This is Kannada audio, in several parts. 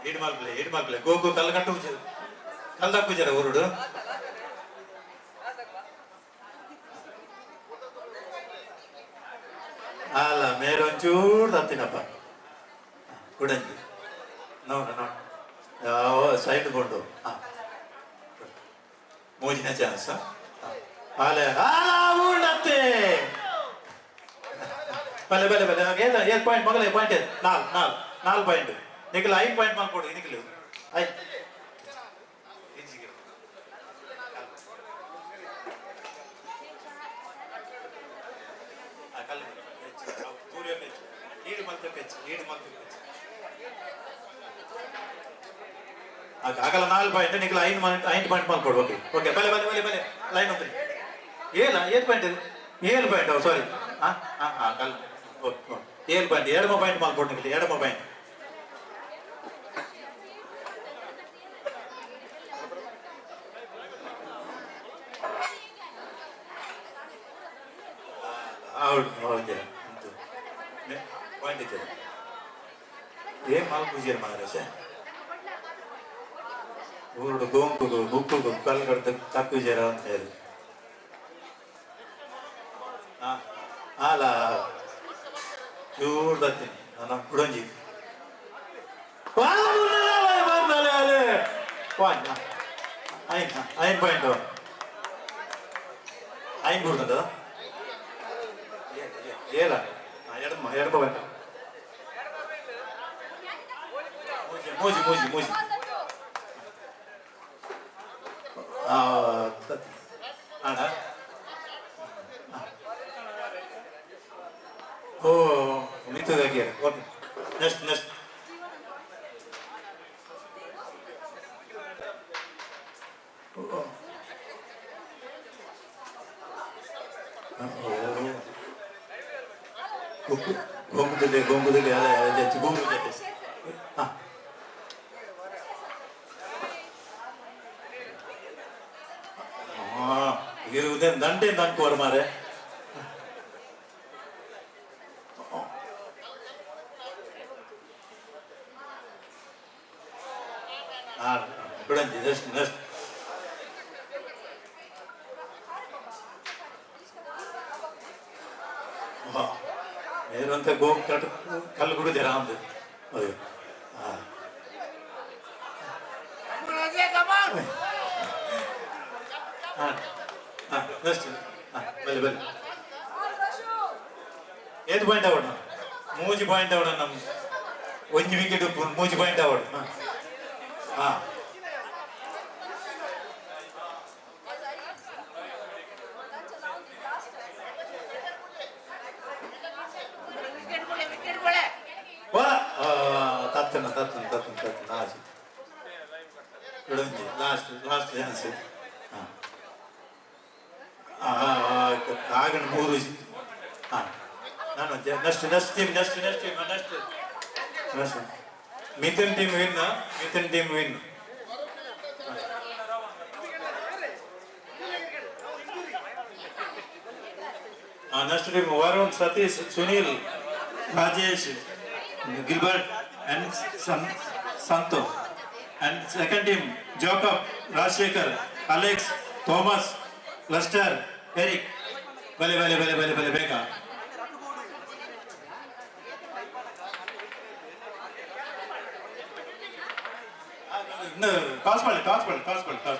ಇಡ್ ಮಲ್ಪಲೆ ಗೋಗು ಕಲ್ಲು ಕಟ್ಟು ಕಲ್ಲು ಹಾಕುಜಾರ ಊರುಡು ಅಲ್ಲ ಮೇರೆ ಒಂಚೂರು ತತ್ತಿನಪ್ಪ ಕುಡಂಜಿ ನೋಡ ನೋಡ ಯಾವ ಸೈಡ್ ಕೊಂಡು ಮೂಜಿನ ಚಾನ್ಸ್ ಆಲೆ ಊಡತ್ತೆ ಬಲೆ ಬಲೆ ಬಲೆ ಏನ್ ಪಾಯಿಂಟ್ ಮಗಲೇ ಪಾಯಿಂಟ್ ನಾಲ್ ಪಾಯಿಂಟ್ ನಿಖಿಲ್ 5 ಪಾಯಿಂಟ್ ಮಾಡ್ಕೊಡು ನಿಖಿಲ್ 5 ಆಗಲ್ಲ 4 ಪಾಯಿಂಟ್ ನಿಖಿಲ್ 5 ಪಾಯಿಂಟ್ ಮಾಡ್ಕೊಡು ಓಕೆ ಓಕೆ ಬಲೆ ಬಲೆ ಬಲೆ ಬಲೆ ಲೈನ್ ಹೋಗ್ರಿ ಏನ್ ಪಾಯಿಂಟ್ ಇದು 7 ಪಾಯಿಂಟ್ ಸಾರಿ ಕಲ್ ಓಕೆ 7 ಪಾಯಿಂಟ್ 2 ಪಾಯಿಂಟ್ ಮಾಡ್ಕೊಡು ನಿಖಿಲ್ 2 ಪಾಯಿಂಟ್ ಹೌದು ಓಕೆ ಪಾಯಿಂಟ್ ಇದೆ ಏನ್ ಮಾಡ್ಕೂಜಿಯರ್ ಮಹಾರಾಜ ಊರುಡು ಗೋಂಕುಗು ಮುಕ್ಕುಗು ಕಲ್ಲು ಕಡ್ದು ತಕ್ಕುಜಾರ ಅಂತ ಹೇಳಿ ಅಲ್ಲ ಚೂರು ಬರ್ತೀನಿ ನಾನು ಕುಡಂಜಿ ಐದು ಪಾಯಿಂಟ್ ಐದು ಕೊಡ್ತದ ಏಲ ಎರಡು ಪಾಯಿಂಟ್ ಮೂಜಿ ಮೂಜಿ ಮೂಜಿ ಅಣ್ಣ ಓ ಮಿತ್ತದಾಗಿ ಓಕೆ ನೆಕ್ಸ್ಟ್ ನೆಕ್ಸ್ಟ್ ಗೊಂಬುದಲ್ಲಿ ಗೊಂಬು ಜೊತೆ ಇರುವುದೇ ದಂಡೆ ಅನ್ಕೋರ್ ಮಾರೆ ಬಿಡಂಜಿ ನೆಕ್ಸ್ಟ್ ನೆಕ್ಸ್ಟ್ ಏನಂತ ಗೋ ಕಲ್ಲು ಕುಡಿದಿರ ಅಂದು ಅದು ನೆಕ್ಸ್ಟ್ ಬಲೆ ಬಲೆ ಏದು ಪಾಯಿಂಟ್ ಆವಡ ಮೂಜಿ ಪಾಯಿಂಟ್ ಆವಡ ನಮ್ ಒಂಜಿ ವಿಕೆಟ್ ಮೂಜಿ ಪಾಯಿಂಟ್ ಆವಡ ಹಾ ತತ್ತನ ತತ್ತನ ತತ್ತನ ತತ್ತನ ಆಸಿ ಲಾಸ್ಟ್ ಲಾಸ್ಟ್ ಚಾನ್ಸ್ ಆಗಣ 3 ನಾನು next team Mithun team win next team Varun Satish Sunil Rajesh Gilbert and Santo, and second team Jacob, Rajshekhar, Alex, Thomas, Lester, Eric. Bale beka. No, toss ball.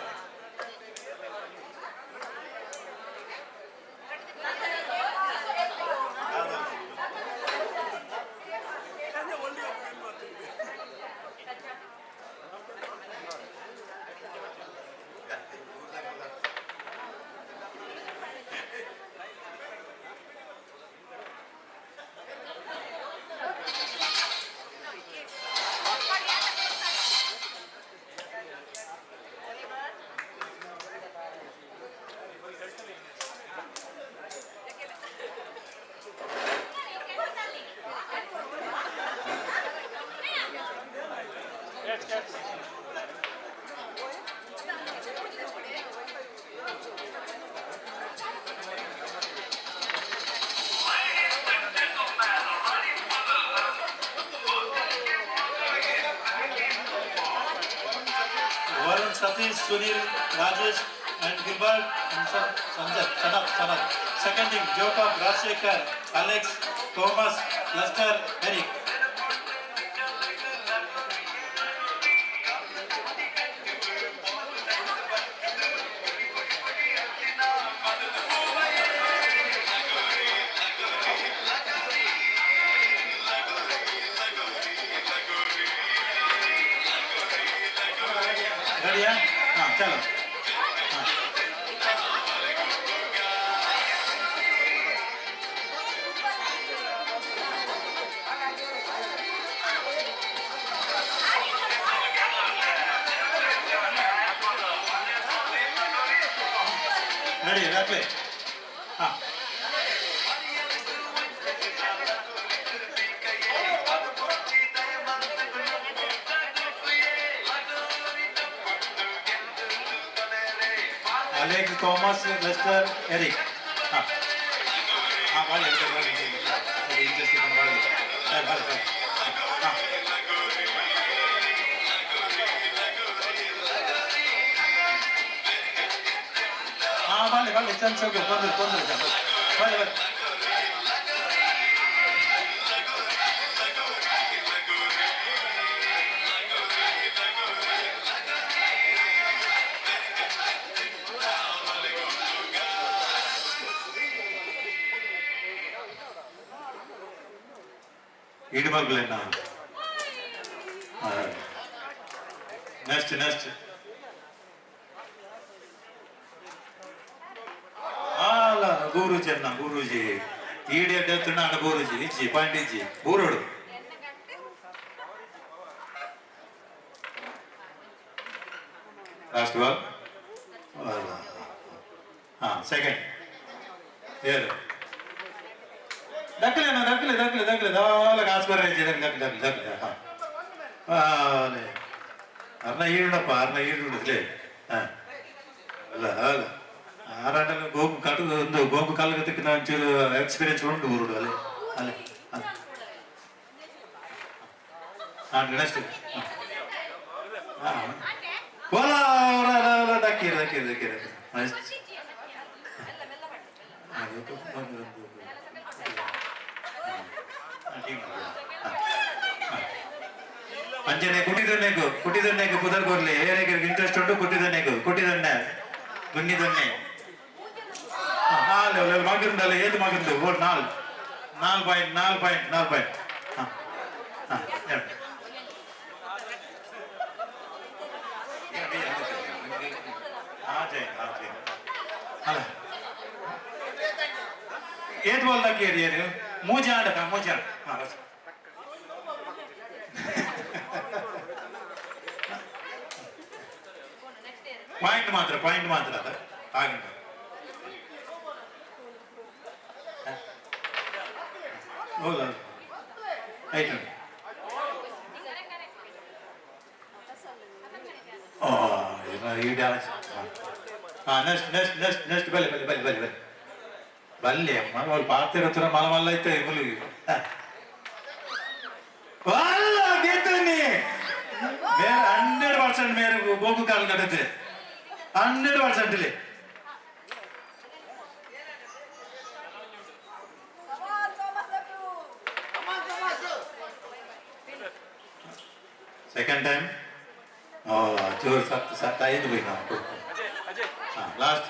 Sunil, Rajesh, and Gilbert, and Sanjay. Sanat. Second team, Jacob, Rajshekhar, Alex, Thomas, Lester, Eric. Ready? Chalo. Ready? Let's play. Alex, Thomas, Lester, Eric. Vale. Vale, chance okay, vale. Idibagulena. Next. Guruji. Idiot death na Guruji. Pandiji. Burudu. Last one. Second. Here. Dakle. Dala gas par rahe jidar dakle. Arna yidu le. Alla. Arana gopu kalagatik na churu experience undu burudu alle. Next. Wala dakir. Nice. ಅಂಜನೆ ಕುಟ್ಟಿದನ್ನೆಗೂ ಪುದರ್ ಕೊರ್ಲಿ ಏರಿಗೆ ಇಂಟ್ರೆಸ್ಟ್ ಉಂಟು ಕುಟ್ಟಿದನ್ನೆ ಗುಣ್ಣಿದನ್ನೆ ಮಗಂದಲ್ಲ ಏದು ಮಗಂದು ಓಟ್ 4 ಪಾಯಿಂಟ್ ಏತ್ ಬಾಲ್ ಹಾಕಿರಿ ಏನು ಮೂಜೆ ಆಡ ಪಾಯಿಂಟ್ ಮಾತ್ರ ಅದ ಆಗಂಟ ಹೌದಾ ಆಯ್ತು ಈಗ ನೆಕ್ಸ್ಟ್ ಬಲ್ಲೆ ಅಮ್ಮ వాళ్ళు పాతిరతున మల్ల అయితే ఇవ్వలు వాళ్ళ గెతుని మేర 100% మేర గోగు కాల్ కడతే 100% లే సెకండ్ టైం జోర్ సత్తా ఐదు పోయినా లాస్ట్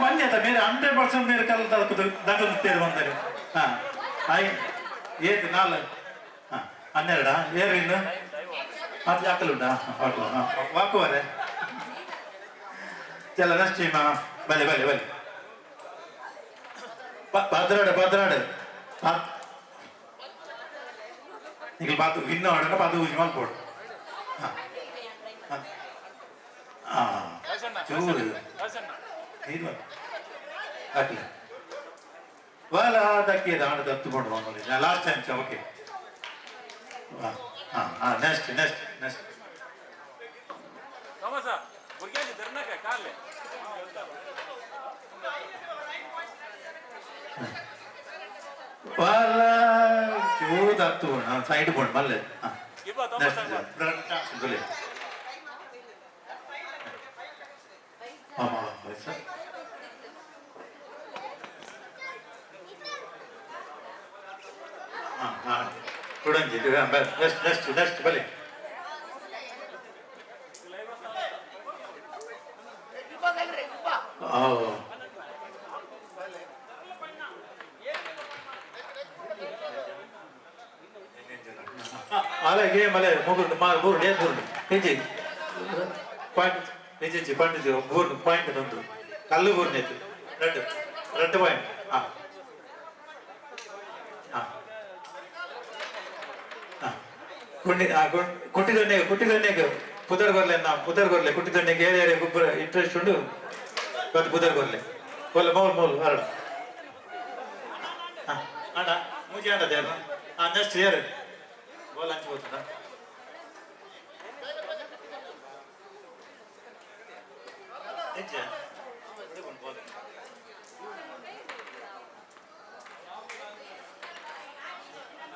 ಮನ್ಯತ ಮೇರೆ 100% ಮೇರೆ ಕಲ್ ದಗಲ್ತೇರು ಬಂದರೆ ಏತು 4 12 ಏರು ಇನ್ನು ಮತ್ತೆ ಹಾಕಲುಂಟಾ ವಾಕುವರೆ ಚಲ ನಷ್ಟೀಮ ಬಲೆ ಭದ್ರಾಡು ಈಗ ಬಾತು ಇನ್ನು ಹೊಡನ ಬಾತು ಯೂಸ್ ಮಾಡ್ಕೊಡು ಚೂರು ಇದು ಹಾಕಲಿ ವಾಲ ದಕ್ಕಿಯದ ಹಣ ದತ್ತುಕೊಂಡು ಬಂದ ನಾನು ಲಾಸ್ಟ್ ಟೈಮ್ ಓಕೆ ನೆಕ್ಸ್ಟ್ ವಾಲ ಚೂರು ದತ್ತು ಸೈಡ್ ಕೊಂಡು ಮಲ್ಲೆ बोले हाँ वैसा हाँ हाँ उड़न जी नेक्स्ट नेक्स्ट बोले అలాగే మళ్ళీ ముగ్గురు మా ఊరు నేను ఊరు నిజి పాయింట్ నిజి పాయింట్ ఊరు పాయింట్ ಒಂದು ಕಲ್ಲು ಊರು ನೆತ್ತು ರೆಡ್ ರೆಡ್ ಪಾಯಿಂಟ್ ಹಾಂ ಹಾಂ ಹಾಂ ಕುಟ್ಟಿದೊಣ್ಣೆಗೆ ಪುದರ್ಗೊರ್ಲೆ ಕುಟ್ಟಿದೊಣ್ಣೆಗೆ ಏರಿಯಾರೆ ಗೊಬ್ಬರ ಇಂಟ್ರೆಸ್ಟ್ ಉಂಡು ಮತ್ತು ಪುದರ್ಗೊರ್ಲೆ ಒಳ್ಳೆ ಮೌಲ್ ಹರಡು ಹಾಂ ಅಣ್ಣ ಮೂಜಿ ಆಡದೆ ಹಾಂ ನೆಕ್ಸ್ಟ್ ಯಾರು बोल अच्छी होता था अच्छा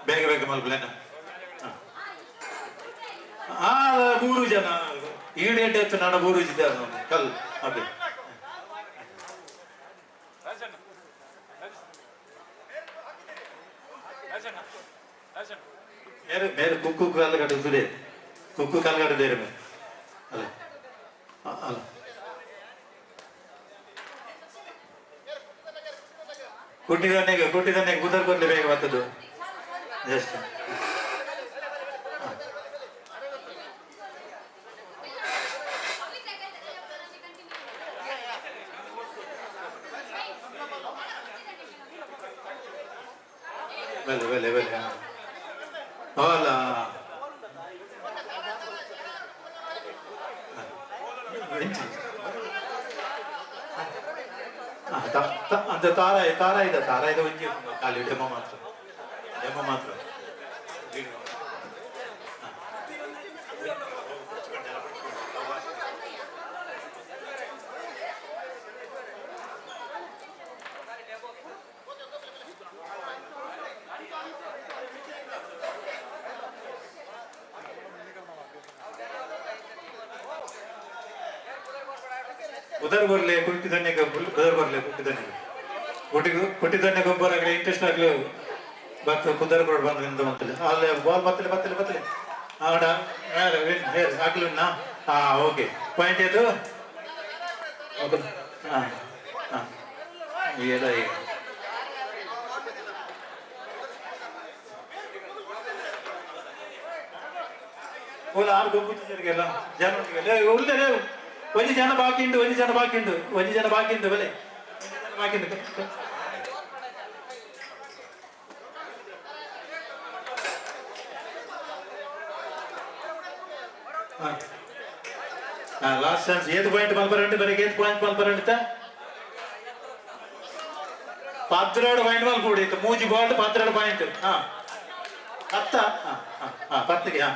ಬೇಗ ಬೇಗ ಮಲ್ಪಲೇನ ಮೂರು ಜನ ಈಡೇಟ್ ಎತ್ತು ನಾಡ ಮೂರು ಇದ್ದಾರೆ ಕಲ್ ಅದೇ मेरे कुक्कू काल कटुदे कुक्कू काल कटुदे रे अले अले कुट्टिदने कुदर कोर्ले ಬೇಗ ಬರ್ತದು ಜಸ್ಟ್ ಬೆಲೆ Hola. ಅಂತ ತಾರ ಇದೆ ಒಂಜಿ ಖಾಲಿ ಡೆಮೋ ಮಾತ್ರ उधर बोले कुट्टिदने उधर बोले कुट्टिदने ಗೊಬ್ಬರ ಆಗಲಿ ಇಂಟ್ರೆಸ್ಟ್ ಆಗಲಿ ಬಟ್ ಕುದರ್ ಕೊಡ್ ಬಂದ್ರಿಂದ ಮತ್ತೆ ಅಲ್ಲಿ ಬಾಲ್ ಬತ್ತಲೆ ಆಡ ವಿನ್ ಹೇರ್ ಆಗ್ಲಿಲ್ಲ ಹಾ ಓಕೆ ಪಾಯಿಂಟ್ ಇದು ಹಾ ಹಾ ಏದ ಓಲ ಆರು ಗೊಬ್ಬುತ್ತಿಗೆಲ್ಲ ಜನ ಉಳ್ಳೆ ಒಂದು ಜನ ಬಾಕಿ ಉಂಟು ಬಲೆ ಬಾಕಿ ಉಂಟು ಲಾಸ್ಟ್ ಚಾನ್ಸ್ ಏದು ಪಾಯಿಂಟ್ ಮಲ್ಪರಂಟು ಬರೀ ಏದು ಪಾಯಿಂಟ್ ಮಲ್ಪರಂಟ 12 ಪಾಯಿಂಟ್ ಮಲ್ಪೂಡಿ ಮೂಜಿ ಬಾಲ್ 12 ಪಾಯಿಂಟ್ ಹಾ 10 10ಗೆ ಹಾ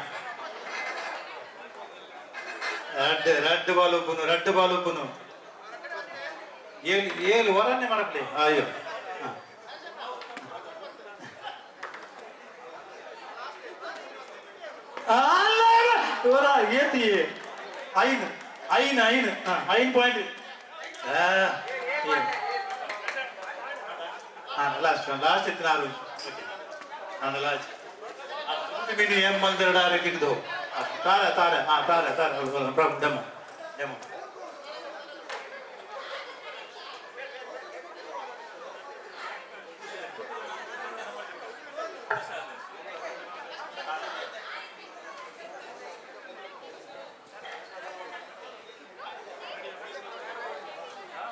ರೆಡ್ ಬಾಲ್ ಒಬ್ಬನು ಏಳು ಹೊರನ್ನೇ ಮಾಡಪ್ಲಿ ಅಯ್ಯೋ ಹೊರ ಏತಿ ಐನ್ ಪಾಯಿಂಟ್ ಲಾಸ್ಟ್ ಇತ್ತು ನಾನು ಲಾಸ್ಟ್ ಮಿನಿ ಎಂ ಮಂದಿರ ಕಿಡ್ದು तारा प्रॉब्लम डेमो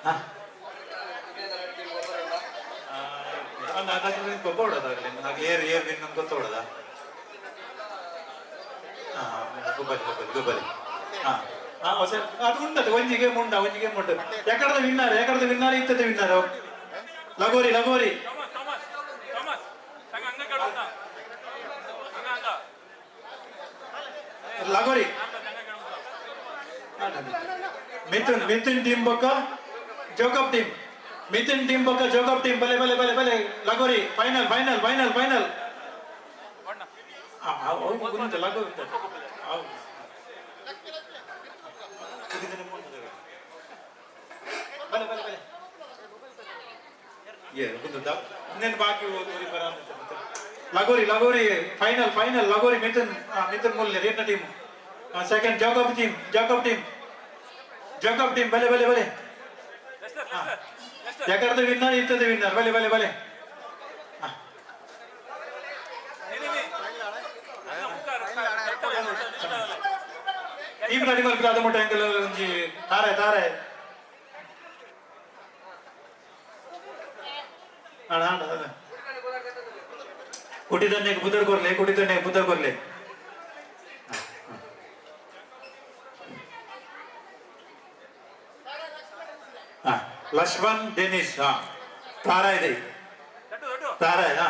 हाँ ಅದಕ್ಕೆ ಗೊಬ್ಬರದಾಗಲಿ ನನಗೆ ಏರ್ ವಿನ್ ಅಂತ ಗೊತ್ತೋಡದ ಗೊಬ್ಬರಿ ಅದು ಉಂಟದು ಒಂಜಿಗೆ ಮುಂಡ ಎಕಡದ ವಿನ್ನರ್ ಇತ್ತದ ವಿನ್ನರ್ ಲಗೋರಿ ಮಿಥುನ್ ಟೀಮ್ ಬೊಕ್ಕ ಜೋಕಪ್ ಟೀಮ್ ಬಲೆ ಲಗೋರಿ ಫೈನಲ್ ಗುಂತ ಲಘು ಇರ್ತದೆ ಬಲೆ ಬಲೆ ಬಲೆ ಇನ್ನೇನು ಬಾಕಿ ಬರ ಲಗೋರಿ ಲಗೋರಿ ಫೈನಲ್ ಫೈನಲ್ ಲಗೋರಿ ಮಿಥುನ್ ಮಿಥುನ್ ಮೂಲ್ಯ ರೇಟ್ನ team second Jacob team Jacob team Jacob team ಬಲೆ ಬಲೆ ಬಲೆ ಯಾಕಂದ್ರೆ ವಿನ್ನರ್ ಇರ್ತದೆ ವಿನ್ನರ್ ಬಲೆ ಬಲೆ ಬಲೆ ಟೀಮ್ ರೆಡಿ ಮಲ್ಪಿ ಅದು ಮುಟ್ಟ ಎಂಕಲ್ ಒಂಜಿ ತಾರೆ ತಾರೆ ಅಣ್ಣ ಅಣ್ಣ ಕುಟಿದನ್ನೇ ಬುದ್ಧರ್ ಕೊರ್ಲೆ ಕುಟಿದನ್ನೇ ಬುದ್ಧರ್ ಕೊರ್ಲೆ ಲಕ್ಷ್ಮಣ್ ಡೆನಿಸ್ ತಾರಾ ಇದೆ ತಾರಾ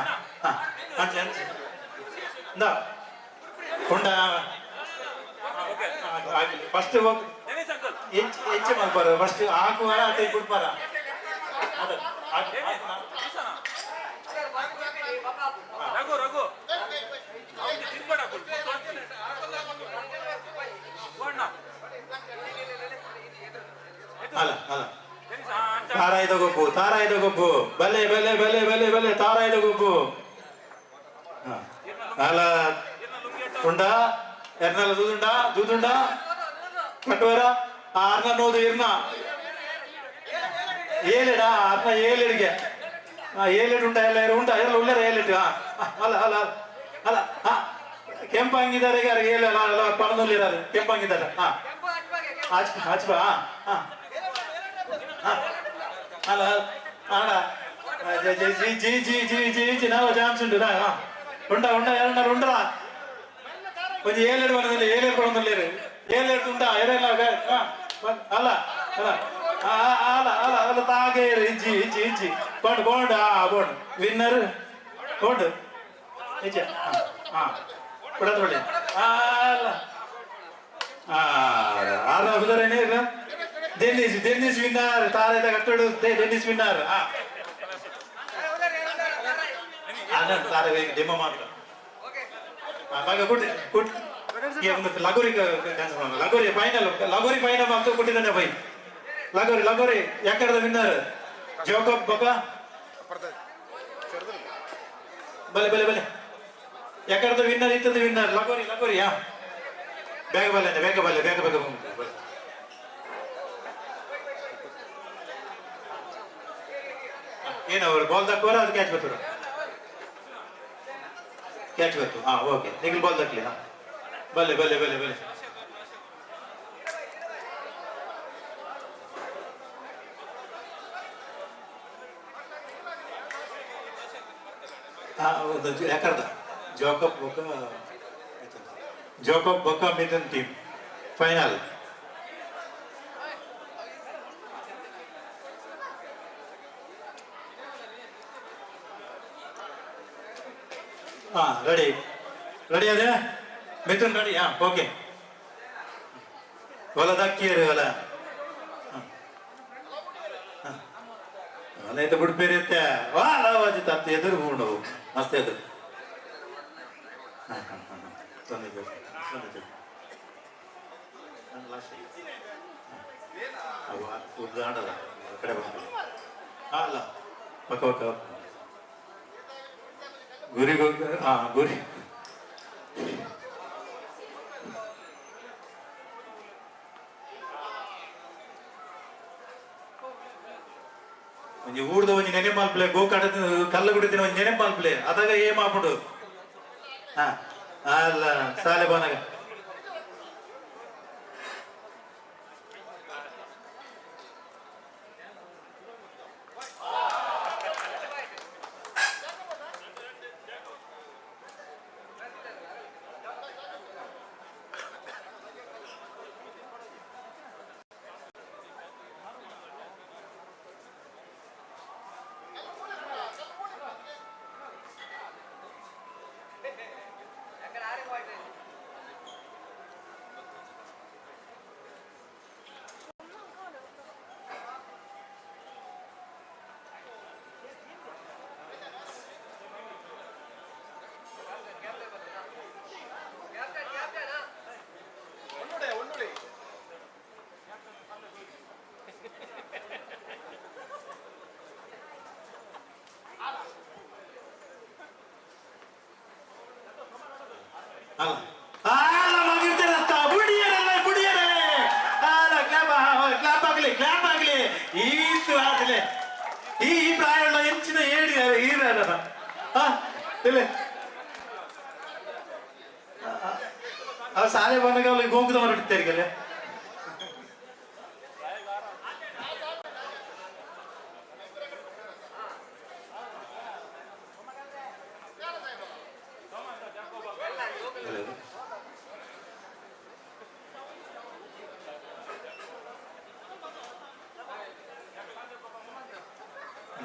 ಅಂಚೆ ಅಂಚೆ ಕೊಂಡ ಫಸ್ಟ್ ಹೆಚ್ಚು ಮಲ್ಪಾರ ಫಸ್ಟ್ ಹಾಕುವಾರ ಅದೇ ಬಿಡ್ಪಾರ ಅಲ್ಲ ಅಲ್ಲ ತಾರಾಯ್ದ ಗೊಬ್ಬು ತಾರಾಯ್ದ ಗೊಬ್ಬು ಬಲೆ ಬಲೆ ಬಲೆ ಬಲೆ ಬಲೆ ತಾರಾಯ್ದ ಗೊಬ್ಬು ಅಲ್ಲ ಉಂಡ ಎರ್ನಲ್ಲ ದೂದುಂಡ ದೂದುಂಡ ಕಟ್ಟುವರ ಅರ್ನ ನೋದು ಇರ್ನ ಏಳೆಡ ಅರ್ನ ಏಳೆಡ್ಗೆ ಏಳೆಡ್ ಉಂಟ ಎಲ್ಲ ಉಂಟ ಎಲ್ಲ ಉಳ್ಳರ ಏಳೆಟ್ಟು ಅಲ್ಲ ಅಲ್ಲ ಅಲ್ಲ ಹಾ ಕೆಂಪಂಗಿದ್ದಾರೆ ಏಳು ಪಣದಲ್ಲಿದ್ದಾರೆ ಕೆಂಪಂಗಿದ್ದಾರೆ ಹಾ ಹಚ್ಬ ಹಾ ಅಲ್ಲ ಅಣ್ಣ G G G G G G ನಾವು ಚಾನ್ಸ್ ಉಂಟು ಉಂಡ ಉಂಡ ಎರಡರ ಉಂಡ್ರ கொஞ்சம் 7 வரதில்லை 7 கொண்டல்லேரு 7 ಉಂಟಾ ಎರಲ್ಲ ಅಲ್ಲ ಅಲ್ಲ ಅಲ್ಲ ಅಲ್ಲ ಅಲ್ಲ ತಾಗೆ ಇಜ್ಜಿ ಇಜ್ಜಿ ಇಜ್ಜಿ ಕೊಂಡು ಕೊಂಡು ಕೊಂಡು ವಿನ್ನರ್ ಕೊಂಡು ಇಜ್ಜ ಕೊಡದ ಒಳ್ಳೆ ಅಲ್ಲ ಆರ ಹುದರೇನೇ ಇಲ್ಲ ಡೆನ್ನಿಸ್ ಡೆನ್ನಿಸ್ ವಿನ್ನರ್ ತಾರೇದ ಕಟ್ಟಡು ಡೆನ್ನಿಸ್ ವಿನ್ನರ್ ತಾರೆ ಡೆಮೋ ಮಾತ್ರ ಲಗೋರಿ ಲಗೋರಿ ಫೈನಲ್ ಲಗೋರಿ ಫೈನಲ್ ಅಂತ ಕೊಟ್ಟಿದ್ದಾನೆ ಬೈ ಲಗೋರಿ ಲಗೋರಿ ಯಾಕಂದ್ರೆ ವಿನ್ನರ್ ಜೋಕಬ್ ಬಕ ಬಲೆ ಬಲೆ ಬಲೆ ಯಾಕಂದ್ರೆ ವಿನ್ನರ್ ಇತ್ತದ ವಿನ್ನರ್ ಲಗೋರಿ ಲಗೋರಿ ಬೇಗ ಬಲೆ ಬೇಗ ಬಲೆ ಬೇಗ ಬೇಗ ಏನವರು ಬಾಲ್ ತಕ್ಕೋರ ಅದು ಕ್ಯಾಚ್ ಬರ್ತಾರ ಕ್ಯಾಚ್ ಬರ್ತು ಓಕೆ ನಿಖಿಲ್ ಬಾಲ್ ತಕ್ಲಿ ಬಲೆ ಬಲೆ ಬಲೆ ಬಲೆ ಯಾಕರ್ದ ಜೋಕಬ್ ಬೊಕ್ಕ ಜೋಕಬ್ ಬೊಕ್ಕ Mithun team final ready ready ಅದೇ ಮಿಥುನ್ ರೆಡಿ ಓಕೆ ಹೊಲದಕ್ಕಿಯರು ಹೊಲ ಹೊಲ ಇದು ಬಿಡ್ಬೇರಿತ್ತೆ ವಾಜಿತ ಅಂತ ಎದುರು ಬಿಡು ಮಸ್ತ್ ಎದುರು ಆಡದ ಕಡೆ ಬಂದು ಅಲ್ಲ ಪಕ್ಕ ಪಕ್ಕ ಗುರಿ ಗುರಿ ಒಂಜಿ ಊರ್ದ ಒಂಜಿ ನೆನೆ ಮಾಲ್ಪ್ಲೆ ಗೋಕಾಟ ಕಲ್ಲ ಗುಡಿದಿನ ಒಂಜಿ ನೆನೆ ಮಾಲ್ಪ್ಲೆ ಅದಾಗ ಏ ಮಾಡ್ಬಿಡು ಅಲ್ಲ ಸಾಲೆ ಬಾನಾಗ ಅಲ್ಲ ಅಲ್ಲ ಮಗಿರ್ತಾರತ್ತ ಬುಡಿಯರಲ್ಲ ಬುಡಿಯರೇ ಅಲ್ಲ ಕ್ಲಾಪ್ ಆಗ್ಲಿ ಈತು ಆಗಲಿ ಈ ಪ್ರಾಯಗಳ ಹೆಚ್ಚಿನ ಹೇಳಿ ಈರಲ್ಲ ಇಲ್ಲ ಶಾಲೆ ಬಂದಾಗ ಅವ್ರಿಗೆ ಗೋಂಕುದ ಹೊರಡ್ತಾರೆ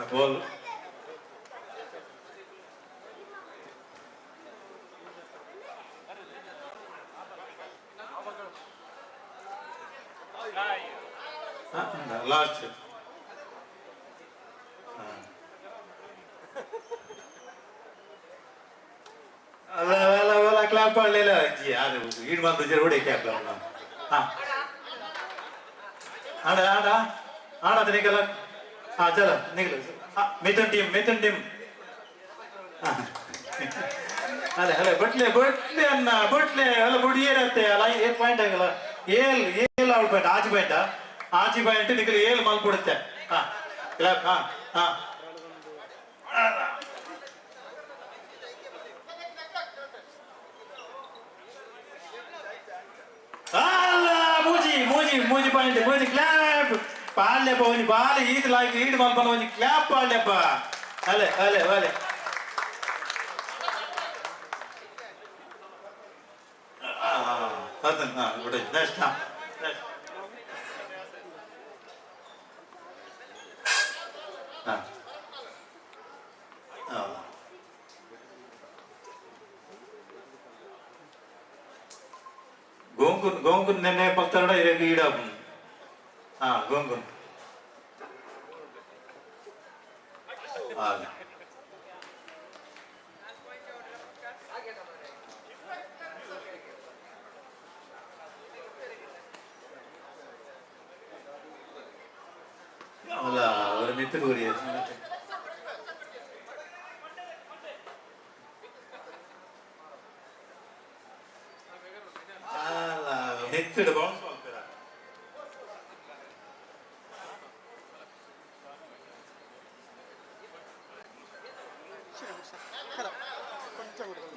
बोल लास्ट क्लॅप पडलेला ईड मात्र जेवढे कॅप लावून आडा आडा आडा तर निघाला हा चला निघलं मिथुन टीम ಅದೇ ಅಲ್ಲ ಬಟ್ಲೆ ಅನ್ನ ಬಟ್ಲೆ ಅಲ್ಲ ಬುಡಿ ಏರತ್ತೆ ಅಲ್ಲ ಏನ್ ಪಾಯಿಂಟ್ ಆಗಲ್ಲ ಏಲ್ ಅವಳ ಪಾಯಿಂಟ್ ಆಚಿ ಪಾಯಿಂಟ್ ನಿಖಿಲ್ ಏಲ್ ಮಲ್ಕೊಡುತ್ತೆ ಹಾ ಕ್ಲಾಪ್ ಹಾ ಅಲ್ಲ ಮೂಜಿ ಪಾಯಿಂಟ್ ಮೂಜಿ ಕ್ಲಾಪ್ ಪಾಡ್ಲೆಪ್ಪ ಒಂದು ಬಾಲ್ ಈಡ್ ಮಲ್ಪನ ಒಂದು ಕ್ಲಾಪ್ ಪಾಡ್ಲೆಪ್ಪ ಅಲೆ ಅದನ್ನ ಬಿಡಿ ನೆಕ್ಸ್ಟ್ ಗೋಂಗುನ್ ನೆನ್ನೆ ಪಲ್ತರಡ ಈಡ ಗೋಂಗುನ್ ಅಲ್ಲ ಅವರ ಮಿತ್ರ ಊರಿ ಮಿತ್ರ ಬೌನ್ಸ್ ಮಾಡ್ತೀರಾ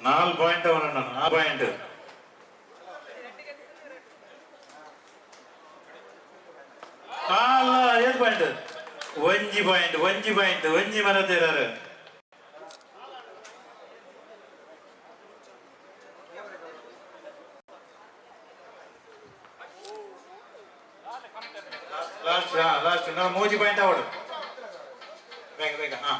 4 ಪಾಯಿಂಟ್ ಅವನನ್ನ 4 ಪಾಯಿಂಟ್ ಅಲ್ಲ 7 ಪಾಯಿಂಟ್ ಒಂಜಿ ಮರದೇರಾರು ಲಾಸ್ಟ್ ನಾವು 3 ಪಾಯಿಂಟ್ ಅವಡು ಬೇಗ ಹಾ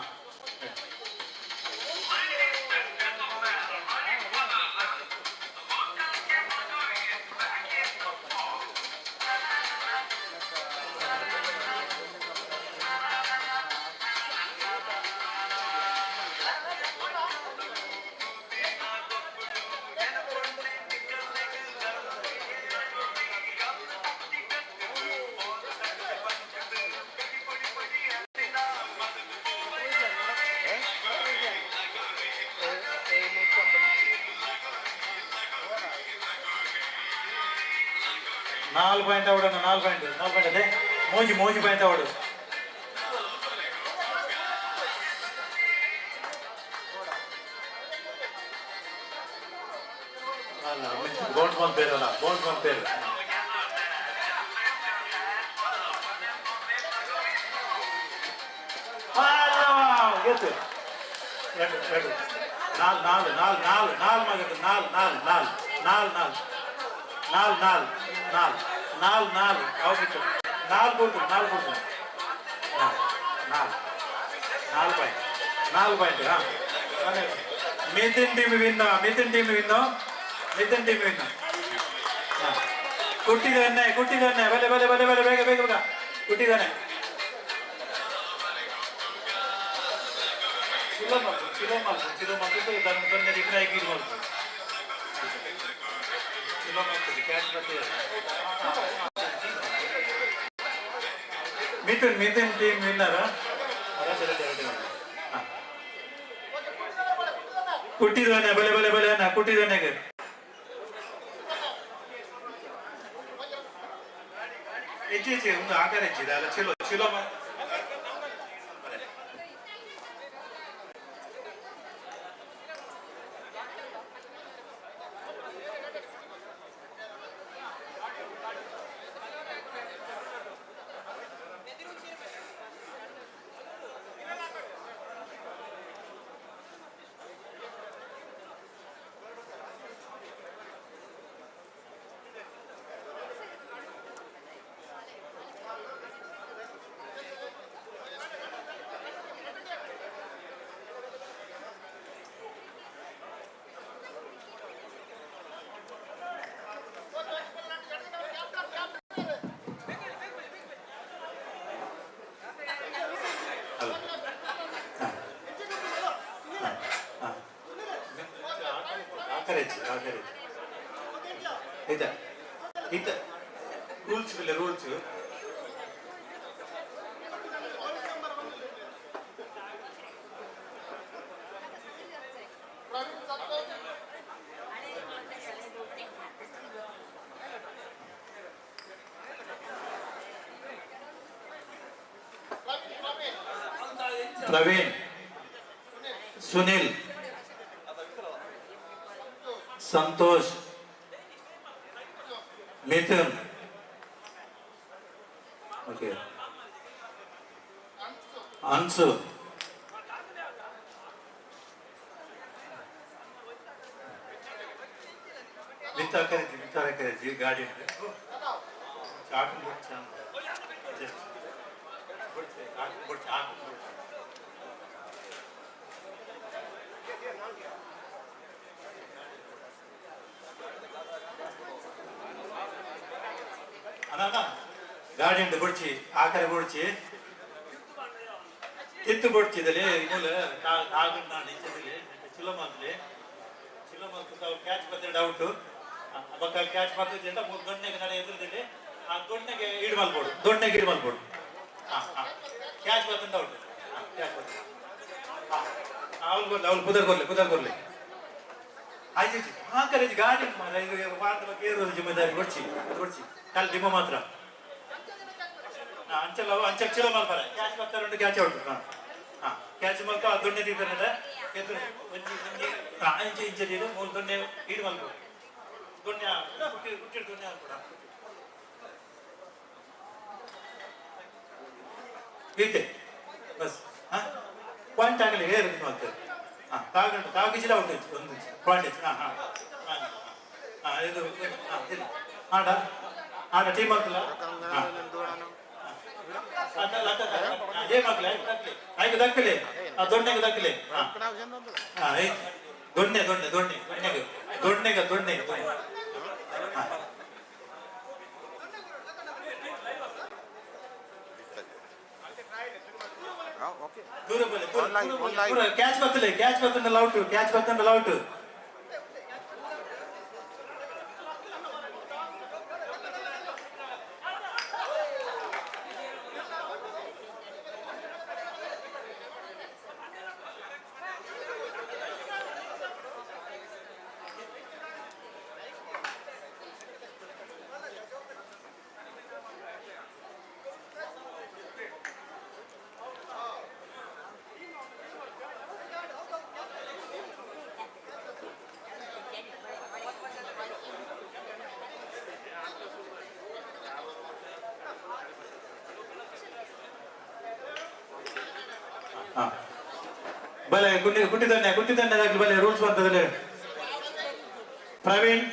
4 ಪಾಯಿಂಟ್ ಅವಡನ್ನ 4 ಪಾಯಿಂಟ್ ಅದೇ ಮೋಜಿ ಪಾಯಿಂಟ್ ಅವಡು ಅಲ್ಲ ಬೌನ್ಸ್ ಮನ್ ಪೇರ್ ಗೆದ್ದು ಎರಡು ನಾಲ್ ಮಗದು ನಾಲ್ ಅವತ್ತು 4 ಕೊಡ್ತೀನಿ 4 ಪಾಯಿಂಟ್ ಹಾ ಮಿಥುನ್ ಟೀಮ್ ವಿನ್ ಕೊಟ್ಟಿದ್ದಾನೆ ಬಲೆ ಬೇಗ ಕೊಟ್ಟಿದ್ದಾನೆ ಚಿಲೋ ಮಾಡ್ತು ಇದನ್ನ ರಿಪ್ಲೈಗೆ ಇದು ಮಾಡ್ತು ಚಿಲೋ ಮಾಡ್ತದೆ ಕ್ಯಾಚ್ ಬರ್ತಿದೆ ಮಿಥುನ್ ಟೀಮ್ ವಿನ್ನರ್ ಕೊಟ್ಟಿದ್ದಾನೆ ಬಲೆ ಕೊಟ್ಟಿದ್ದಾನೆ ಹೆಚ್ಚಿ ಒಂದು ಆಕಾರ ಹೆಚ್ಚಿದೆ ಅಲ್ಲ ಚಲೋ ಚಲೋ ರೂಲ್ಸ್ ಇಲ್ಲ ರೂಲ್ಸ್ ಪ್ರವೀಣ್ ಸುನಿಲ್ ಸಂತೋಷ್ ಮಿಥುನ್ ಓಕೆ ಅನ್ಸು ಕರೀತಿ ಗಾಡಿ ಗಾಡಿ ಉಂಟು ಬುಡ್ಚಿ ಆ ಕಡೆ ಬುಡ್ಚಿ ಕಿತ್ತು ಬುಡ್ಚಿದಲ್ಲಿ ಮೂಲ ಚಿಲೋ ಮಾತ್ಲಿ ಕ್ಯಾಚ್ ಬರ್ತಾರೆ ಡೌಟು ಅವಾಗ ಕ್ಯಾಚ್ ಬರ್ತಿದ್ದ ದೊಣ್ಣೆಗೆ ನಡೆ ಎದುರಿದಲ್ಲಿ ಆ ದೊಣ್ಣೆಗೆ ಈಡು ಮಲ್ಬೋದು ದೊಣ್ಣೆಗೆ ಈಡು ಮಲ್ಬೋದು ಕ್ಯಾಚ್ ಬರ್ತಾನೆ ಡೌಟ್ ಕ್ಯಾಚ್ ಬರ್ತಾರೆ ಅವ್ರು ಬರ್ಲಿ ಅವ್ರು ಕುದರ್ ಬರ್ಲಿ ಆಯ್ತು ಆ ಕಡೆ ಗಾಡಿ ವಾರದ ಬಗ್ಗೆ ಇರೋದು ಜಿಮ್ಮೆದಾರಿ ಬಡ್ಸಿ ಕಾಲು ಡಿಮ್ಮ ಮಾತ್ರ ಅಂಚಲ್ ಚಲೋ ಮಲ್ಪಾರ ಕ್ಯಾಚ್ ಬರ್ತಾರೆ ಕ್ಯಾಚ್ ಔಟ್ ಕ್ಯಾಚ್ ಮಲ್ಕ ದೊಣ್ಣೆ ತೀರ್ತಾನೆ ಇಂಚೆ ಮೂರು ದೊಣ್ಣೆ ಈಡು ಮಲ್ಬೋದು ದೊಣ್ಣೆ ಹುಟ್ಟಿದ ದೊಣ್ಣೆ ಕೂಡ ಗೀತೆ ಬಸ್ ಪಾಯಿಂಟ್ ಆಗಲಿ ಹೇಳಿ ಮಾಡ್ತಾರೆ ತಾಗಿಸಿಲ್ಲ ಔಟ್ ಹೆಚ್ಚು ಒಂದು ಪಾಯಿಂಟ್ ಹೆಚ್ಚು ಇದು ಆಡ ಟೀಮ್ ಆಗ್ತಲ್ಲ ಆಯ್ತು ದಕ್ಕಲಿ ಆ ದೊಣ್ಣೆಗೆ ದಕ್ಕಲಿ ದೊಣ್ಣೆ ದೊಣ್ಣೆಗೆ ದೊಣ್ಣೆ ದೂರ ಬರಲಿ ಕ್ಯಾಚ್ ಬರ್ತಂಡಲ್ಲ ಔಟ್ ಬಲೆ ಗುಟ್ಟಿದಂಡೆ ಬಲೆ ರೂಲ್ಸ್ ಬಂತದಲ್ಲಿ Praveen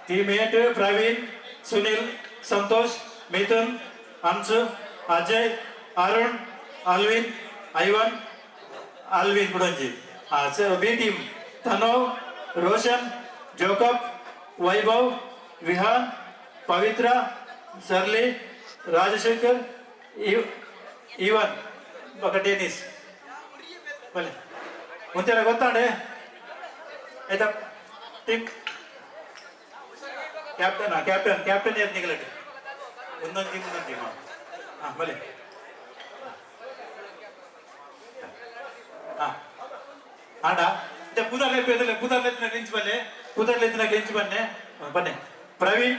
teammate Praveen Sunil Santosh Mithun Anshu Ajay Arun Alvin Ivan Alvin ಬುಡಂಜಿ ಬಿ ಟೀಮ್ ತನೋವ್ Roshan Jacob Vaibhav Vihaan Pavitra Shirley Rajashekhar Ivan ఒక టెన్నిస్ ಬಲೆ ಮುಂಚೆ ಗೊತ್ತಾಡೆ ಆಯ್ತಾ ಟೀಮ್ ಕ್ಯಾಪ್ಟನ್ ಏರ್ ನಿಗಲಟ್ಟಿ ಒಂದೊಂದು ಟೀಮ್ ಬಲೆ ಆಡ ಪುದರ್ಲೆತ್ತಿನ ಲಿಂಚ್ ಬನ್ನೆ ಪ್ರವೀಣ್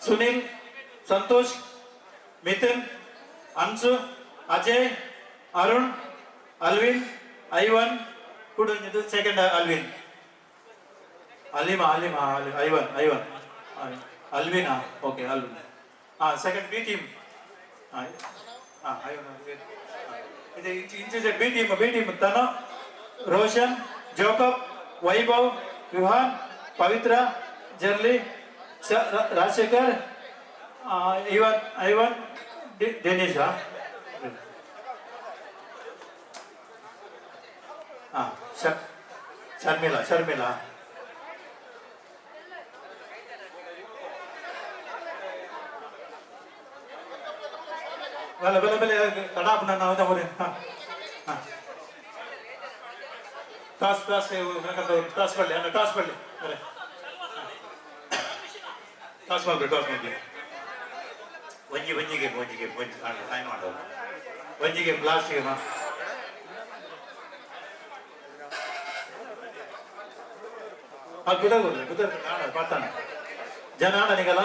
ಸುನಿಲ್ ಸಂತೋಷ್, ಮಿಥುನ್, ಅನ್ಸು, ಅಜಯ್, ಅರುಣ್, ಅಲ್ವಿನ್, ಐವನ್, ಕುಡು ಸೆಕೆಂಡ್ ಅಲ್ವಿನ್. ಅಲಿಮಾ ಐವನ್ ಅಲ್ವಿನಾ okay Alvin. Second B team. ಇದು ಇಂಚ್ B team Tanu, Roshan, Jacob, Vaibhav, Vihaan, Pavitra, Shirley, Rajashekhar, Ivan, Dennis. Sharmila ಬೆಲೆ ತಡಾಪ್ ನಾನು ಟಾಸ್ ಬರಲಿ ಒಂಜಿಗೆ ಟೈಮ್ ಮಾಡೋದು ಒಂಜಿಗೆ ಲಾಸ್ಟಿಗೆ ಕುದುರೆ ಬರ್ತಾನೆ ಜನ ನನಗಲ್ಲ.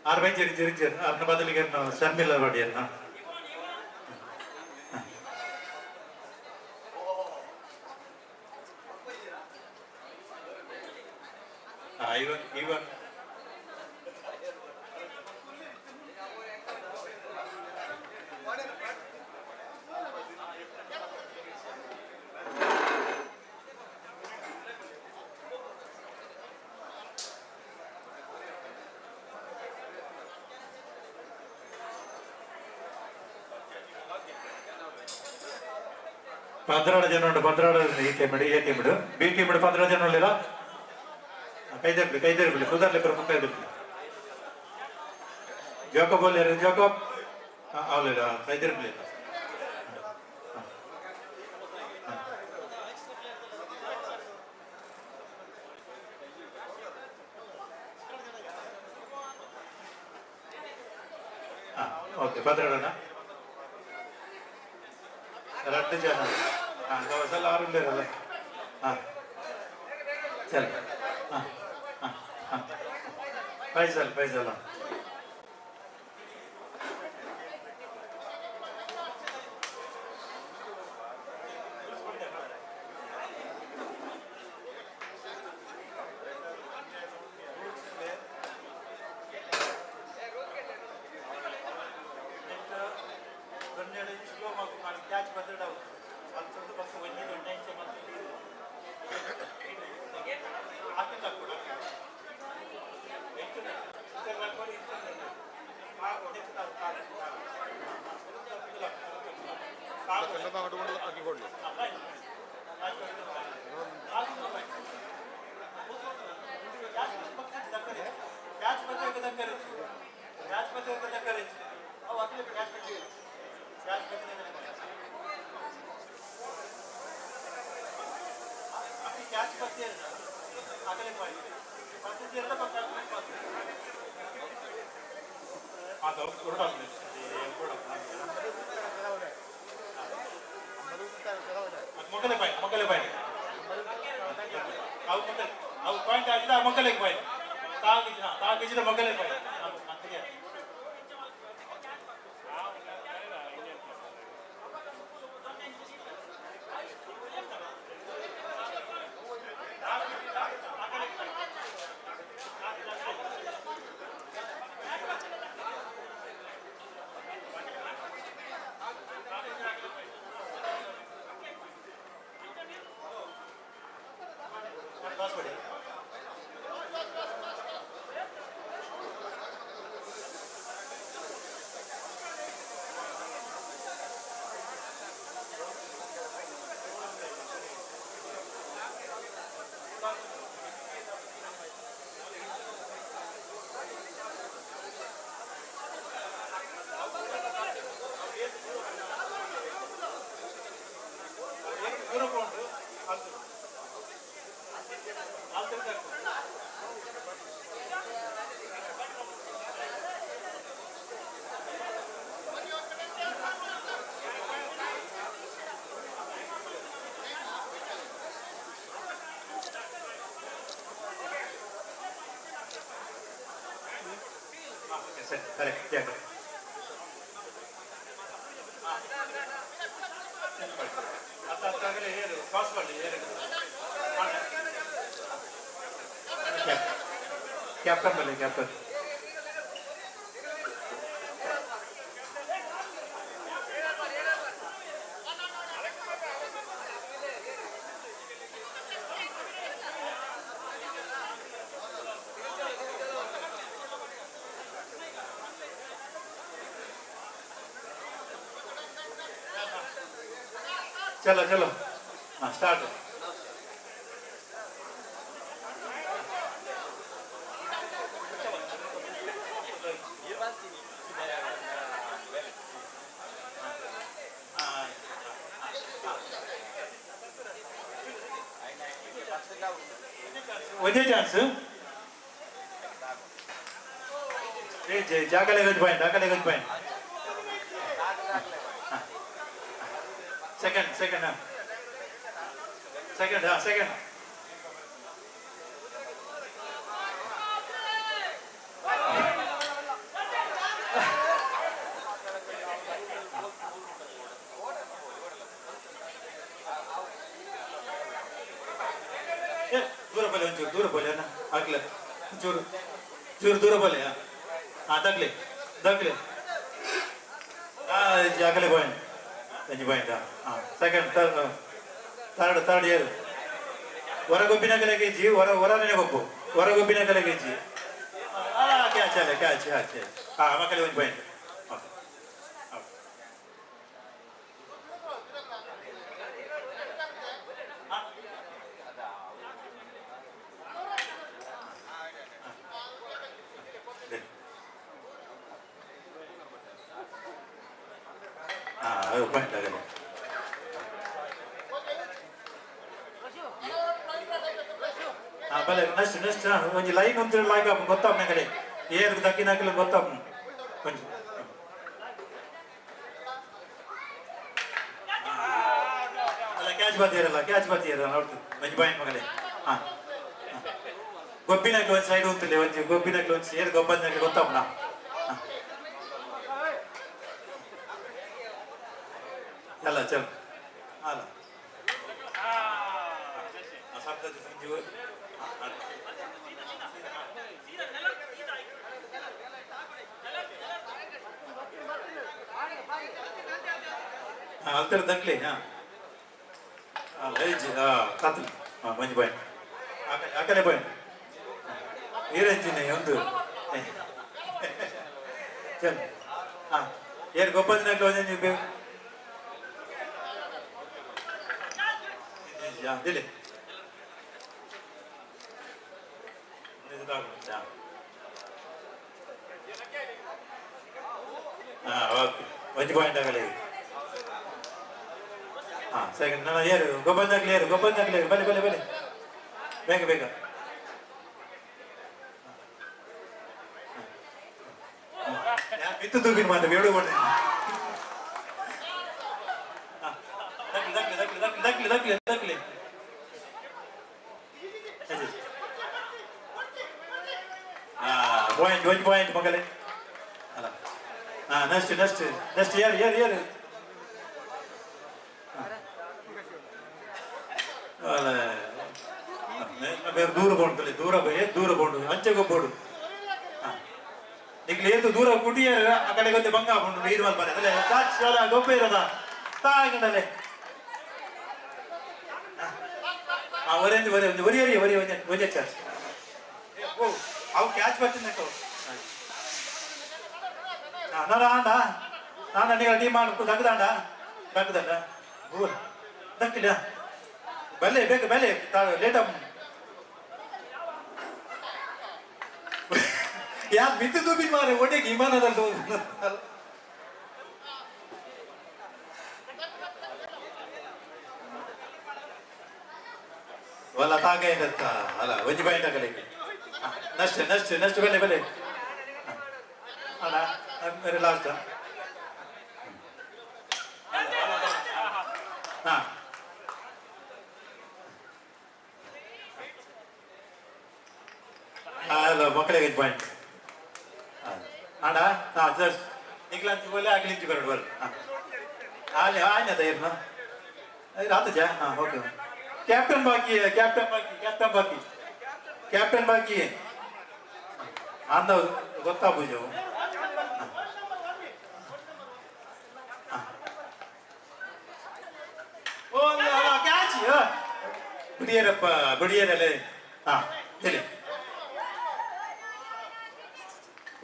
ಆರು ಬೆಂಚ್ ಇರಿಚೇರಿ ಅದನ್ನ ಬದಲಿಗೆ ಶರ್ಮಿಲ್ಲ ಬಡಿಯನ್ನ ಇವನ್ പന്ത്രണ്ട് ജനം ഉണ്ട്. 12 ഈ ടീമിട് ബി ടീമിട് 12 ജനം ഉള്ളില്ല. കൈതരിപ്പില്ല കുതിരಲಿ ಪ್ರಮುಖ ಕೈದರಿಪಿಲ್ಲ. ಜೋಕಬ್ ಅಲ್ಲಿ ಜೋಕಬ್ ಅವಳಿಲ್ಲ ಕೈದರಿಪಿಲ್ಲ. ಓಕೆ 12 രണ്ട് ജന ദിവസം ആരും പേരല്ലേ. ചല പൈസല്ല ಸರಿ ಕರೆಕ್ಟ್ ಜಾಗ ಕ್ಯಾಪ್ಟನ್ ಬಲ್ಲಿ ಕ್ಯಾಪ್ಟನ್ चलो चलो हाँ स्टार्ट वजह चांस जाकले गज पॉइंट सेकंड हाँ सेकंड दूर बोले ना अगले दूर बोले हाँ दगले अगले पॉइंट हाँ सेकंड थर्ड इयर ಹೊರಗೊಬ್ಬಿನ ಕಲೆಗೆಜ್ಜಿ ಹೊರನೇ ಗೊಬ್ಬು ಹೊರಗೊಬ್ಬಿನ ಕಲೆಗೆಜ್ಜಿ ಕ್ಯಾಚ್ ಹಾ ಮಕ್ಕಳಿಗೆ ಒಂದು ಪಾಯಿಂಟ್ ಪಾಯಿಂಟ್ ಆಗಲ್ಲ ನೆಕ್ಸ್ಟ್ ಒಂಜಿ ಲೈನ್ ಅಂತ ಲಾಯ್ಕ ಗೊತ್ತಾಪ್ನ ಕಡೆ ಏರ್ ದಕ್ಕಿನಾಕಲು ಗೊತ್ತಾಪ್ನ ಕೊಂಚ ಅಲ್ಲ ಕ್ಯಾಚ್ ಬರ್ತೀರಲ್ಲ ನೋಡ್ತು ಒಂಜಿ ಪಾಯಿಂಟ್ ಮಗಲೇ ಹಾ ಗೊಬ್ಬಿನಾಕಲು ಒಂದು ಸೈಡ್ ಉಂತಲೆ ಒಂಜಿ ಗೊಬ್ಬಿನಾಕಲು ಒಂದು ಏರ್ ಗೊಬ್ಬನಾಕಲು ಗೊತ್ತಾಪ್ನ ಅಲ್ಲ ಚಲ್ ಅಲ್ಲ ಶಬ್ದದ Sanjeeva alter dakle ha leji katul manji point akale point iranjine ondu chal yer gopadna klonje be ya dile okay manji point agale हाँ सेकंड ना यार गोपन क्लियर बले बेगा यार बितु तो बिन माते बेड़ो बोलने दकले पॉइंट मगले हाँ नेक्स्ट यार ದೂರ ಬೋಡು ಅಂಚೆ ಗೊಬ್ಬೋಡು ನಿಕ್ಲಿ ಏತು ದೂರ ಕುಟಿಯರ ಆ ಕಡೆ ಗೊತ್ತೆ ಬಂಗ ಹಾಕೊಂಡು ನೀರು ಮಲ್ಪನೆ ಅಲ್ಲೇ ಚಾಚ್ ಗೊಬ್ಬ ಇರೋದ ತಾಗಂಡಲೆ ಒರೆ ಚಾಚ್ ಓ ಅವು ಕ್ಯಾಚ್ ಬರ್ತೀನಿ ನಾನು ನೀವು ಟೀಮ್ ಮಾಡಿ ದಗ್ಗದಂಡ ದಕ್ಕಿಲ್ಲ ಬಲ್ಲೆ ಬೇಕು ಬೆಲೆ ಲೇಟ್ ಯಾರು ಬಿತ್ತು ತೂಬಿನ್ ಮಾರೆ ಒಡೆಗೆ ವಿಮಾನದಲ್ಲಿ ವಲ್ಲ ತಾಗ ಏನತ್ತ ಅಲ್ಲ ಒಂಜಿ ಪಾಯಿಂಟ್ ಆಗಲಿಕ್ಕೆ ನೆಕ್ಸ್ಟ್ ಬೆಲೆ ಅಣ್ಣ ಮೇರೆ ಲಾಸ್ಟ್ ಹಾ ಮಕ್ಕಳಿಗೆ ಪಾಯಿಂಟ್ आडा हां जस्ट निकलांची बोले आगलींची बरोबर हां आले आय ना तयार ना राहतो जा हां ओके कैप्टन बाकी है कैप्टन बाकी है अंद ಗೊತ್ತಾ ಪೂಜೆ ಓ ಅಲ್ಲ ಕ್ಯಾಚ್ ಬಿಡಿಯರಪ್ಪ ಬಿಡಿಯರಲ್ಲೇ ಹಾಂ ಹೇಳಿ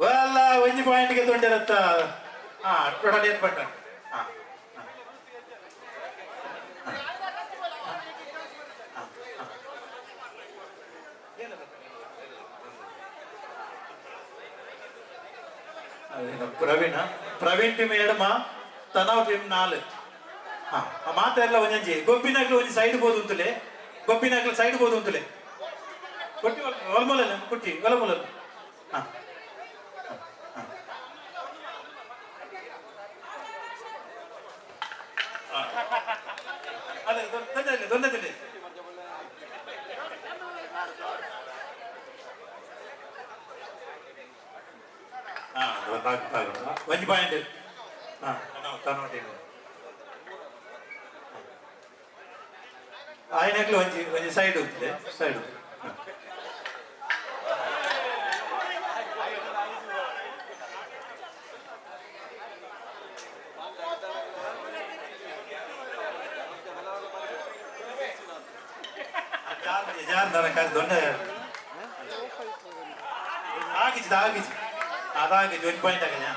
ವಲ್ಲ ಒಂಜಿ ಪಾಯಿಂಟ್ಗೆ ತೊಂಡಿರತ್ತ ಹಾಂ ಟೋಟಲ್ ಏರ್ಪಟ್ಟ ಹಾಂ ಪ್ರವೀಣ ಪ್ರವೀಣ್ ಟೀಮ್ ಎಡಮ ತನವ್ ಟೀಮ್ 4 ಹಾಂ ಮಾತೆಲ್ಲ ಒಂಜಿ ಗೊಬ್ಬಿನಾಗ್ಲು ಒಂಜಿ ಸೈಡ್ ಬೋದು ಅಂತಲೇ ಗೊಬ್ಬಿನಾಗ್ಲು ಸೈಡ್ ಬೋದು ಅಂತಲೇ ಕೊಟ್ಟಿ ಒಲ್ಮೂಲಲ್ಲ ಕುಟ್ಟಿ ಒಲಮೂಲಲ್ಲ ಹಾಂ ಅದೇ ದೊಡ್ಡದಿಲ್ಲ ಹಾಂ ಒಂಜಿ ಪಾಯಿಂಟ್ ಹಾಂ ತನವ್ ಟೀಮ್ ఆయనకు ಒಂಜಿ ಸೈಡ್ ಹೋಗ್ತದೆ ಸೈಡ್ ದೊಡ್ಡ ಆಗಿದ್ದು ಅದಾಗಿದ್ದು ಒಂದು ಪಾಯಿಂಟ್ ಆಗಲ್ಲ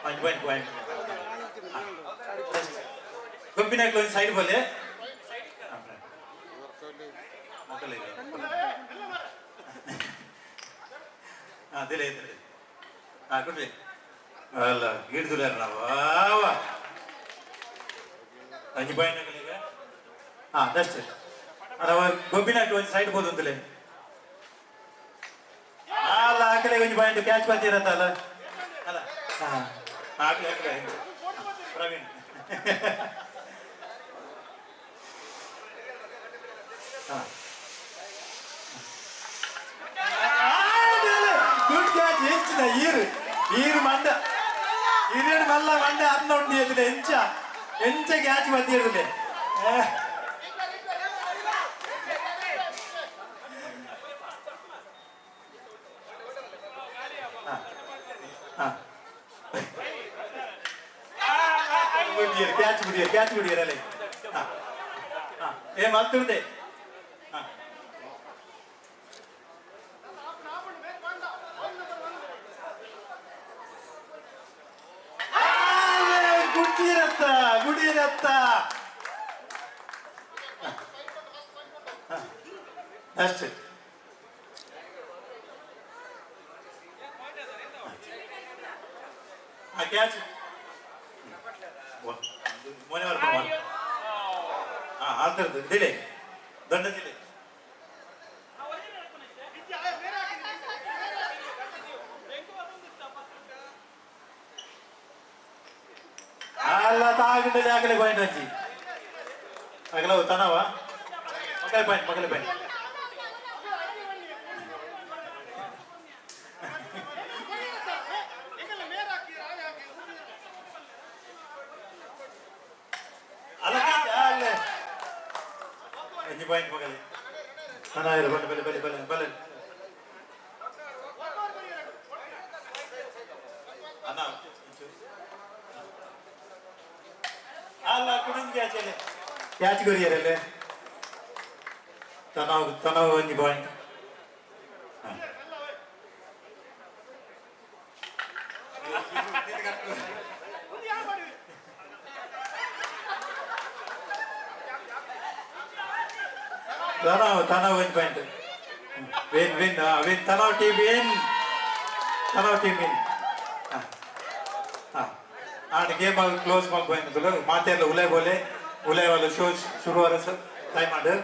ಒಂದು ಪಾಯಿಂಟ್ ಗೊಬ್ಬಿನಾಗ್ಲು ಒಂದು ಸೈಡ್ ಬೋಲೆ दिले हाँ कुछ अಲ್ಲ ಗಿಡದುಲ ನಾವು ಅಂಜಿ ಪಾಯಿಂಟ್ ಆಗಲಿಗೆ ಹಾಂ ಜಸ್ಟ್ ಅದ ಗೊಬ್ಬಿನಾಗ್ಲು ಒಂದು ಸೈಡ್ ಬೋದು ಅಂತಲೇ ಅಲ್ಲ ಆಕಲೆ ಒಂದು ಪಾಯಿಂಟ್ ಕ್ಯಾಚ್ ಬರ್ತಿರತ್ತಲ್ಲ ಅಲ್ಲ ಹಾಂ ಆಕಲೆ ಪ್ರವೀಣ್ ಹಾಂ ಈರು ಮಂಡ ಹಿರಿಯಡ್ ಮಲ್ಲ ಮಂಡೆ ಅನ್ನ ಉಂಡಿ ಎತ್ತಿದೆ ಎಂಚ ಕ್ಯಾಚ್ ಬತ್ತಿ ಇರ್ತದೆ ಕ್ಯಾಚ್ ಬಿಡಿಯರಲ್ಲ ಏ ಮಲ್ತಿರ್ದೆ ಗುಡಿರತ್ತ ಅಷ್ಟೇ ಕ್ಯಾಚ್ ಮನೆಯವ್ರ ಹಾಂ ಆಗ್ತಿರ್ತದೆ ದಿಲೆ ದೊಡ್ಡ ದಿಲೆ ಅಲ್ಲ ತಾಗಿಂದಲ್ಲಿ ಆಗಲೇ ಪಾಯಿಂಟ್ ಹಚ್ಚಿ ಆಗಲ ತನವ ಮಕ್ಕಳ ಪಾಯಿಂಟ್ ಅಲ್ಲ ಅಜ್ಜಿ ಪಾಯಿಂಟ್ ಮಗಲೇ ತನ ಬಲೆ ಅನ್ನ ಅಲ್ಲ ಕುಡಿದು ಕ್ಯಾಚ್ ಕೊರಿಯರಲ್ಲೇ ತನವ್ ಒಂಜಿ ಪಾಯಿಂಟ್ ತನವ್ ಒಂಜಿ ಪಾಯಿಂಟ್ ವಿನ್ ತನವ್ ಟೀಮ್ ವಿನ್ आठ गेम क्लोज मल्ल मातेर उले बोले उले वाले शो शुरू time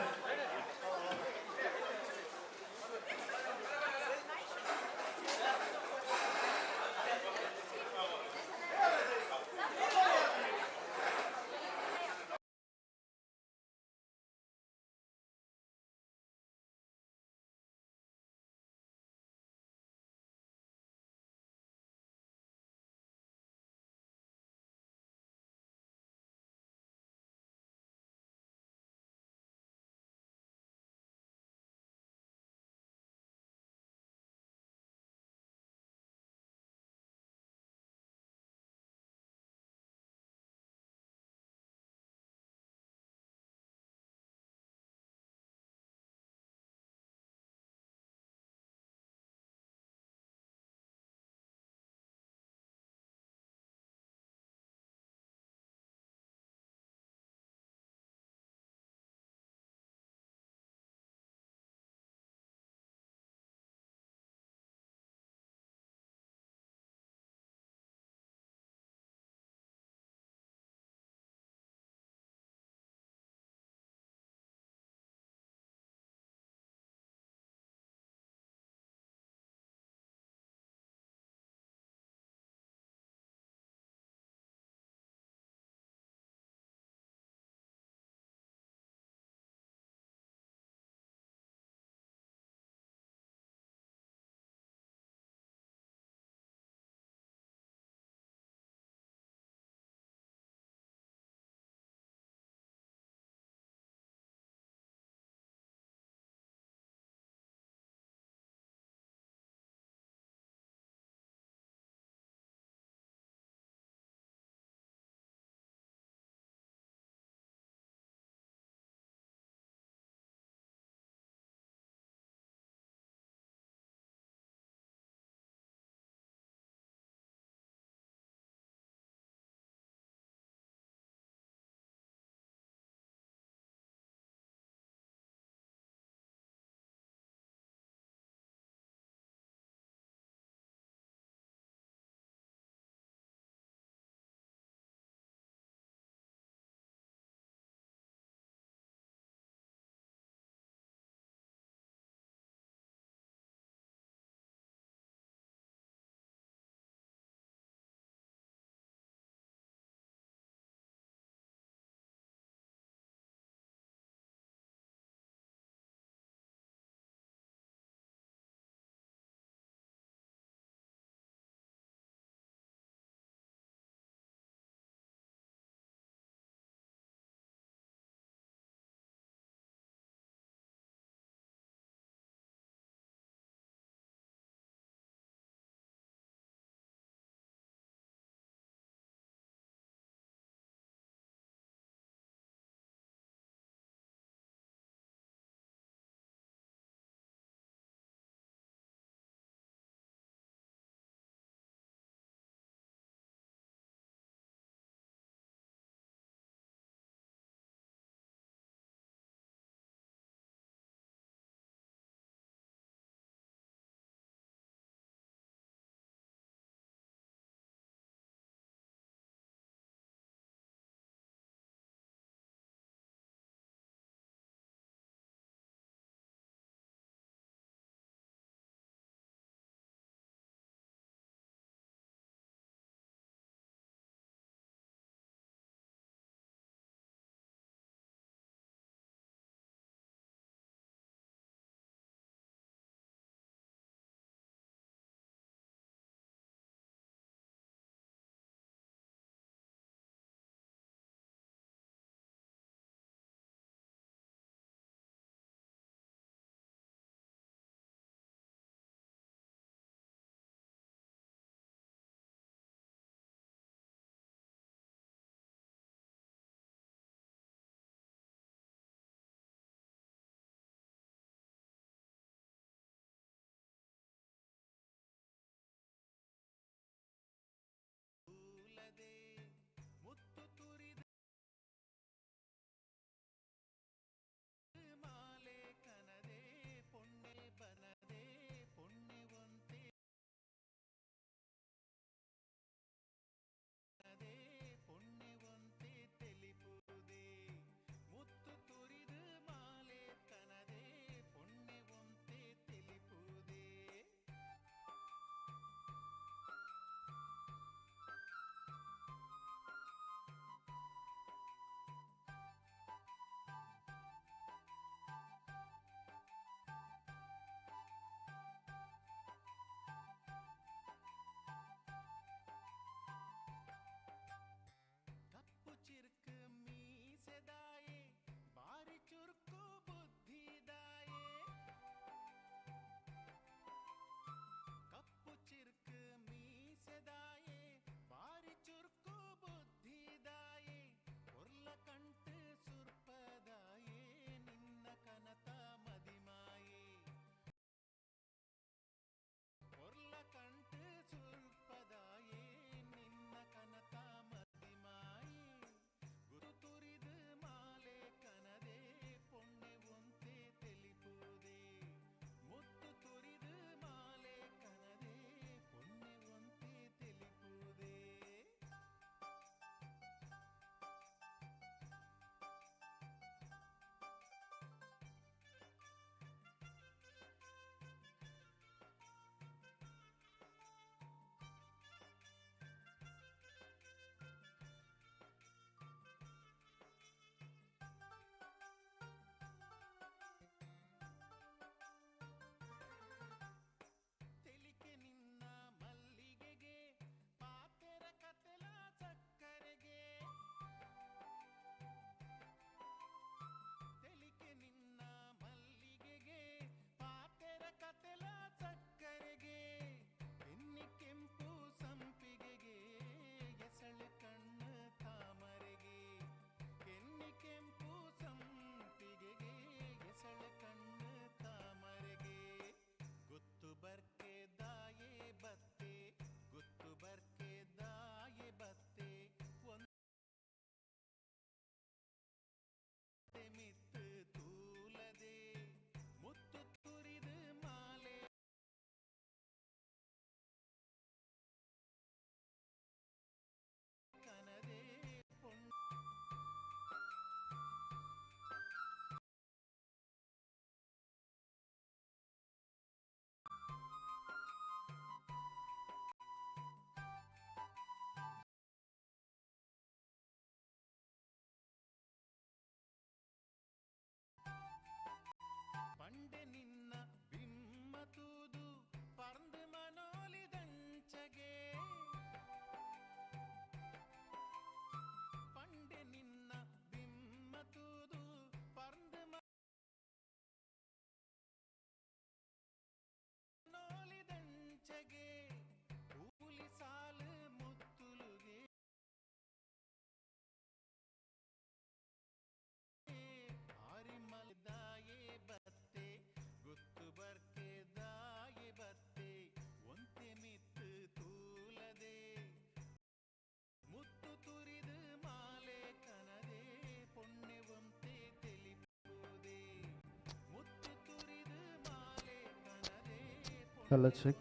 Hello, check,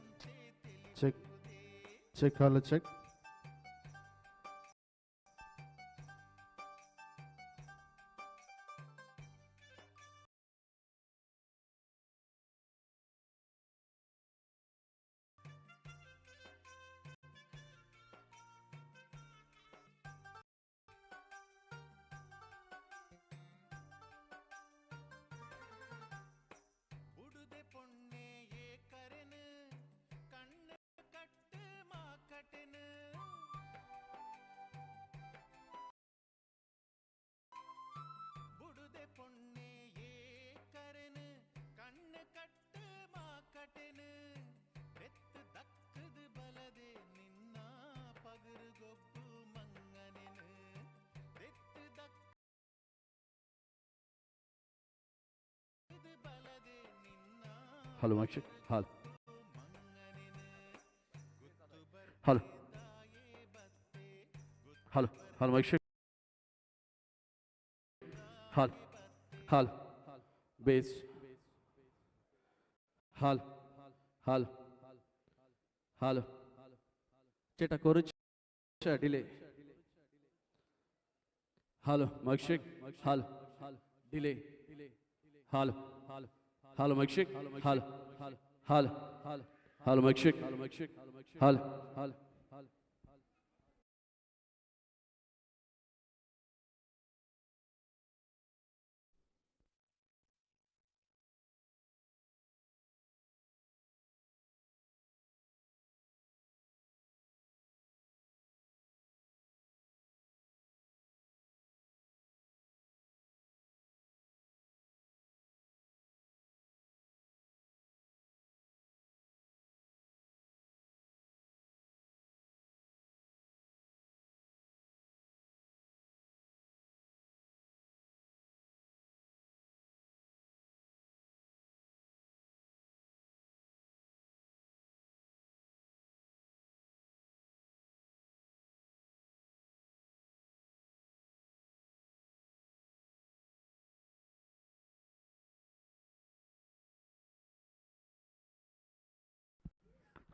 check, check, hello, check. Hello, mic check. Hello, hello, hello, hello, mic check. Hello, hello, bass. Hello, hello, hello. Cheta courage. Delay. Hello, mic check. Hello, delay. Hello, hello, mic check. Hello, hello, hello, mic check. Hello, hello.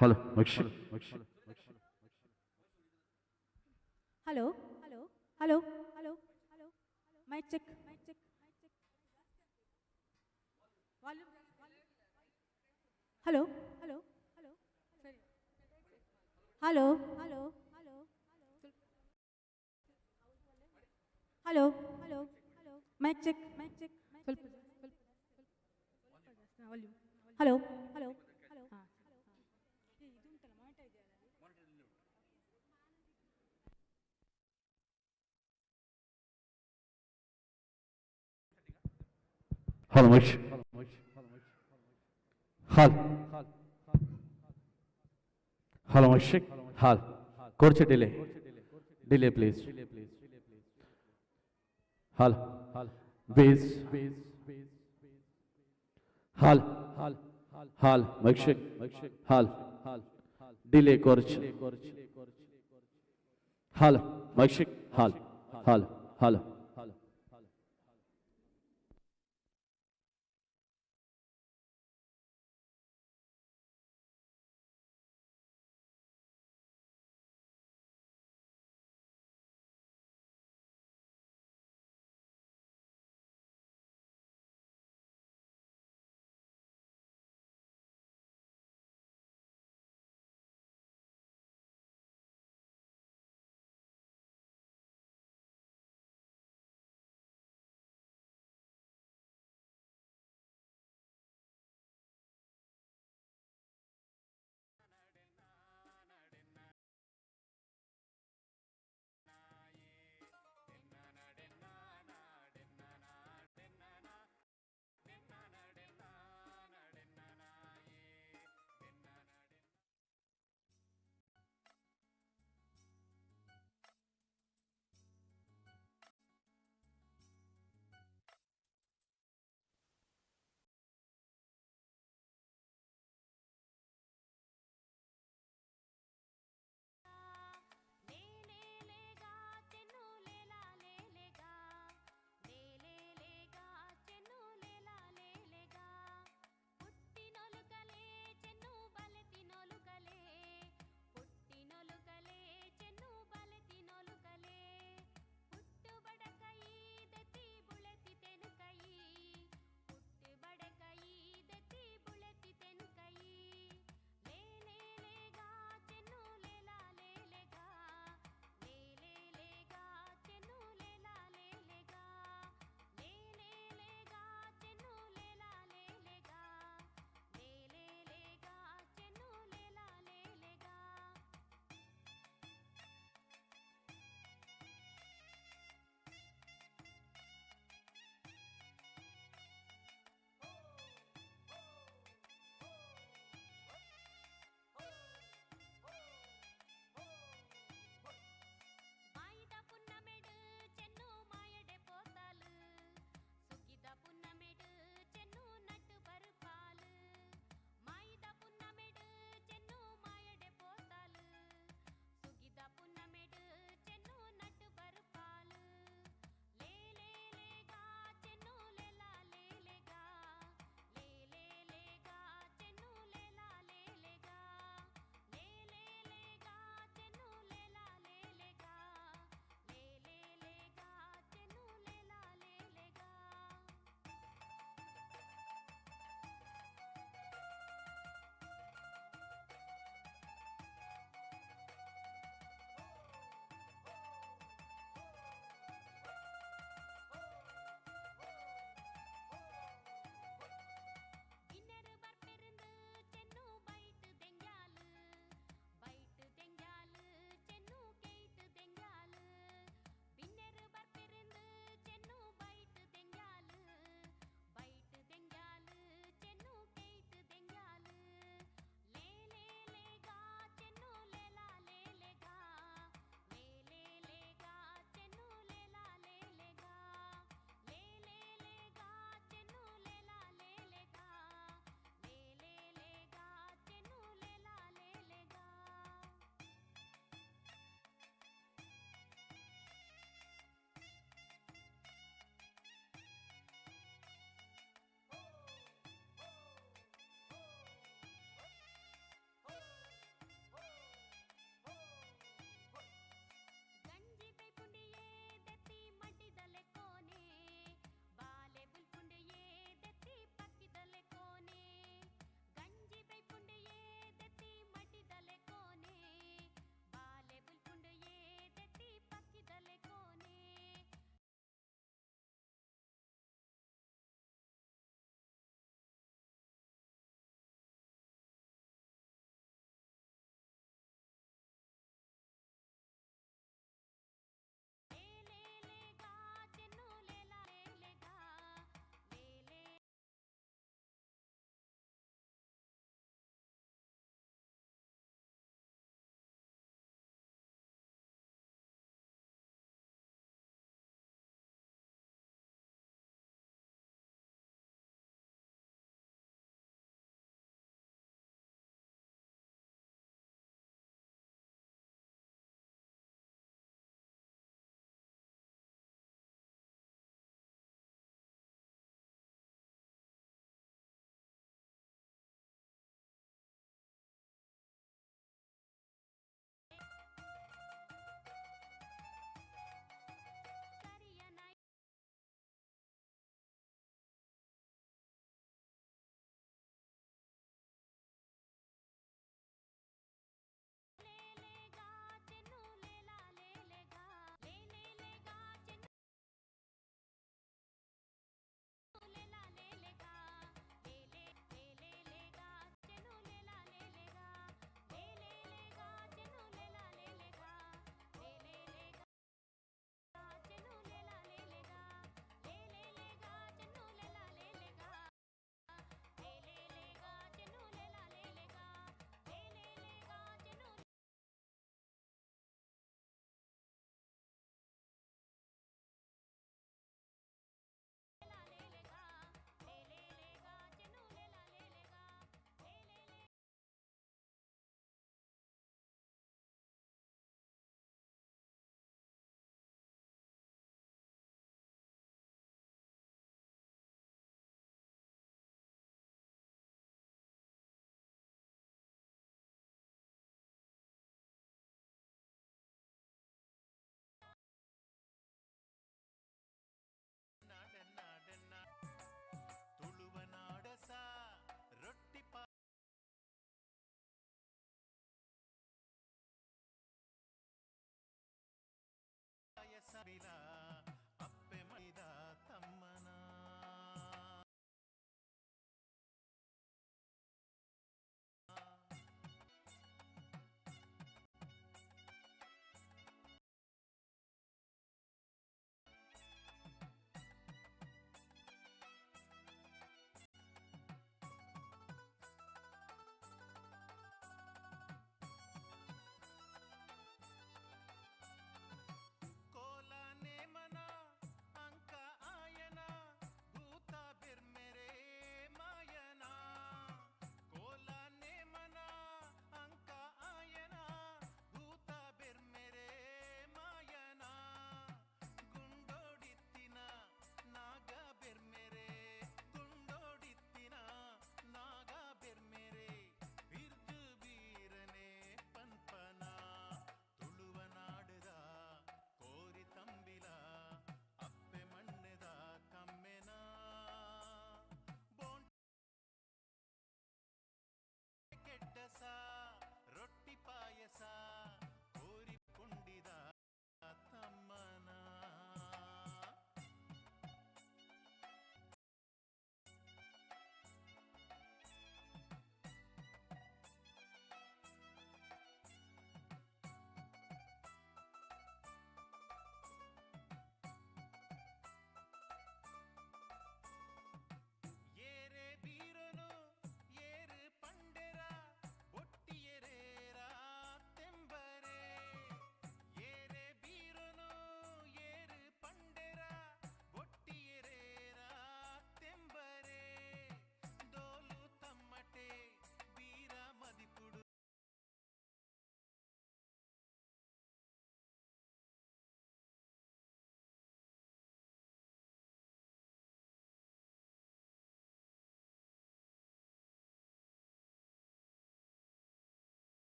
Hello, mic check. Hello, hello, hello, hello, hello. Mic check, mic check. Volume. Hello, hello, hello. Sorry. Hello, hello, hello, hello, hello, hello. Mic check, mic check. ಸ್ವಲ್ಪ ವಾಲ್ಯೂಮ್. ಹಲೋ ಹಲೋ ಹಲೋ ಹಾಂ ಇದು ಉಂಟಲ್ಲ ಮಾನಿಟರ್ ಇದೆಯಲ್ಲ ಅಲ್ಲಿ. Hello, mic check. Hello, hello, mic check. Hello. Courage delay. Delay, please. Hello, bass. Hello, hello, mic check. Hello, delay, courage. Hello, mic check. Hello, hello.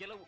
ಕೆಲವು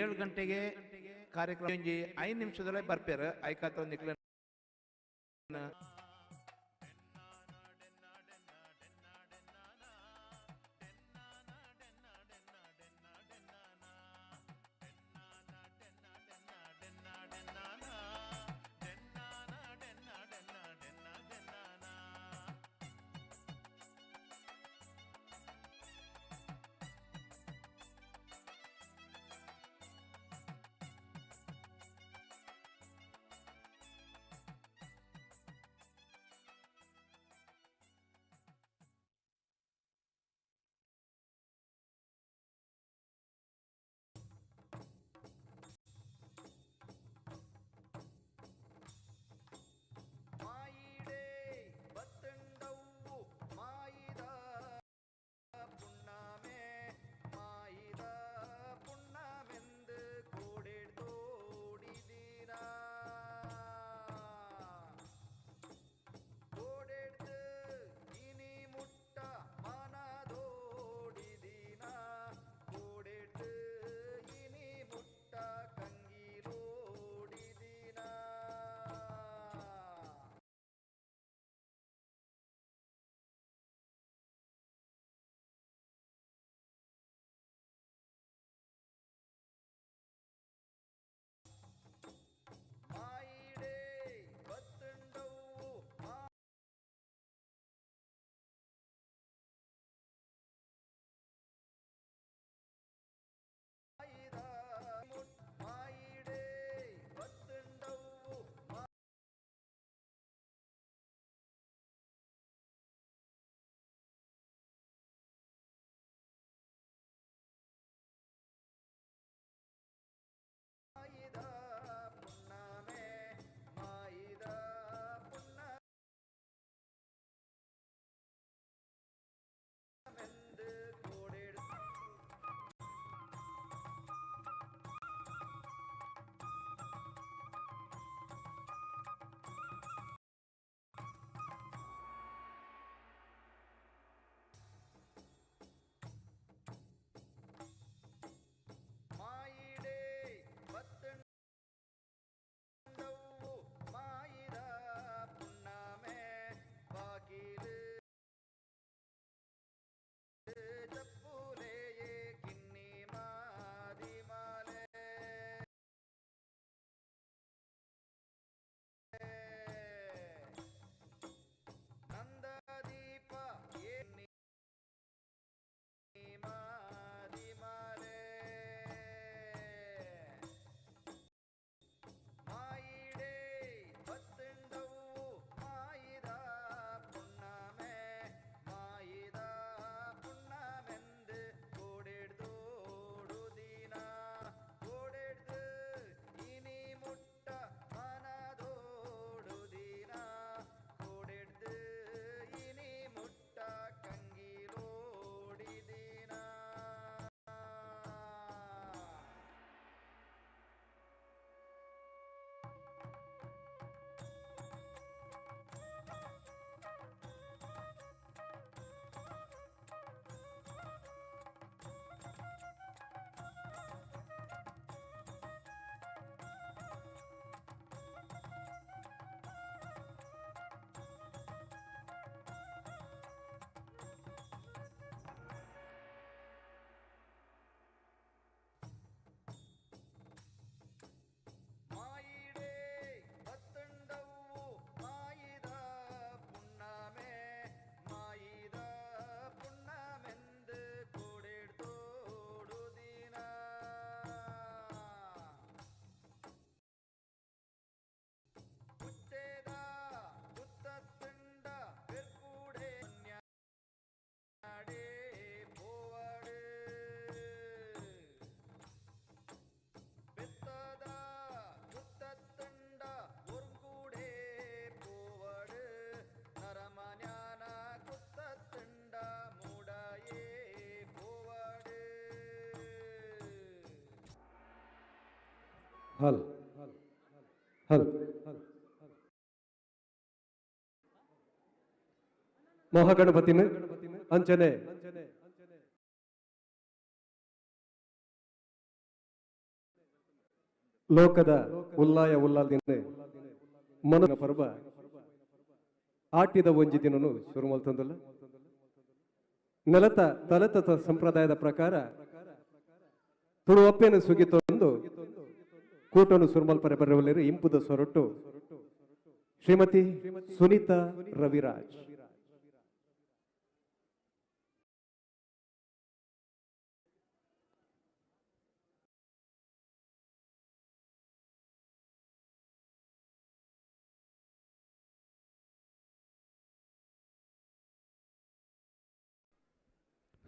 ಏಳು ಗಂಟೆಗೆ ಕಾರ್ಯಕ್ರಮ 5 ನಿಮಿಷದಲ್ಲೇ ಬರ್ಪೇರು ಐಕಾತ ನಿಕ್ಲ ಹಲ್ ಹಲ್ ಮಹಾಗಣಪತಿನ ಅಂಚನೆ ಲೋಕದ ಉಲ್ಲಾಯ ಉಲ್ಲಾದಿನ ಮನ ಪರ್ವ ಆಟಿದ ಒಂಜಿ ದಿನನು ಶುರು ಮಲ್ತಂದಲ್ಲ ನೆಲತ ತಲತ ಸಂಪ್ರದಾಯದ ಪ್ರಕಾರ ತುಳು ಒಪ್ಪೆನು ಸುಗಿತೊಂದು ಕೂಟನು ಸುರ್ಮಲ್ಪರೆ ಬರವಲೇರು ಇಂಪುದ ಸೊರಟು ಶ್ರೀಮತಿ ಸುನೀತಾ ರವಿರಾಜ್.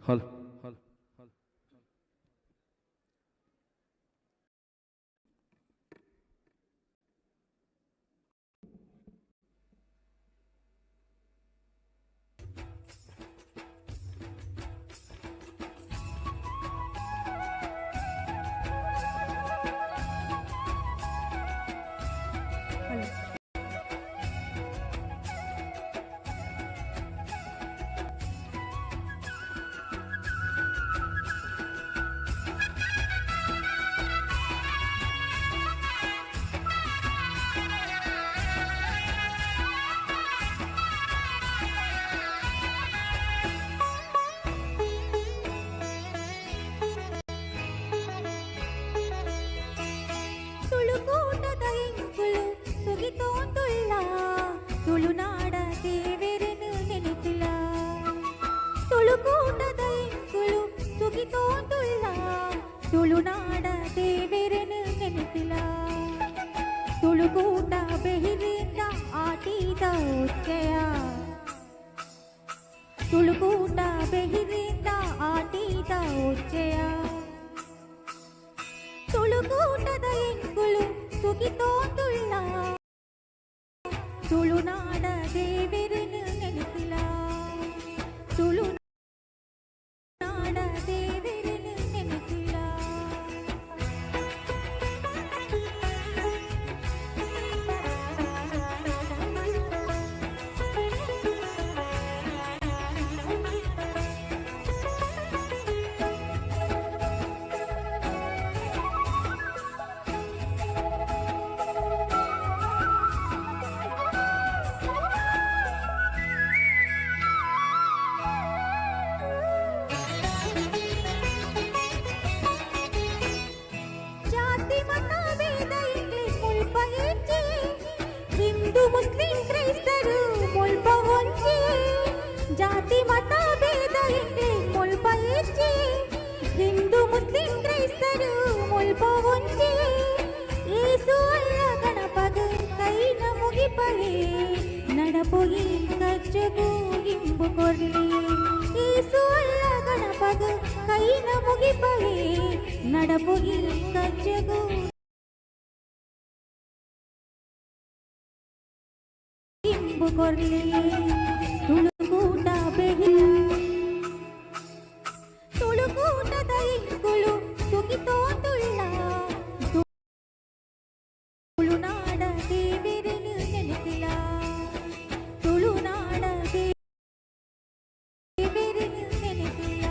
ಹಲ್ ತುಳುನಾಡ ದೇವೆರೆನು ನೆನೆಪಿಲ ತುಳುಕೂಟದ ಎಂಕುಲು ಸುಗಿತೋಂದುಳ್ಳ ತುಳುನಾಡ ದೇವೆರೆನು ನೆನೆಪಿಲ ತುಳುಕೂಟ ಬೆಹಿರಿಂದ ಆಟಿದ ಉಚ್ಚಯ ತುಳುಕೂಟ ಬೆಹಿರಿಂದ ಆಟಿದ ಉಚ್ಚಯ ತುಳುಕೂಟದ ಎಂಕುಲು ಸುಗಿತೋಂದುಳ್ಳ ತುಳುನಾಡ ದೇವೆರೆನು ನೆನೆಪಿಲ ತುಳುನಾಡ ದೇವೆರೆನು ನೆನೆಪಿಲ ಹಿಂದೂ ಮುಸ್ಲಿಂ ಕ್ರೈಸ್ತರು ಮುಲ್ಪ ಹೊಂಚಿ ಜಾತಿ ಮತ ಭೇದ ಇಂಗ್ಲಿ ಮುಲ್ಪ ಹೆಚ್ಚಿ ಹಿಂದೂ ಮುಸ್ಲಿಂ ಕ್ರೈಸ್ತರು ಮುಲ್ಪ ಹೊಂಚಿ ಏಸು ಅಲ್ಲ ಗಣಪಗ ಕೈನ ಮುಗಿಪಗೆ ನಡಪೊಗಿ ಕಚ್ಚಗು ಇಂಬು ಕೊರ್ಲಿ ಏಸು ಅಲ್ಲ ಗಣಪಗ ಕೈನ ಮುಗಿಪಗೆ ನಡಪೊಗಿ ಕಚ್ಚಗು ಇಂಬು ಕೊರ್ಲಿ ತುಳುಕೂಟ ಬೆಹಿಲ ತುಳುಕೂಟದ ಇಂಕುಲು ಸುಗಿತೋಂದುಳ್ಳ ತುಳುನಾಡ ದೇವೆರೆನು ನೆನೆಪಿಲ ತುಳುನಾಡ ದೇವೆರೆನು ನೆನೆಪಿಲ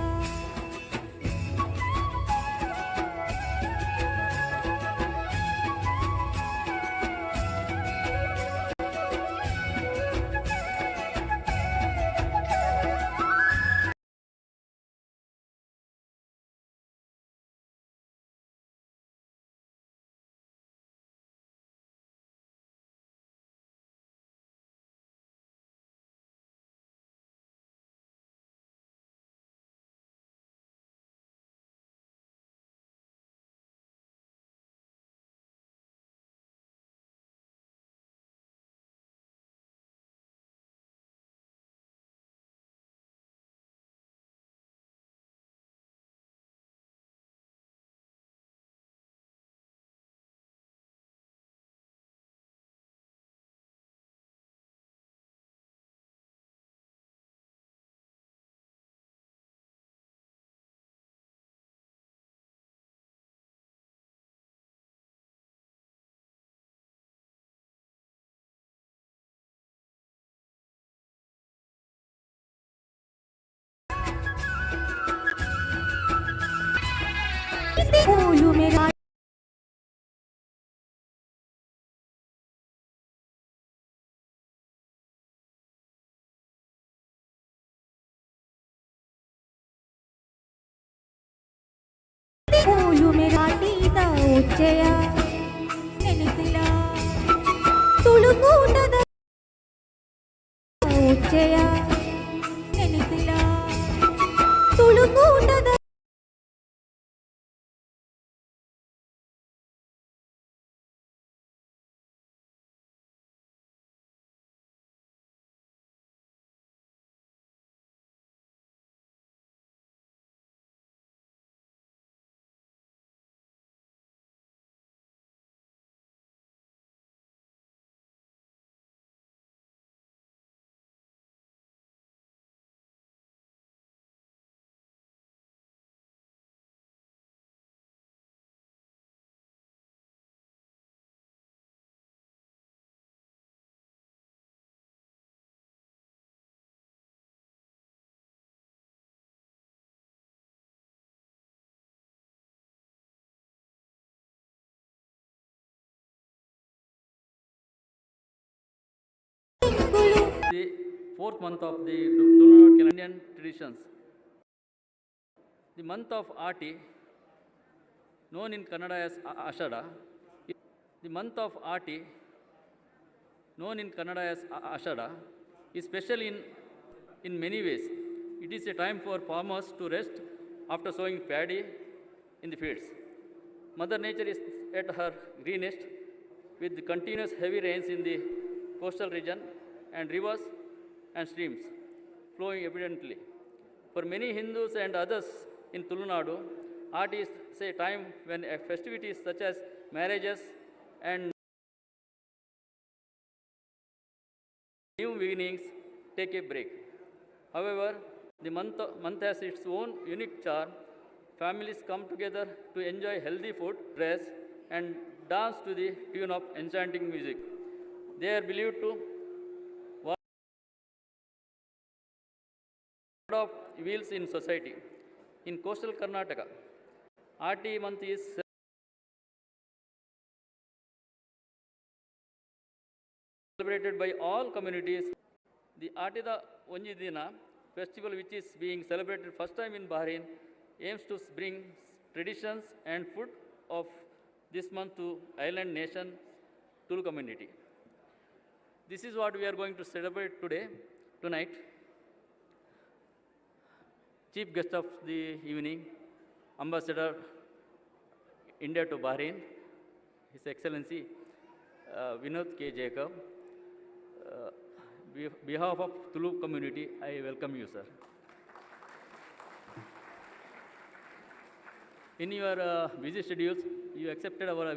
फूलू मेरा फूलू मेरा Nita उच्चया नेनितिला तुलुकूटद उच्चया नेनितिला तुलुकूटद The fourth month of the Lunar Canadian traditions. The month of Ati, known in Kannada as Ashada, the month of Ati, known in Kannada as Ashada, is special in many ways. It is a time for farmers to rest after sowing paddy in the fields. Mother Nature is at her greenest with the continuous heavy rains in the coastal region and rivers and streams flowing abundantly. For many Hindus and others in Tulunadu, art is a time when festivities such as marriages and new beginnings take a break. However, the month has its own unique charm. Families come together to enjoy healthy food, dress, and dance to the tune of enchanting music. They are believed to of wheels in society. In coastal Karnataka, Ati month is celebrated by all communities. The Atida Onjidina festival, which is being celebrated first time in Bahrain, aims to bring traditions and food of this month to island nation Tulu community. This is what we are going to celebrate tonight. Chief guest of the evening, Ambassador India to Bahrain, His Excellency Vinod K. Jacob. Behalf of Tulu community, I welcome you, sir. In your busy schedules, you accepted our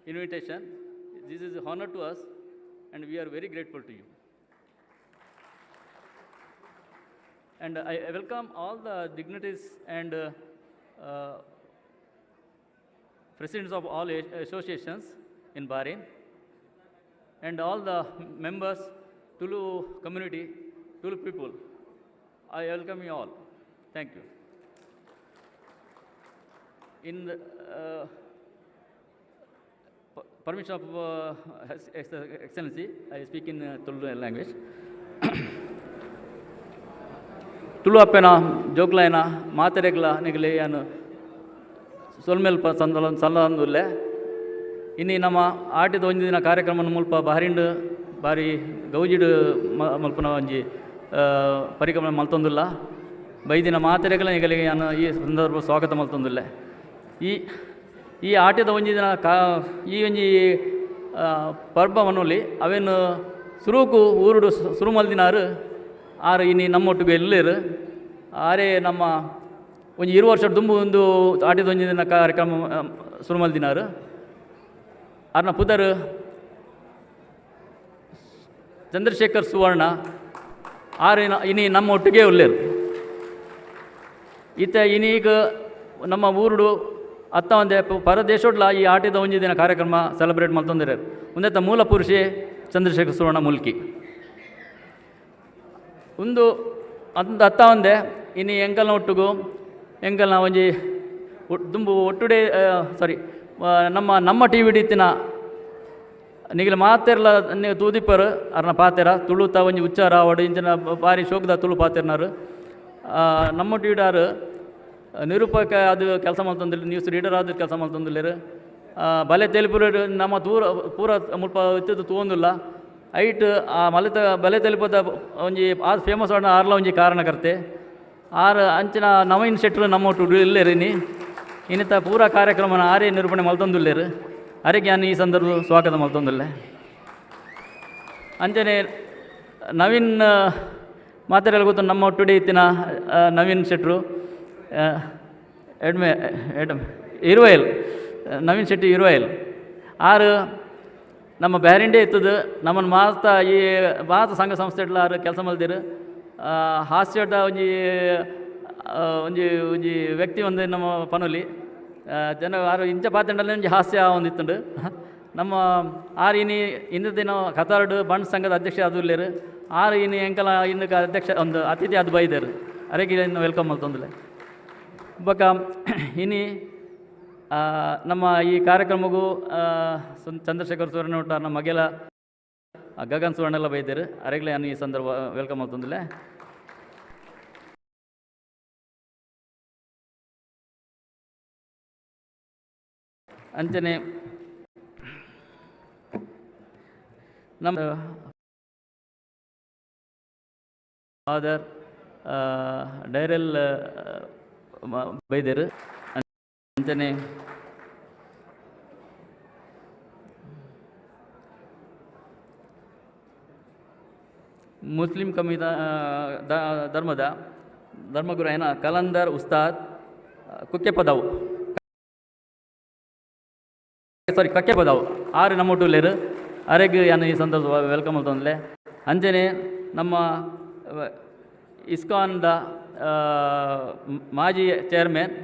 invitation. This is an honor to us, and we are very grateful to you. And I welcome all the dignitaries and presidents of all associations in Bahrain, and all the members, Tulu community, Tulu people. I welcome you all. Thank you. In the permission of His Excellency, I speak in Tulu language. Tulu ಅಪ್ಪೆನ ಜೋಕ್ಲೈನ ಮಾತೆರೆಗ್ಲ ನಿಗಲಿ ಏನು ಸೊಲ್ಮೆಲ್ಪ ಸಲ್ಲಂದುಲ್ಲೆ ಇನ್ನಿ ನಮ್ಮ ಆಟಿದ ಒಂಜಿ ದಿನ ಕಾರ್ಯಕ್ರಮ ಮುಲ್ಪ ಬಾರಿಂಡು ಬಾರಿ ಗೌಜಿಡು ಮಲ್ಪನ ಒಂಜಿ ಪರಿಕ್ರಮಣ ಮಲ್ತೊಂದುಲ್ಲ ಬೈದಿನ ಮಾತೆರೆಗ್ಲ ನಿಗಲಿಗೆ ನಾನು ಈ ಸಂದರ್ಭ ಸ್ವಾಗತ ಮಲ್ತೊಂದುಲ್ಲೆ ಈ ಆಟಿದ ಒಂಜಿ ದಿನ ಈ ಒಂಜಿ ಪರ್ಬವನ್ನುಲ್ಲಿ ಅವೇನು ಸುರುಕು ಊರುಡು ಸುರು ಮಲ್ದಿನಾರು ಆರು ಇನ್ನಿ ನಮ್ಮೊಟ್ಟಿಗೆ ಎಲ್ಲೇರು ಆರೇ ನಮ್ಮ ಒಂಜಿ 2 ವರ್ಷ ದುಂಬು ಒಂದು ಆಟಿದ ಒಂಜಿ ದಿನ ಕಾರ್ಯಕ್ರಮ ಶುರು ಮಲ್ದಿನಾರು ಆರ್ನ ಪುದರ್ ಚಂದ್ರಶೇಖರ್ ಸುವರ್ಣ ಆರು ಇನ್ನಿ ನಮ್ಮ ಒಟ್ಟಿಗೆ ಉಲ್ಲೇರು ಈತ ಇನ್ನೀಗ ನಮ್ಮ ಊರುಡು ಅತ್ತ ಒಂದೇ ಪರದೇಶೋಡ್ಲ ಈ ಆಟಿದ ಒಂಜಿ ದಿನ ಕಾರ್ಯಕ್ರಮ ಸೆಲೆಬ್ರೇಟ್ ಮಲ್ತೊಂದಿರು ಒಂದೆತ್ತ ಮೂಲ ಪುರುಷೆ ಚಂದ್ರಶೇಖರ್ ಸುವರ್ಣ ಮುಲ್ಕಿ ಒಂದು ಅತ್ತ ಒಂದೇ ಇನ್ನು ಎಂಕಲ್ನ ಒಟ್ಟಿಗೂ ಎಂಕಲ್ನ ಒಂಜಿ ದುಂಬು ಒಟ್ಟುಡೆ ಸಾರಿ ನಮ್ಮ ಟಿ ವಿ ಡಿತ್ತಿನ ನಿಗಲ ಮಾತೆರ್ಲ ನೀವು ತೂದಿಪ್ಪರು ಅರ್ನ ಪಾತೆರ ತುಳುತ ಒಂಜಿ ಉಚ್ಚಾರ ಅವಡು ಇಂಚಿನ ಭಾರಿ ಶೋಕದ ತುಳು ಪಾತೆರ್ನಾರು ನಮ್ಮ ಟಿ ವಿಡಾರು ನಿರೂಪಕ ಅದು ಕೆಲಸ ಮಾಡ್ತಂದಿಲ್ಲ, ನ್ಯೂಸ್ ರೀಡರ್ ಆದ ಕೆಲಸ ಮಾಡ್ತಂದಿಲ್ಲರು ಬಲೆ ತೆಲುಪುರ ನಮ್ಮ ಪೂರ ಮುಲ್ಪ ಇತ್ತದು ತೂಂದಿಲ್ಲ ಐಟ್ ಆ ಬಲೆ ತೆಲುಪದ ಒಂಜಿ ಆ ಫೇಮಸ್ ಆಡ ಆರ್ಲ ಒಂಜಿ ಕಾರಣಕರ್ತೆ ಆರು ಅಂಚಿನ ನವೀನ್ ಶೆಟ್ರು ನಮ್ಮ ಒಟ್ಟು ಇಲ್ಲೇರಿನಿ ಇನ್ನಿತ ಪೂರ ಕಾರ್ಯಕ್ರಮನ ಆರೇ ನಿರೂಪಣೆ ಮಲ್ತೊಂದುಲ್ಲೇರು ಅರೆಗೆ ನಾನು ಈ ಸಂದರ್ಭ ಸ್ವಾಗತ ಮಲ್ತೊಂದಿಲ್ಲ. ಅಂಚನೆ ನವೀನ್ ಮಾತಾಡಲು ಗೊತ್ತು ನಮ್ಮ ಒಟ್ಟುಡೆ ಇತ್ತಿನ ನವೀನ್ ಶೆಟ್ರು ಇರುವಯಲ್ ನವೀನ್ ಶೆಟ್ಟಿ ಇರುವಯಲ್ ಆರು ನಮ್ಮ ಬ್ಯಾರಿಂಡೇ ಇತ್ತದು ನಮ್ಮನ್ನು ಮಾತ ಸಂಘ ಸಂಸ್ಥೆಡ್ಲ ಆರು ಕೆಲಸ ಮಲ್ದಿರು ಹಾಸ್ಯದ ಒಂಜಿ ವ್ಯಕ್ತಿ ಒಂದು ನಮ್ಮ ಪನುಲಿ ಜನ ಆರು ಇಂಚ ಪಾತ್ರೆಂಡಲ್ಲಿ ಒಂಜಿ ಹಾಸ್ಯ ಒಂದಿತ್ತುಂಡು ನಮ್ಮ ಆರು ಇನಿ ಇಂದ ದಿನ ಕತಾರ್ಡು ಬಂಡ್ ಸಂಘದ ಅಧ್ಯಕ್ಷ ಅದುಲ್ಲೇರು ಆರು ಇನಿ ಎಂಕಲ ಇನ್ನಕ್ಕೆ ಅಧ್ಯಕ್ಷ ಒಂದು ಅತಿಥಿ ಅದು ಬೈದರು ಅರೆಗೆ ಇನ್ನು ವೆಲ್ಕಮ್ ಮಾಡ್ತಂದಿಲ್ಲ ಬೊಕ ಇನಿ ನಮ್ಮ ಈ ಕಾರ್ಯಕ್ರಮಗೂ ಚಂದ್ರಶೇಖರ್ ಸುವರ್ಣೋಟ ನಮ್ಮ ಮಗೆಲ ಗಗನ್ ಸುವರ್ಣೆಲ್ಲ ಬೈದರು ಅರೆಗ್ಲೇ ನಾನು ಈ ಸಂದರ್ಭ ವೆಲ್ಕಮ್ ಮಾಡ್ತಂದಿಲ್ಲ. ಅಂಚನೆ ನಮ್ಮ ಫಾದರ್ ಡೈರೆಲ್ ಬೈದರು ಅಂಚನೆ ಮುಸ್ಲಿಂ ಧರ್ಮದ ಧರ್ಮಗುರು ಏನ ಕಲಂದರ್ ಉಸ್ತಾದ್ ಕುಕ್ಕೆಪದವು ಕಕ್ಕೆಪದವು ಆರು ನಮ್ಮ ಒಟ್ಟುಲೇರು ಅರೆಗೆ ನಾನು ಈ ಸಂದರ್ಭ ವೆಲ್ಕಮ್ ಮಾಡ್ತಂದ್ಲೆ. ಅಂಚನೆ ನಮ್ಮ ಇಸ್ಕಾನ್ದ ಮಾಜಿ ಚೇರ್ಮನ್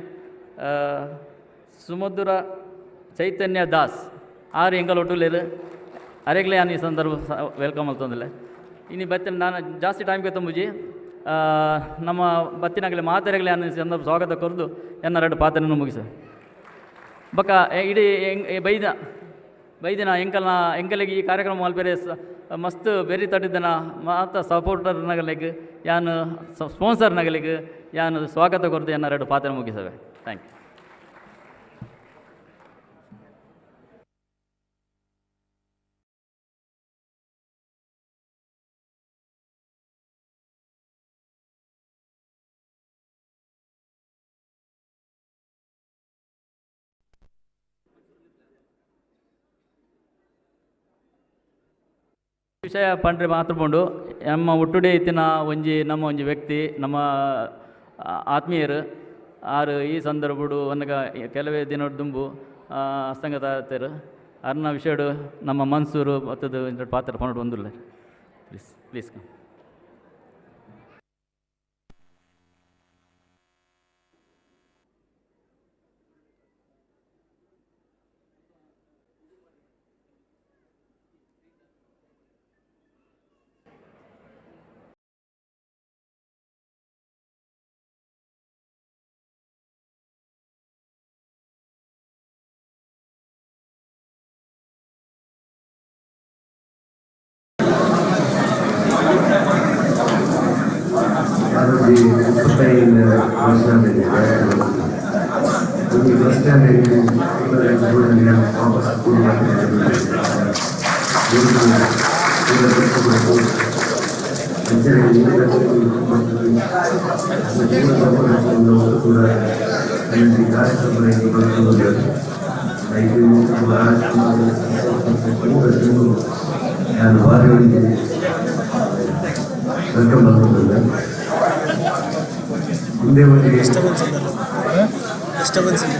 ಸುಮಧುರ ಚೈತನ್ಯ ದಾಸ್ ಆರು ಎಂಕಲ್ ಒಟ್ಟುಲೇರು ಅರೆಗ್ಲೇ ನಾನು ಈ ಸಂದರ್ಭ ವೆಲ್ಕಮ್ ಮಾಡ್ತಂದಿಲ್ಲ. ಇನ್ನು ಬತ್ತಿನ ನಾನು ಜಾಸ್ತಿ ಟೈಮ್ ಕೆತ್ತಂಬುಜಿ ನಮ್ಮ ಬತ್ತಿನಾಗಲೇ ಮಾತೆರೆಗಲೇ ನಾನು ಈ ಸಂದರ್ಭ ಸ್ವಾಗತ ಕೊರ್ದು ಎನ್ನ ಪಾತ್ರನ ಮುಗಿಸ ಬಕ ಇಡೀ ಬೈದಿನ ಎಂಕಲಿಗೆ ಈ ಕಾರ್ಯಕ್ರಮ ಮಲ್ಪೇರೆ ಮಸ್ತ್ ಬೆರಿ ತಟ್ಟಿದ್ದನ ಮಾತ ಸಪೋರ್ಟರ್ ನಗಲಿಗೆ ಯಾನು ಸ್ಪಾನ್ಸರ್ ನಗಲಿಗೆ ಯಾನು ಸ್ವಾಗತ ಕೊರದು ಎನ್ನ ಪಾತ್ರ ಮುಗಿಸವೆ. Thank you. ವಿಷಯ ಪಂಡ್ರೆ ಮಾತಾಡ್ಕೊಂಡು ನಮ್ಮ ಒಟ್ಟುಡೆ ಇತ್ತಿನ ನಮ್ಮ ಒಂಜಿ ವ್ಯಕ್ತಿ ನಮ್ಮ ಆತ್ಮೀಯರು ಆರು ಈ ಸಂದರ್ಭಡು ಒನ್ನಗ ಕೆಲವೇ ದಿನ ದುಂಬು ಅಸ್ತಂಗತಾತರು ಅರ್ನ ವಿಷಯಡು ನಮ್ಮ ಮನ್ಸೂರು ಮತ್ತದು ಪಾತ್ರ ಪಂಡು ಒಂದಿಲ್ಲ ಪ್ಲೀಸ್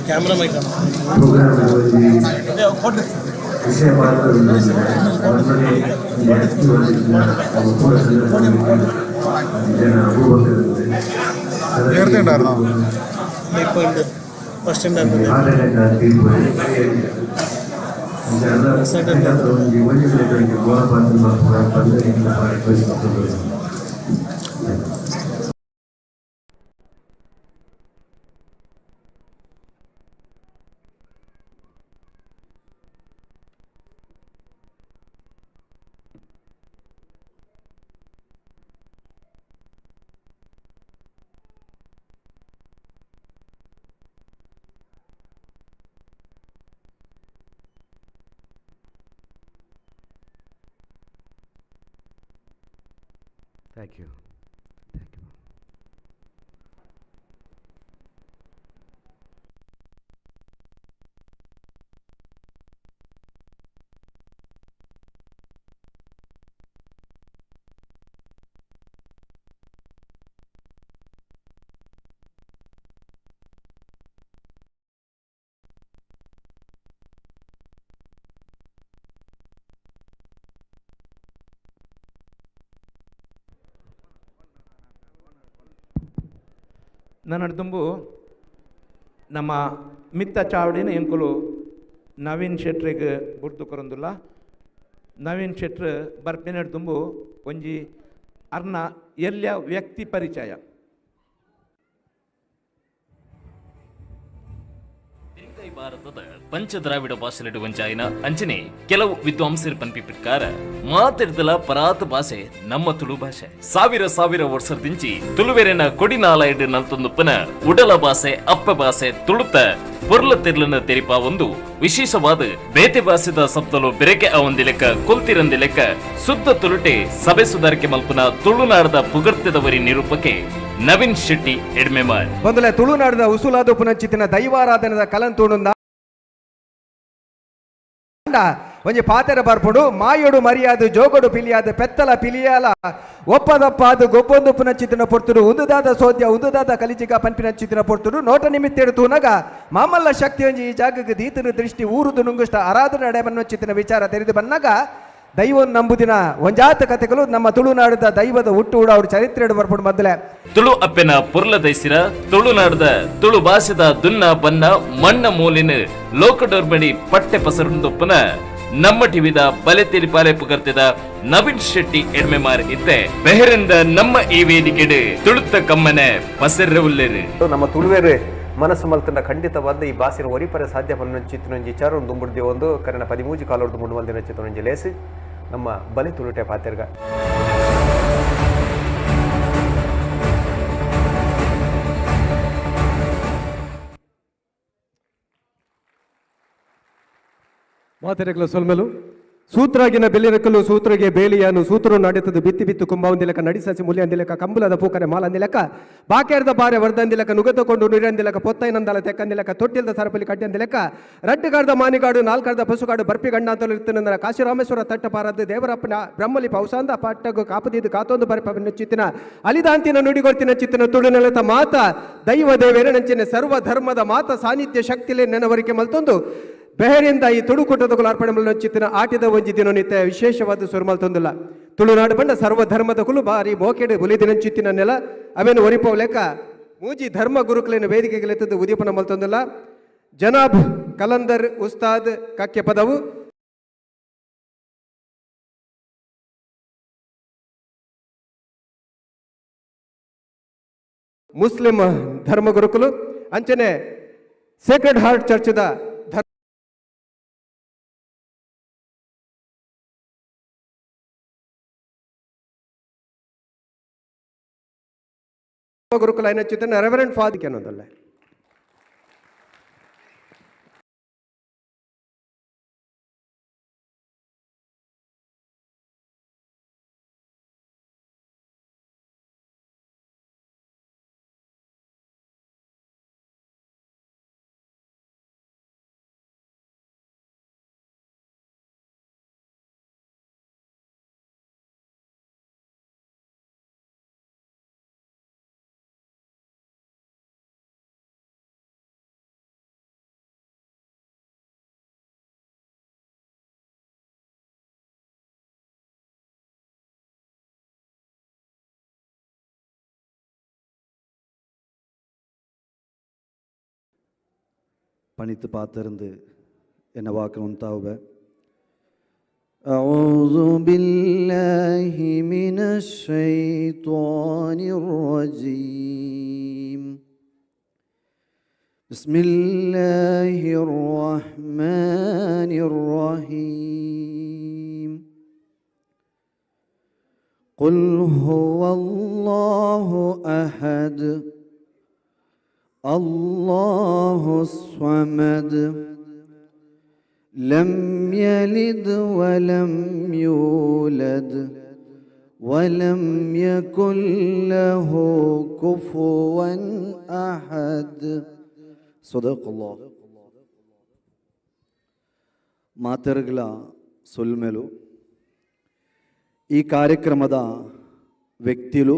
ಕ್ಯಾಮ್ರಾ ಮೈಕ್ ವಿಷಯ ಫಸ್ಟ್ ಥ್ಯಾಂಕ್ ಯು. ನನ್ನ ದುಂಬು ನಮ್ಮ ಮಿತ್ತ ಚಾವಡಿನ ಎಂಕುಲು ನವೀನ್ ಶೆಟ್ರಿಗೆ ಗುರ್ತು ಕೊರೊಂದುಲ್ಲ. ನವೀನ್ ಶೆಟ್ರ್ ಬರ್ಪಿನ ದುಂಬು ಒಂಜಿ ಅರ್ನ ಎಲ್ಯ ವ್ಯಕ್ತಿ ಪರಿಚಯ. ಭಾರತದ ಪಂಚದ್ರಾವಿಡ ಭಾಷೆಲಿಡು ವಂಚಾಯಿನ ಅಂಚನೆ ಕೆಲವು ವಿದ್ವಾಂಸರು ಪನ್ಪಿ ಪ್ರಕಾರ ಮಾತಾಡ್ದಲ ಪರಾತ ಭಾಷೆ ನಮ್ಮ ತುಳು ಭಾಷೆ. ಸಾವಿರ ವರ್ಷದಿಂಚಿ ತುಳುವೆರೆನ ಕೊಡಿನಾಲಾಯ್ಡ್ ನಲ್ತೊಂದುಪ್ಪನ ಉಡಲ ಭಾಷೆ ಅಪ್ಪ ಭಾಷೆ ತುಳುತ ಪೊರ್ಲ ತೆರ್ಲನ ತೆರಿಪ ಒಂದು ವಿಶೇಷವಾದ ಬೇತೆ ಭಾಷೆದ ಸಪ್ತಲು ಬೆರಕೆ ಅವಂದಿ ಲೆಕ್ಕ ಕೊಲ್ತಿರಂದಿ ಲೆಕ್ಕ ಶುದ್ಧ ತುಳುಟೆ ಸಭೆ ಸುಧಾರಿಕೆ ಮಲ್ಪನ ತುಳುನಾಡದ ಪುಗರ್ತೆದವರಿ ನಿರೂಪಕೆ ನವೀನ್ ಶೆಟ್ಟಿ ಎಡ್ಮೆಮಾರ್ ಒಂದಲೆ ತುಳುನಾಡದ ಉಸುಲಾದ ಪುನಂಚಿತಿನ ದೈವಾರಾಧನದ ಕಲಂತೂಣ ಒಂಜಿ ಪಾತೆರ ಬರ್ಪುಡು ಮಾಯೋಡು ಮರಿಯಾದು ಜೋಗಡು ಪಿಲಿಯಾದ ಪೆತ್ತಲ ಪಿಲಿಯಾಲ ಒಪ್ಪದಪ್ಪಾದು ಗೊಬ್ಬೊಂದು ಪುನಂಚಿತಿನ ಪೊರ್ತುಡು ಉಂದುದಾದ ಸೋದ್ಯ ಉಂದುದಾದ ಕಲಿಜಿಗ ಪನ್ಪಿನಂಚಿತಿನ ಪೊರ್ತುಡು ನೋಟ ನಿಮಿತ್ತೆಡು ತೂನಗ ಮಾಮಲ್ಲ ಶಕ್ತಿ ಒಂಜಿ ಈ ಜಾಗಕ್ಕೆ ದೀತನ ದೃಷ್ಟಿ ಊರುದು ನುಂಗುಷ್ಟ ಆರಾಧನೆ ನಡೆಮನ್ನೊಚ್ಚಿತಿನ ವಿಚಾರ ತೆರೆದು ಬಂದಾಗ ದೈವನ್ ನಂಬುದಿನ ಒಂಜಾತ ಕಥೆಗಳು ನಮ್ಮ ತುಳುನಾಡದ ದೈವದ ಹುಟ್ಟು ಕೂಡ ಅವ್ರ ಚರಿತ್ರೆ ಬರ್ಪುಡು ಮೊದಲೇ ತುಳು ಅಪ್ಪೆನ ಪುರ್ಲ ದೈಸಿರ ತುಳುನಾಡದ ತುಳು ಭಾಷೆದ ದುನ್ನ ಬನ್ನ ಮಣ್ಣ ಮೂಲಿನ ಲೋಕಡೋರ್ಬಡಿ ಪಟ್ಟೆ ಪಸರುಂದೊಪ್ಪನ ನಮ್ಮ ಟಿವಿದ ಬಲೆ ತಿರಿಪಾಲೆ ಪುಗರ್ತಿದ ನವೀನ್ ಶೆಟ್ಟಿ ಎಡ್ಮೆಮಾರ್ ಇತ್ತೆ ಬೆಹರಿಂದ ನಮ್ಮ ಈ ವೇದಿಕೆಡು ತುಳುತ್ತ ಕಮ್ಮನೆ ಪಸರ್ರೆ ಉಲ್ಲೇರು ನಮ್ಮ ತುಳುವೇರು ಮನಸ್ಸು ಮಲ್ತನ ಖಂಡಿತವಾದ ಈ ಭಾಷೆನ ಒರಿಪರೆ ಸಾಧ್ಯ ಪನ್ನೊಂಚಿತ್ತಿನೊಂಜಿ ವಿಚಾರ ಒಂದು ದುಂಬುಡ್ದಿ ಒಂದು ಕರೆನ 13 ಕಾಲೋರ್ದು ಮುಂಡು ಮಲ್ದಿನ ಚಿತ್ತನೊಂಜಿ ಲೇಸಿ ನಮ್ಮ ಬಲೆ ತುಳುಟೆ ಪಾತೆರ್ಗ ಮಾತೆರೆಗಳ ಸೊಲ್ಮೆಲು ಸೂತ್ರಾಗಿನ ಬೆಲ್ಲಿರಕಲು ಸೂತ್ರಿಗೆ ಬೇಲಿಯಾನು ಸೂತ್ರು ನಡೆತದು ಬಿತ್ತಿ ಬಿತ್ತು ಕುಂಬಾವಂದಿಲಕ ನಡಿಸಸಿ ಮುಲಿಯಂದಿಲಕ ಕಂಬುಲದ ಪೂಕನೆ ಮಾಲಂದಿಲಕ ಬಾಕೆರ್ದ ಬಾರೆ ವರ್ದಂದಿಲಕ ನುಗತಕೊಂಡು ನೀರಂದಿಲಕ ಪೊತ್ತೈನಂದಲ ತೆಕ್ಕಂದಿಲಕ ತೊಟ್ಟಿಲ್ದ ಸರಪಲಿ ಕಡ್ಡಂದಿಲಕ ರಡ್ಡುಗಾಡ್ದ ಮಾನಿಗಾಡು ನಾಲ್ಕಾರ್ದ ಪಸುಗಾಡು ಬರ್ಪಿ ಗಣ್ಣಾಂತಲು ಇರ್ತಿನ ಕಾಶಿರಾಮೇಶ್ವರ ತಟ್ಟಪಾರದ್ದು ದೇವರಪ್ಪನ ಬ್ರಹ್ಮಲಿ ಪೌಸಾಂದ ಪಾಟಗು ಕಾಪದಿದ್ದು ಕಾತೊಂದು ಬರ್ಪನ್ನು ಚಿತ್ತಿನ ಅಲಿದಾಂತಿನ ನುಡಿಗೊಳ್ತಿನ ಚಿತ್ತಿನ ತುಳು ನೆಲತ ಮಾತ ದೈವ ದೇವೇರನಂಚಿನ ಸರ್ವ ಧರ್ಮದ ಮಾತ ಸಾನ್ನಿಧ್ಯ ಶಕ್ತಿಲೆ ನೆನವರಿಕೆ ಮಲ್ತೊಂದು ಬೆಹರಿಂದ ಈ ತುಳುಕೂಟದಗಳು ಅರ್ಪಣೆ ಚಿತ್ತಿನ ಆಟಿದ ಒಂಜಿ ದಿನನಿತ್ಯ ವಿಶೇಷವಾದ ಸುರ್ಮಲ್ ತೊಂದಿಲ್ಲ ತುಳುನಾಡು ಬಂಡ ಸರ್ವ ಧರ್ಮದ ಕುಲು ಬಾರಿ ಮೋಕೆಡೆ ಬುಲಿದಿನ ಚಿತ್ತಿನ ನೆಲ ಅವೇನು ಒರಿಪವ ಲೆಕ್ಕ ಮೂಜಿ ಧರ್ಮ ಗುರುಕುಲಿನ ವೇದಿಕೆಗಳೆತ್ತದು ಉದೀಪನ ಮಲ್ತೊಂದಿಲ್ಲ ಜನಾಬ್ ಕಲಂದರ್ ಉಸ್ತಾದ್ ಕಕ್ಕೆ ಪದವು ಮುಸ್ಲಿಂ ಧರ್ಮ ಗುರುಕುಲು ಅಂಚನೆ ಸೇಕ್ರೆಡ್ ಹಾರ್ಟ್ ಚರ್ಚ್ದ ಗುರುಕುಲ ಚಿತ್ರ ರೆವರೆಂಟ್ ಫಾದರ್ ಅನ್ನೋದಲ್ಲ பணித்து பார்த்திருந்து என்ன வாக்கணும் தாவ أعوذ بالله من الشيطان الرجيم بسم الله الرحمن الرحيم قل هو الله أحد الله الصمد لم يلد ولم يولد ولم يكن له كفوا أحد صدق الله. ಮಾತರಗಳ ಸೊಲ್ಮೆಲು ಈ ಕಾರ್ಯಕ್ರಮದ ವ್ಯಕ್ತಿಲು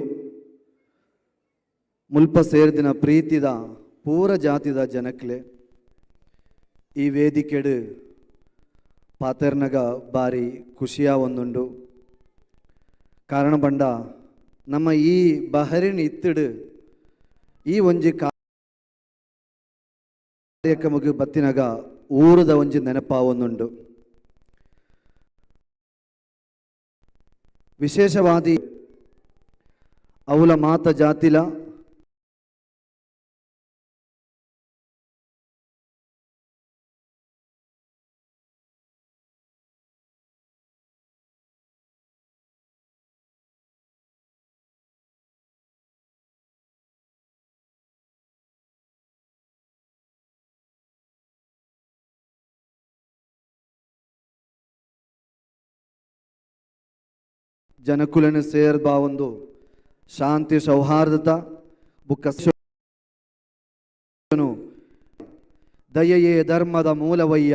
ಮುಲ್ಪ ಸೇರಿದಿನ ಪ್ರೀತಿದ ಪೂರ ಜಾತಿದ ಜನಕ್ಲೆ ಈ ವೇದಿಕೆಡು ಪಾತೆರ್ನಗ ಬಾರಿ ಖುಷಿಯ ಒಂದುಂಡು. ಕಾರಣ ಬಂಡ ನಮ್ಮ ಈ ಬಹರಿನ್ ಇತ್ತಿಡು ಈ ಒಂಜಿ ಕಾರ್ಯಕ್ರಮಕ್ಕೆ ಬತ್ತಿನಾಗ ಊರದ ಒಂಜಿ ನೆನಪ ಒಂದುಂಡು. ವಿಶೇಷವಾದಿ ಅವಳ ಮಾತ ಜಾತಿಲ ಜನಕುలను ಸೇರ್ಬಾ ಒಂದು ಶಾಂತಿ ಸೌಹಾರ್ದತ ಬುಕ್ಕ ದಯೆಯೇ ಧರ್ಮದ ಮೂಲವಯ್ಯ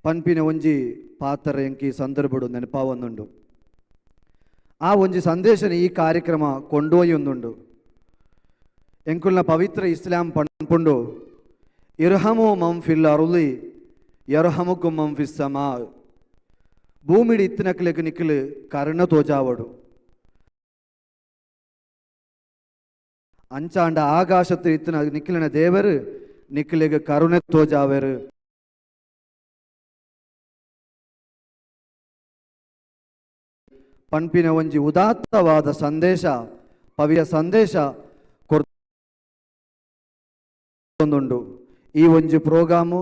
ಪನ್ಪಿನ ಒಂಜಿ ಪಾತ್ರ ಎಂಕಿ ಸಂದರ್ಭಡು ನೆನಪಾವೊಂದುಂಡು. ಆ ಒಂಜಿ ಸಂದೇಶನ ಈ ಕಾರ್ಯಕ್ರಮ ಕೊಂಡೊಯ್ಯೊಂದುಂಡು. ಎಂಕುಲ್ನ ಪವಿತ್ರ ಇಸ್ಲಾಂ ಪನ್ಪುಂಡು ಇರ್ಹಮು ಮಂ ಫಿಲ್ ಅರುಳಿ ಯರ್ಹಮುಕು ಮಂ ಫಿಸ್ ಸಮಾ. ಭೂಮಿಡಿ ಇತ್ತಿನಕ್ಲೆಗ್ ನಿಖಿಲ್ ಕರ್ಣ ತೋಜಾವಡು ಅಂಚಾಂಡ ಆಕಾಶത്തിൽ ಇತ್ತಿನ ನಿಖಿಲಿನ ದೇವರು ನಿಖಿಲಿಗೆ ಕರುಣೆ ತೋಜಾವೆರು. ಪನ್ಪಿನ ಒಂಜಿ ಉದಾತ್ತವಾದ ಸಂದೇಶ ಪವಿಯ ಸಂದೇಶ ಕೊರ್ದುಂಡು. ಈ ಒಂಜಿ ಪ್ರೋಗ್ರಾಮು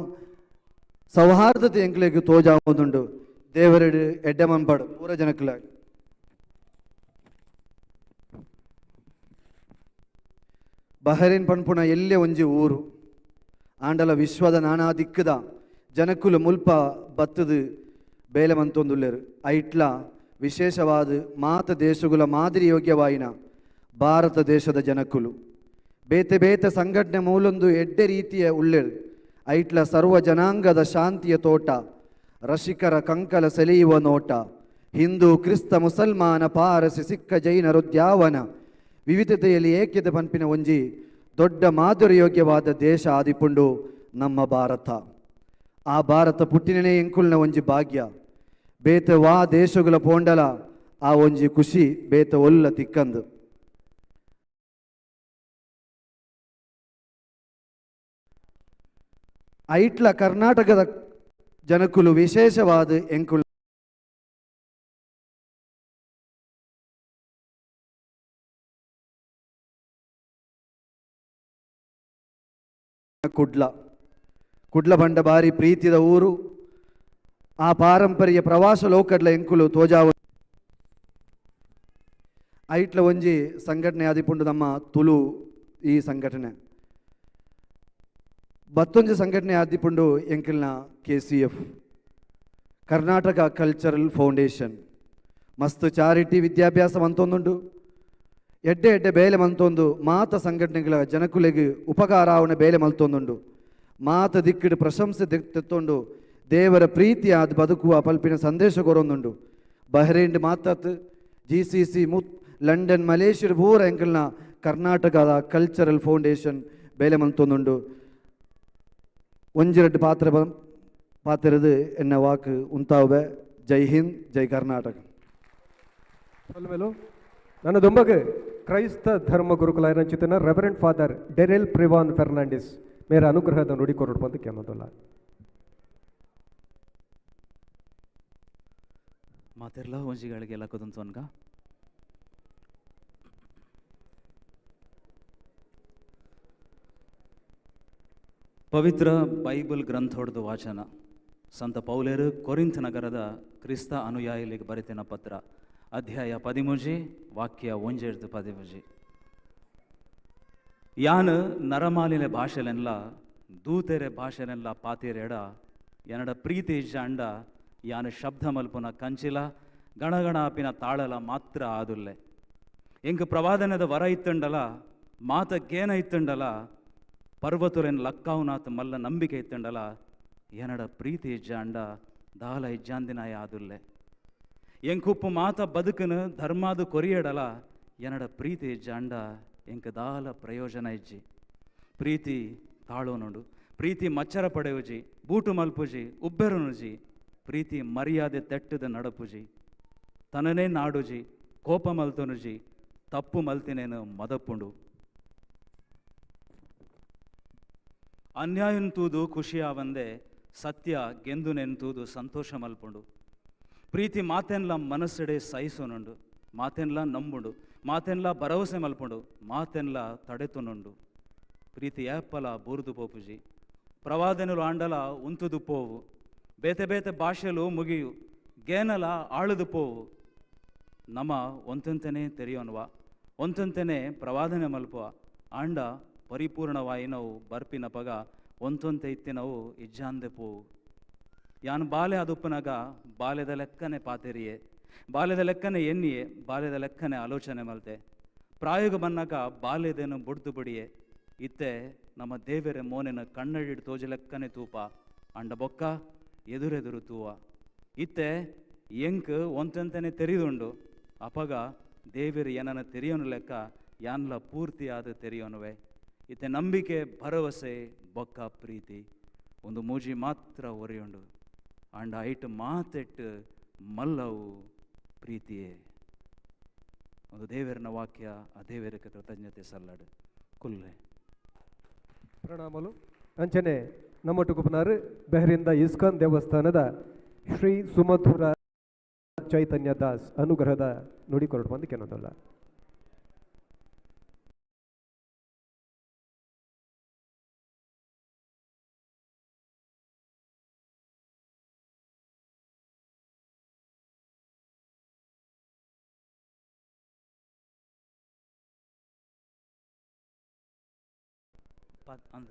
ಸೌಹಾರ್ದತೆ ಎಂಕ್ಲೆಗ್ ತೋಜಾವುದುಂಡು. ದೇವರಡು ಎಡ್ಡೆಮಂಪಡು ಪೂರ ಜನಕ್ಲ ಬಹರೇನ್ ಪನ್ಪುಣ ಎಲ್ಲೆ ಒಂಜಿ ಊರು ಆಂಡಲ ವಿಶ್ವದ ನಾನಾ ದಿಕ್ಕದ ಜನಕುಲು ಮುಲ್ಪ ಬತ್ತದು ಬೇಲೆ ಮಂತೊಂದುಲ್ಲೆರು. ಐಟ್ಲ ವಿಶೇಷವಾದ ಮಾತ ದೇಶಗುಲ ಮಾದರಿ ಯೋಗ್ಯವಾಯಿನ ಭಾರತ ದೇಶದ ಜನಕುಲು ಬೇತೆ ಬೇತೆ ಸಂಘಟನೆ ಮೂಲೊಂದು ಎಡ್ಡೆ ರೀತಿಯ ಉಳ್ಳೆರು. ಐಟ್ಲ ಸರ್ವ ಜನಾಂಗದ ಶಾಂತಿಯ ತೋಟ ರಸಿಕರ ಕಂಕಲ ಸೆಳೆಯುವ ನೋಟ. ಹಿಂದೂ ಕ್ರಿಸ್ತ ಮುಸಲ್ಮಾನ ಪಾರಸಿ ಸಿಕ್ಕ ಜೈನರುದ್ಯಾವನ ವಿವಿಧತೆಯಲ್ಲಿ ಏಕ್ಯತೆ ಪನ್ಪಿನ ಒಂಜಿ ದೊಡ್ಡ ಮಾಧುರ್ಯೋಗ್ಯವಾದ ದೇಶ ಆದಿಪುಂಡು ನಮ್ಮ ಭಾರತ. ಆ ಭಾರತ ಪುಟ್ಟಿನೇ ಎಂಕುಲ್ನ ಒಂಜಿ ಭಾಗ್ಯ. ಬೇತ ವಾ ದೇಶಗುಲ ಪೋಂಡಲ ಆ ಒಂಜಿ ಖುಷಿ ಬೇತ ಒಲ್ಲ ತಿಕ್ಕಂದು. ಐಟ್ಲ ಕರ್ನಾಟಕದ ಜನಕುಲು ವಿಶೇಷವಾದ ಎಂಕುಲ್ ಕುಡ್ಲ ಬಂಡ ಬಾರಿ ಪ್ರೀತಿದ ಊರು. ಆ ಪಾರಂಪರ್ಯ ಪ್ರವಾಸ ಲೋಕಡ್ಲ ಎಂಕುಲು ತೋಜಾವ ಐಟ್ಲ ಒಂಜಿ ಸಂಘಟನೆ ಆದಿಪುಂಡು ನಮ್ಮ ತುಳು ಈ ಸಂಘಟನೆ. ಮತ್ತೊಂದು ಸಂಘಟನೆ ಆದಿಪುಂಡು ಎಂಕಲ್ನ KCF ಕರ್ನಾಟಕ ಕಲ್ಚರಲ್ ಫೌಂಡೇಶನ್. ಮಸ್ತ್ ಚಾರಿಟಿ ವಿದ್ಯಾಭ್ಯಾಸ ಮಂತೊಂದುಂಡು. ಎಡ್ಡೆ ಎಡ್ಡೆ ಬೇಲೆ ಮಂತೊಂದು ಮಾತ ಸಂಘಟನೆಗಳ ಜನಕುಲೆಗೆ ಉಪಕಾರ ಆವಣ ಬೇಲೆ ಮಲ್ತೊಂದುಂಡು. ಮಾತ ದಿಕ್ಕಿಡು ಪ್ರಶಂಸೆ ತೆತ್ತೊಂಡು ದೇವರ ಪ್ರೀತಿ ಆದ ಬದುಕುವ ಪಲ್ಪಿನ ಸಂದೇಶ ಕೊರೊಂದುಂಡು. ಬಹ್ರೇನ್ ಮಾತಾತ್ GCC ಲಂಡನ್ ಮಲೇಷ್ಯಾ ಪೂರ ಎಂಕಲ್ನ ಕರ್ನಾಟಕದ ಕಲ್ಚರಲ್ ಫೌಂಡೇಶನ್ ಬೇಲೆ ಮಂತೊಂದುಂಡು. ಒಂಜೆರಡು ಪಾತ್ರದು ಎನ್ನ ವಾಕ್ ಉಂತಾವೆ. ಜೈ ಹಿಂದ್, ಜೈ ಕರ್ನಾಟಕ. ನನ್ನ ದೊಂಬಗೆ ಕ್ರೈಸ್ತ ಧರ್ಮ ಗುರುಕುಲ ಚಿಂತನ ರೆವರೆಂಟ್ ಫಾದರ್ ಡೆರೆಲ್ ಪ್ರಿವಾನ್ ಫೆರ್ನಾಂಡಿಸ್ ಮೇರ ಅನುಗ್ರಹದ ನುಡಿ ಕೊರಡು ಬಂದು ಕೇಮದಲ್ಲ ಮಾತೆರ್ಲ ಒಂಜಿಗಳಿಗೆಲ್ಲ ಕುದಂತವನ್ಗ ಪವಿತ್ರ ಬೈಬಲ್ ಗ್ರಂಥ ಹೊಡೆದು ವಾಚನ ಸಂತ ಪೌಲೇರು ಕೊರಿಂಥ ನಗರದ ಕ್ರಿಸ್ತ ಅನುಯಾಯಿಲಿಗೆ ಬರೆತಿನ ಪತ್ರ ಅಧ್ಯಾಯ 13 ವಾಕ್ಯ 1-15. ಯಾನ್ ನರಮಾಲಿನ ಭಾಷೆಲೆಲ್ಲ ದೂತೆರೆ ಭಾಷೆನೆಲ್ಲ ಪಾತಿರೆಡ ಎನಡ ಪ್ರೀತಿ ಇಜ್ಜ ಅಂಡ ಯಾನ್ ಶಬ್ದ ಮಲ್ಪುನ ಕಂಚಿಲ ಗಣಗಣ ಆಪಿನ ತಾಳಲ ಮಾತ್ರ ಆದುಲ್ಲೆ ಎಂಕ್ ಪ್ರವಾದನದ ವರ ಇತ್ತಂಡಲ ಮಾತ ಗೇನ ಇತ್ತಂಡಲ ಪರ್ವತುರೆನ್ ಲಕ್ಕಾವುನಾಥ ಮಲ್ಲ ನಂಬಿಕೆ ಇತ್ತಂಡಲ ಏನಡ ಪ್ರೀತಿ ಇಜ್ಜಾಂಡ ದಾಲ ಇಜ್ಜಾಂದಿನಾಯ ಆದುಲ್ಲೆ ಎಂಕುಪ್ಪು ಮಾತ ಬದುಕನು ಧರ್ಮಾದು ಕೊರಿಯಡಲ ಏನಡ ಪ್ರೀತಿ ಇಜ್ಜಾಂಡ ಎಂಕ ದಾಲ ಪ್ರಯೋಜನ ಇಜ್ಜಿ ಪ್ರೀತಿ ತಾಳೋನುಂಡು ಪ್ರೀತಿ ಮಚ್ಚರ ಪಡೆಯುಜಿ ಬೂಟು ಮಲ್ಪುಜಿ ಉಬ್ಬೆರುನುಜಿ ಪ್ರೀತಿ ಮರ್ಯಾದೆ ತೆಟ್ಟದ ನಡಪುಜಿ ತನನೇ ನಾಡುಜಿ ಕೋಪ ಮಲ್ತನುಜಿ ತಪ್ಪು ಮಲ್ತಿನೇನು ಮದಪ್ಪುಂಡು ಅನ್ಯಾಯನ್ ತೂದು ಖುಷಿಯಾವಂದೆ ಸತ್ಯ ಗೆಂದು ನೆನ್ತೂದು ಸಂತೋಷ ಮಲ್ಪುಂಡು ಪ್ರೀತಿ ಮಾತೆನ್ಲ ಮನಸ್ಸೆಡೆ ಸಹಿಸೋನುಂಡು ಮಾತೆನ್ಲ ನಂಬುಂಡು ಮಾತೆನ್ಲ ಭರವಸೆ ಮಲ್ಪುಂಡು ಮಾತೆನ್ಲ ತಡೆತುನುಂಡು ಪ್ರೀತಿ ಏಪಲ ಬೂರ್ದು ಪೋಪುಜಿ ಪ್ರವಾದನೆಲು ಆಂಡಲ ಉಂತುದು ಪೋವು ಬೇತೆ ಬೇತೆ ಭಾಷೆಲು ಮುಗಿಯು ಗೇನಲ ಆಳುದು ಪೋವು ನಮ ಒಂತಂತೆನೇ ತೆರೆಯೋನ್ವ ಒಂತಂತೆನೇ ಪ್ರವಾದನೆ ಮಲ್ಪುವ ಆಂಡ ಪರಿಪೂರ್ಣವಾಯಿ ನಾವು ಬರ್ಪಿನ ಪಗ ಒಂತೊಂತೆ ಇತ್ತಿನವು ಇಜ್ಜಾಂದೆ ಪೋವು ಯಾನು ಬಾಲ್ಯ ಅದುಪ್ಪನಾಗ ಬಾಲ್ಯದ ಲೆಕ್ಕನೆ ಪಾತೆರಿಯೇ ಬಾಲ್ಯದ ಲೆಕ್ಕನೆ ಎನ್ನಿಯೇ ಬಾಲ್ಯದ ಲೆಕ್ಕನೆ ಆಲೋಚನೆ ಮಲ್ತೆ ಪ್ರಾಯೋಗ ಬನ್ನಾಗ ಬಾಲ್ಯದೇನು ಬುಡ್ದು ಬಿಡಿಯೇ ಇತ್ತೆ ನಮ್ಮ ದೇವರ ಮೋನೆನ ಕಣ್ಣಡಿಡು ತೋಜ ಲೆಕ್ಕನೆ ತೂಪ ಅಂಡ ಬೊಕ್ಕ ಎದುರೆದುರು ತೂವ ಇತ್ತೆ ಎಂಕ್ ಒಂತಂತೆನೆ ತೆರಿದುಂಡು ಅಪಗ ದೇವರ ಏನನ್ನ ತೆರೆಯೋನು ಲೆಕ್ಕ ಯಾನ್ಲ ಪೂರ್ತಿಯಾದ ತೆರೆಯೋನುವೆ ಇತ್ತೆ ನಂಬಿಕೆ ಭರವಸೆ ಬೊಕ್ಕ ಪ್ರೀತಿ ಒಂದು ಮೂಜಿ ಮಾತ್ರ ಒರೆಯುಂಡು ಅಂಡ ಐಟ್ ಮಾತೆಟ್ಟು ಮಲ್ಲವು ಪ್ರೀತಿಯೇ ಒಂದು ದೇವರನ ವಾಕ್ಯ ಆ ದೇವರಕ್ಕೆ ಕೃತಜ್ಞತೆ ಸಲ್ಲಡು ಕುಲ್ಲೆ ಪ್ರಣಾಮಲು ಅಂಚನೆ ನಮ್ಮೊಟ್ಟುಕುಪನಾರು ಬೆಹರಿಂದ ಇಸ್ಕಾನ್ ದೇವಸ್ಥಾನದ ಶ್ರೀ ಸುಮಧುರ ಚೈತನ್ಯ ದಾಸ್ ಅನುಗ್ರಹದ ನುಡಿ ಕೊರಡು ಬಂದು ಕೆನ್ನೋದಲ್ಲ ಅಂದ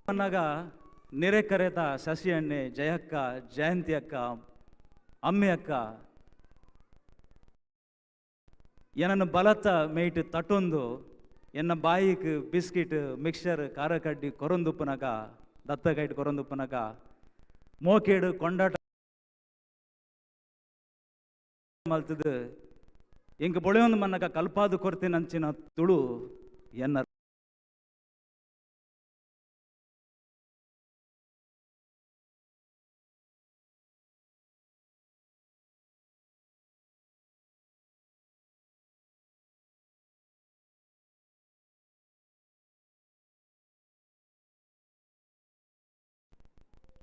ಅನ್ನಗ ನೆರೆ ಕರೆತ ಶಶಿ ಅಣ್ಣೆ ಜಯಕ್ಕ ಜಯಂತಿ ಅಕ್ಕ ಅಮ್ಮೆ ಅಕ್ಕ ಏನನ್ನು ಬಲತ ಮೇಯ್ಟ್ ತಟ್ಟೊಂದು ಎನ್ನ ಬಾಯಿಗೆ ಬಿಸ್ಕಿಟ್ ಮಿಕ್ಸರ್ ಖಾರ ಕಡ್ಡಿ ಕೊರೊಂದುಪ್ಪನಗ ದತ್ತಗೈಟ್ ಕೊರೊಂದುಪ್ಪನಗ ಮೋಕೇಡು ಕೊಂಡಾಟ ಮಲ್ತದು ಎಂಕ ಬೊಳೆಯೊಂದು ಮನ್ನಗ ಕಲ್ಪಾದು ಕೊರ್ತಿನಂಚಿನ ತುಳು ಎನ್ನ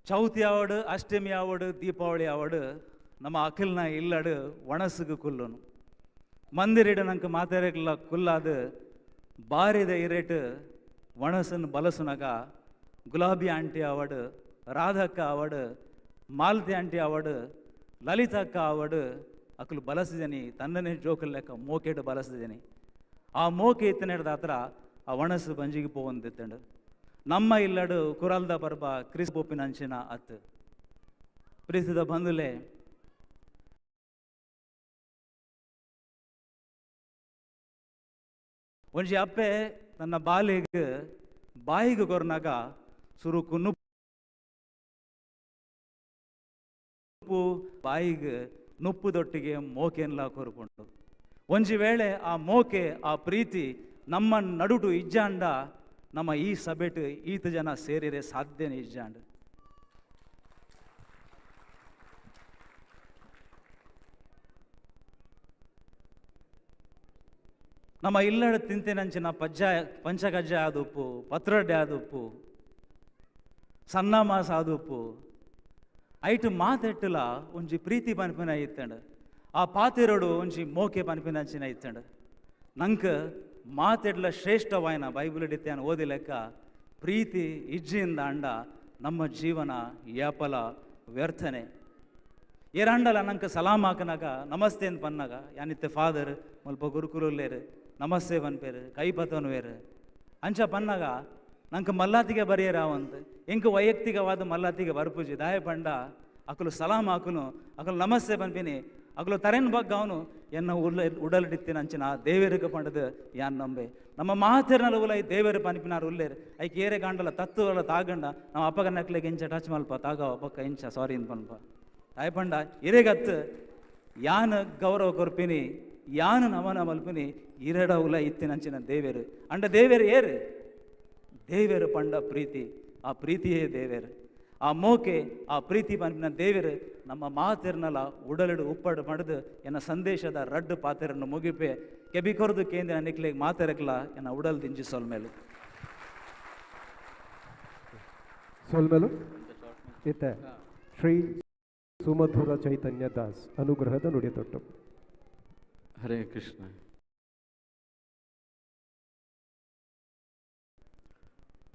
ಚೌತಿ ಆವಡು ಅಷ್ಟಮಿ ಆವಡು ದೀಪಾವಳಿ ಆವಡು ನಮ್ಮ ಅಖಿಲ್ನ ಇಲ್ಲಡು ಒಣಸುಗು ಕುಲ್ಲುನು ಮಂದಿರಿಡ ನಂಗೆ ಮಾತಾಡಕ್ಲ ಕುಲ್ಲಾದು ಬಾರಿದ ಇರೇಟ್ ಒಣಸನ್ ಬಲಸುನಗ ಗುಲಾಬಿ ಆಂಟಿ ಆವಡು ರಾಧಕ್ಕ ಆವಡು ಮಾಲತಿ ಆಂಟಿ ಆವಡು ಲಲಿತಕ್ಕ ಆವಡು ಅಕ್ಲು ಬಲಸಿದನಿ ತನ್ನನೇ ಜೋಕಲ್ ಲೆಕ್ಕ ಮೋಕೆಡು ಬಲಸಿದನಿ ಆ ಮೋಕೆ ಇತ್ತನ ಹಿಡ್ದ ಹತ್ರ ಆ ಒಣಸು ಬಂಜಿಗೆ ಪೋವಂದಿತ್ತಂಡು ನಮ್ಮ ಇಲ್ಲಡು ಕುರಲ್ದ ಬರ್ಬ ಕ್ರಿಸ್ ಪೋಪಿನ ಅಂಚಿನ ಅತ್ತು ಪ್ರೀತಿದ ಬಂಧುಲೆ ಒಂಜಿ ಅಪ್ಪೆ ತನ್ನ ಬಾಲಿಗೆ ಬಾಯಿಗೆ ಕೊರ್ನಾಗ ಸುರುಕು ನುಪ್ಪು ಬಾಯಿಗೆ ನುಪ್ಪುದೊಟ್ಟಿಗೆ ಮೋಕೆನ್ಲ ಕೊರ್ಕೊಂಡು ಒಂಜಿ ವೇಳೆ ಆ ಮೋಕೆ ಆ ಪ್ರೀತಿ ನಮ್ಮ ನಡುಟು ಇಜ್ಜಾಂಡ ನಮ್ಮ ಈ ಸಭೆಟ್ ಈತ ಜನ ಸೇರಿರೆ ಸಾಧ್ಯನೇ ಇಜ್ಜಾಂಡ್ ನಮ್ಮ ಇಲ್ಲಡ ತಿಂತೇನಂಚಿನ ಪಂಚಗಜ್ಜ ಆದುಪ್ಪು ಪತ್ರೊಡ್ಡೆ ಆದುಪ್ಪು ಸಣ್ಣ ಮಾಸ ಆದುಪ್ಪು ಐಟು ಮಾತೆಟ್ಟಲ ಒಂಜಿ ಪ್ರೀತಿ ಪನ್ಪಿನ ಇತ್ತಂಡು ಆ ಪಾತಿರೋಡು ಒಂಜಿ ಮೋಕೆ ಪನ್ಪಿನಂಚಿನ ಇತ್ತಂಡು ನಂಗೆ ಮಾತೆಡ್ಲ ಶ್ರೇಷ್ಠವಾಯಿನ ಬೈಬಲ್ ಇಡ್ತಾನೆ ಓದಿ ಲೆಕ್ಕ ಪ್ರೀತಿ ಇಜ್ಜಿಯಿಂದ ಅಂಡ ನಮ್ಮ ಜೀವನ ಯಾಪಲ ವ್ಯರ್ಥನೆ ಏರಂಡಲ ನಂಗೆ ಸಲಾಮ್ ಹಾಕನಾಗ ನಮಸ್ತೆ ಅಂತ ಪನ್ನಾಗ ಯಾನಿತ್ತೆ ಫಾದರ್ ಮಲ್ಪ ಗುರುಕುಲಲ್ಲೇರು ನಮಸ್ತೆ ಪನ್ಪೇರು ಕೈ ಪತ್ತವನು ಬೇರು ಅಂಚ ಪನ್ನಾಗ ನಂಗೆ ಮಲ್ಲಾತಿಗೆ ಬರೆಯರಾವಂತ ಎಂಕ ವೈಯಕ್ತಿಕವಾದ ಮಲ್ಲಾತಿಗೆ ಬರ್ಪುಜಿ ದಾಯ ಪಂಡ ಅಕಲು ಸಲಾಮ್ ಹಾಕುನು ಅಕಲು ನಮಸ್ತೆ ಪನ್ಪಿನಿ ಅಕಲು ತರೆನ್ ಬಗ್ಗ ಅವನು ಎನ್ನ ಉಡಲಿಟ್ಟಿನ ಅಂಚಿನ ದೇವೇರಿಗೆ ಪಂಡದು ಯಾನ್ ನಂಬೆ ನಮ್ಮ ಮಾತೆರ್ನಲ್ಲ ಉಲ ಈ ದೇವೇರು ಪನ್ಪಿನಾರು ಉಲ್ಲೇರು ಐಕೆ ಏರೆ ಗಾಂಡಲ ತತ್ವಗಳ ತಾಗಂಡ ನಾವು ಅಪ್ಪಗ ನಕ್ಲೆಗೆ ಇಂಚ ಟಚ್ ಮಲ್ಪ ತಾಗ ಪಕ್ಕ ಇಂಚ ಸಾರಿ ಅಂತ ಪನ್ಪ ದಾಯ ಪಂಡ ಇರೇಗತ್ತು ಯಾನ್ ಗೌರವ ಕೊರ್ಪಿನಿ ಯಾನು ನಮನ ಮಲ್ಪಿನಿ ಇರಡ ಉಲ ಇತ್ತಿನಂಚಿನ ದೇವೇರು ಅಂಡ ದೇವೇರು ಏರು ದೇವೇರು ಪಂಡ ಪ್ರೀತಿ ಆ ಪ್ರೀತಿಯೇ ದೇವೇರು ಆ ಮೋಕೆ ಆ ಪ್ರೀತಿ ಪಂಪಿನ ದೇವೇರು ನಮ್ಮ ಮಾತಿರ್ನಲ್ಲ ಉಡಲಿಡು ಉಪ್ಪಡು ಮಡ್ದು ಎನ್ನ ಸಂದೇಶದ ರಡ್ಡು ಪಾತೆರನ್ನು ಮುಗಿಪೆ ಕೆಬಿಕೊರ್ದು ಕೇಂದ್ರ ನಿಕ್ಲೆಗೆ ಮಾತೆರಕ್ಲ ಎನ್ನ ಉಡಲ್ ದಿಂಜಿ ಸೊಲ್ಮೇಲು ಸೊಲ್ಮೇಲು ಇತ್ತೆ ಶ್ರೀ ಸುಮಧುರ ಚೈತನ್ಯ ದಾಸ್ ಅನುಗ್ರಹದ ನುಡಿತೊಟ್ಟು. ಹರೇ ಕೃಷ್ಣ.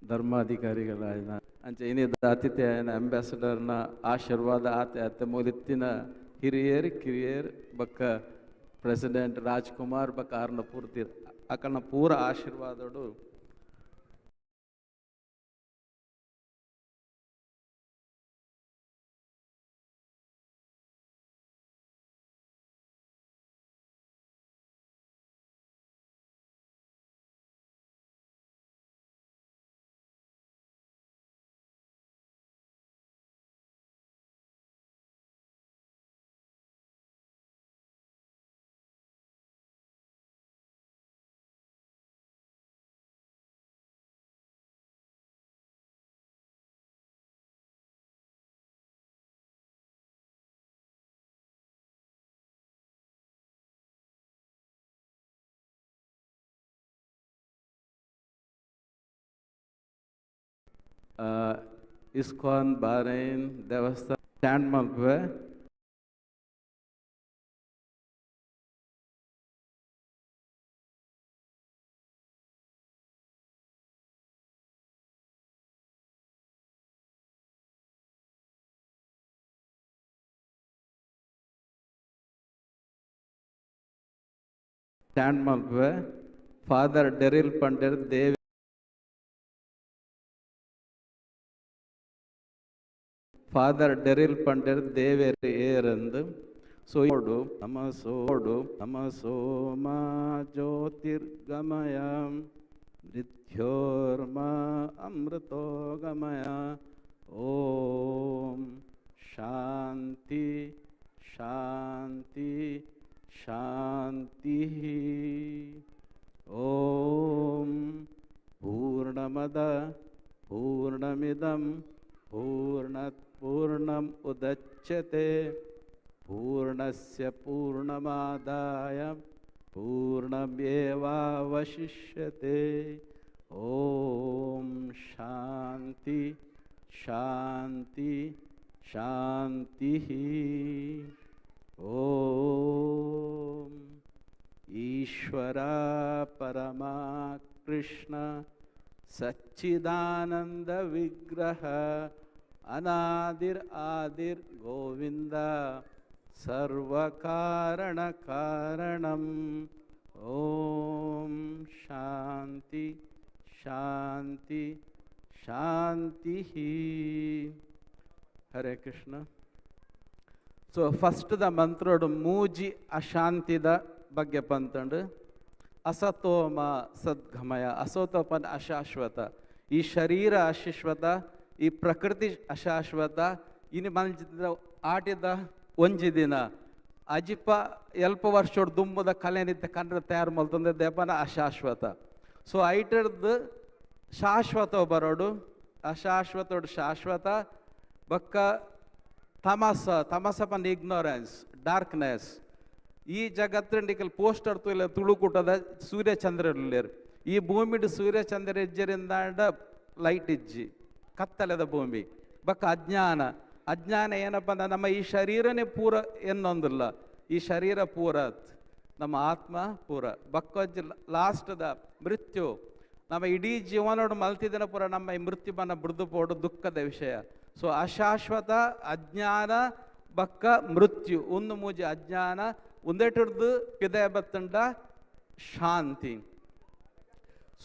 ಧರ್ಮಾಧಿಕಾರಿಗಳಾಯ್ನ ಅಂಚೆ ಏನಿದ ಆತಿಥ್ಯ ಅಂಬಾಸಡರ್ನ ಆಶೀರ್ವಾದ ಆತ ಮೂಲಿತ್ತಿನ ಹಿರಿಯರ್ ಕಿರಿಯರ್ ಬಕ್ಕ ಪ್ರೆಸಿಡೆಂಟ್ ರಾಜ್ಕುಮಾರ್ ಬಕ್ಕ ಆರ್ನ ಪೂರ್ತಿ ಅಕನ ಪೂರ ಆಶೀರ್ವಾದಡು ಇಸ್ಕಾನ್ ಬಾರೈನ್ ದೇವಸ್ಥಾನ stand Malpe stand Malpe father Daryl ಪಂಡರ್ ದೇವ್ ಫಾದರ್ ಡೆರಿಲ್ ಪಂಡರ್ ದೇವೇರ್ ಏರಂದು ಸೋಡು ನಮಸೋಮ ಜ್ಯೋತಿರ್ಗಮಯ ಮೃತ್ಯೋರ್ಮ ಅಮೃತೋಗಮಯ ಓಂ ಶಾಂತಿ ಶಾಂತಿ ಶಾಂತಿ ಓಂ ಪೂರ್ಣಮದ ಪೂರ್ಣಮಿದಂ पूर्णम् उदच्यते पूर्णस्य पूर्णमादाय पूर्णमेवावशिष्यते ॐ शान्ति शान्ति शान्तिः ॐ ईश्वरा परमा कृष्ण सच्चिदानंद विग्रह अनादिर आदिर गोविंद सर्व कारण कारणम ओम शांति शांति शांति हरे कृष्ण. ಸೊ ಫಸ್ಟ್ದ ಮಂತ್ರೋಡು ಮೂಜಿ ಅಶಾಂತಿದ ಬಗ್ಗೆ ಬಂತಂಡು ಅಸತೋಮ ಸದ್ಗಮಯ ಅಸೋತೋಪನ ಅಶಾಶ್ವತ ಈ ಶರೀರ ಅಶಾಶ್ವತ ಈ ಪ್ರಕೃತಿ ಅಶಾಶ್ವತ ಇನ್ನು ಮನಜಿದ ಆಟಿದ ಒಂಜಿ ದಿನ ಅಜಿಪ ಎಲ್ಪ ವರ್ಷೋಡು ದುಂಬದ ಕಲೆ ನಿತ್ಯ ಕಂಡ್ರೆ ತಯಾರು ಮಲ್ತಂದೆ ದೇಪನ ಅಶಾಶ್ವತ. ಸೊ ಐಟರ್ದು ಶಾಶ್ವತ ಬರೋಡು ಅಶಾಶ್ವತೋಡು ಶಾಶ್ವತ ಬಕ್ಕ ತಮಸ ಪನ್ ಇಗ್ನೋರೆನ್ಸ್ ಡಾರ್ಕ್ನೆಸ್ ಈ ಜಗತ್ತಿನ ಪೋಸ್ಟರ್ ತುಲ ತುಳುಕುಟದ ಸೂರ್ಯ ಚಂದ್ರರು ಈ ಭೂಮಿಡು ಸೂರ್ಯ ಚಂದ್ರ ಇಜ್ಜರಿಂದ ಲೈಟ್ ಇಜ್ಜಿ ಕತ್ತಲೆದ ಭೂಮಿ ಬಕ್ಕ ಅಜ್ಞಾನ ಅಜ್ಞಾನ ಏನಪ್ಪ ಅಂದ್ರೆ ನಮ್ಮ ಈ ಶರೀರನೇ ಪೂರ ಎನ್ನೊಂದಿಲ್ಲ ಈ ಶರೀರ ಪೂರ ನಮ್ಮ ಆತ್ಮ ಪೂರ ಬಕ್ಕಜ್ಜಿ ಲಾಸ್ಟ್ದ ಮೃತ್ಯು ನಮ್ಮ ಇಡೀ ಜೀವನೋಡು ಮಲ್ತಿದಿನ ಪೂರ ನಮ್ಮ ಈ ಮೃತ್ಯು ಬನ್ನ ಬಿಡ್ದು ಪೋಡು ದುಃಖದ ವಿಷಯ. ಸೊ ಅಶಾಶ್ವತ ಅಜ್ಞಾನ ಬಕ್ಕ ಮೃತ್ಯು ಒಂದು ಮೂಜಿ ಅಜ್ಞಾನ ಒಂದೇಟುಡ್ದು ಪಿದಯ ಬತ್ತಂಡ ಶಾಂತಿ.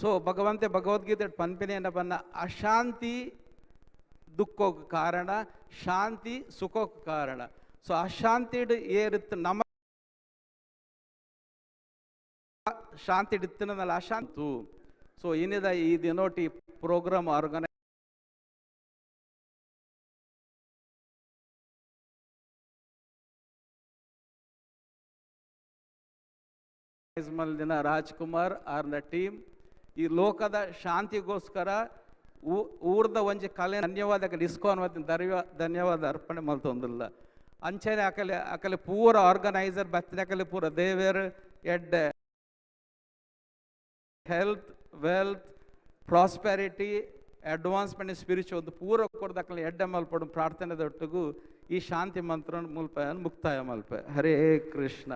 ಸೊ ಭಗವಂತೆ ಭಗವದ್ಗೀತೆ ಪನ್ಪಿನ ಬನ್ನ ಅಶಾಂತಿ ದುಃಖಕ್ಕೆ ಕಾರಣ, ಶಾಂತಿ ಸುಖಕ್ಕೆ ಕಾರಣ. ಸೊ ಅಶಾಂತಿ ಏರಿತ್ತು ನಮ್ಮ ಶಾಂತಿ ಇಡುತ್ತಿನಲ್ಲ ಅಶಾಂತು. ಸೊ ಇನ್ನಿದ ಈ ದಿನೋಟಿ ಪ್ರೋಗ್ರಾಮ್ ಆರ್ಗನೈಸ್ ದಿನ ರಾಜ್ಕುಮಾರ್ ಆರ್ನ ಟೀಮ್ ಈ ಲೋಕದ ಶಾಂತಿಗೋಸ್ಕರ ಊರ್ದ ಒಂಜಿ ಕಲೆ ಧನ್ಯವಾದ ಡಿಸ್ಕೋನ್ ಧನ್ಯವಾದ ಅರ್ಪಣೆ ಮಲ್ತೊಂದಿಲ್ಲ. ಅಂಚನೆ ಅಕಲೆ ಪೂರ ಆರ್ಗನೈಸರ್ ಬತ್ತಿನಕಲೆ ಪೂರ ದೇವೇರ್ ಎಡ್ health wealth prosperity advancement spiritual ಪೂರ ಕೊಡ್ದಕ್ಕಲೆ ಎಡ್ಡೆ ಮಲ್ಪಡು ಪ್ರಾರ್ಥನೆದೊಟ್ಟಿಗೂ ಈ ಶಾಂತಿ ಮಂತ್ರ ಮುಲ್ಪ ಮುಕ್ತಾಯ ಮಲ್ಪೆ. ಹರೇ ಕೃಷ್ಣ.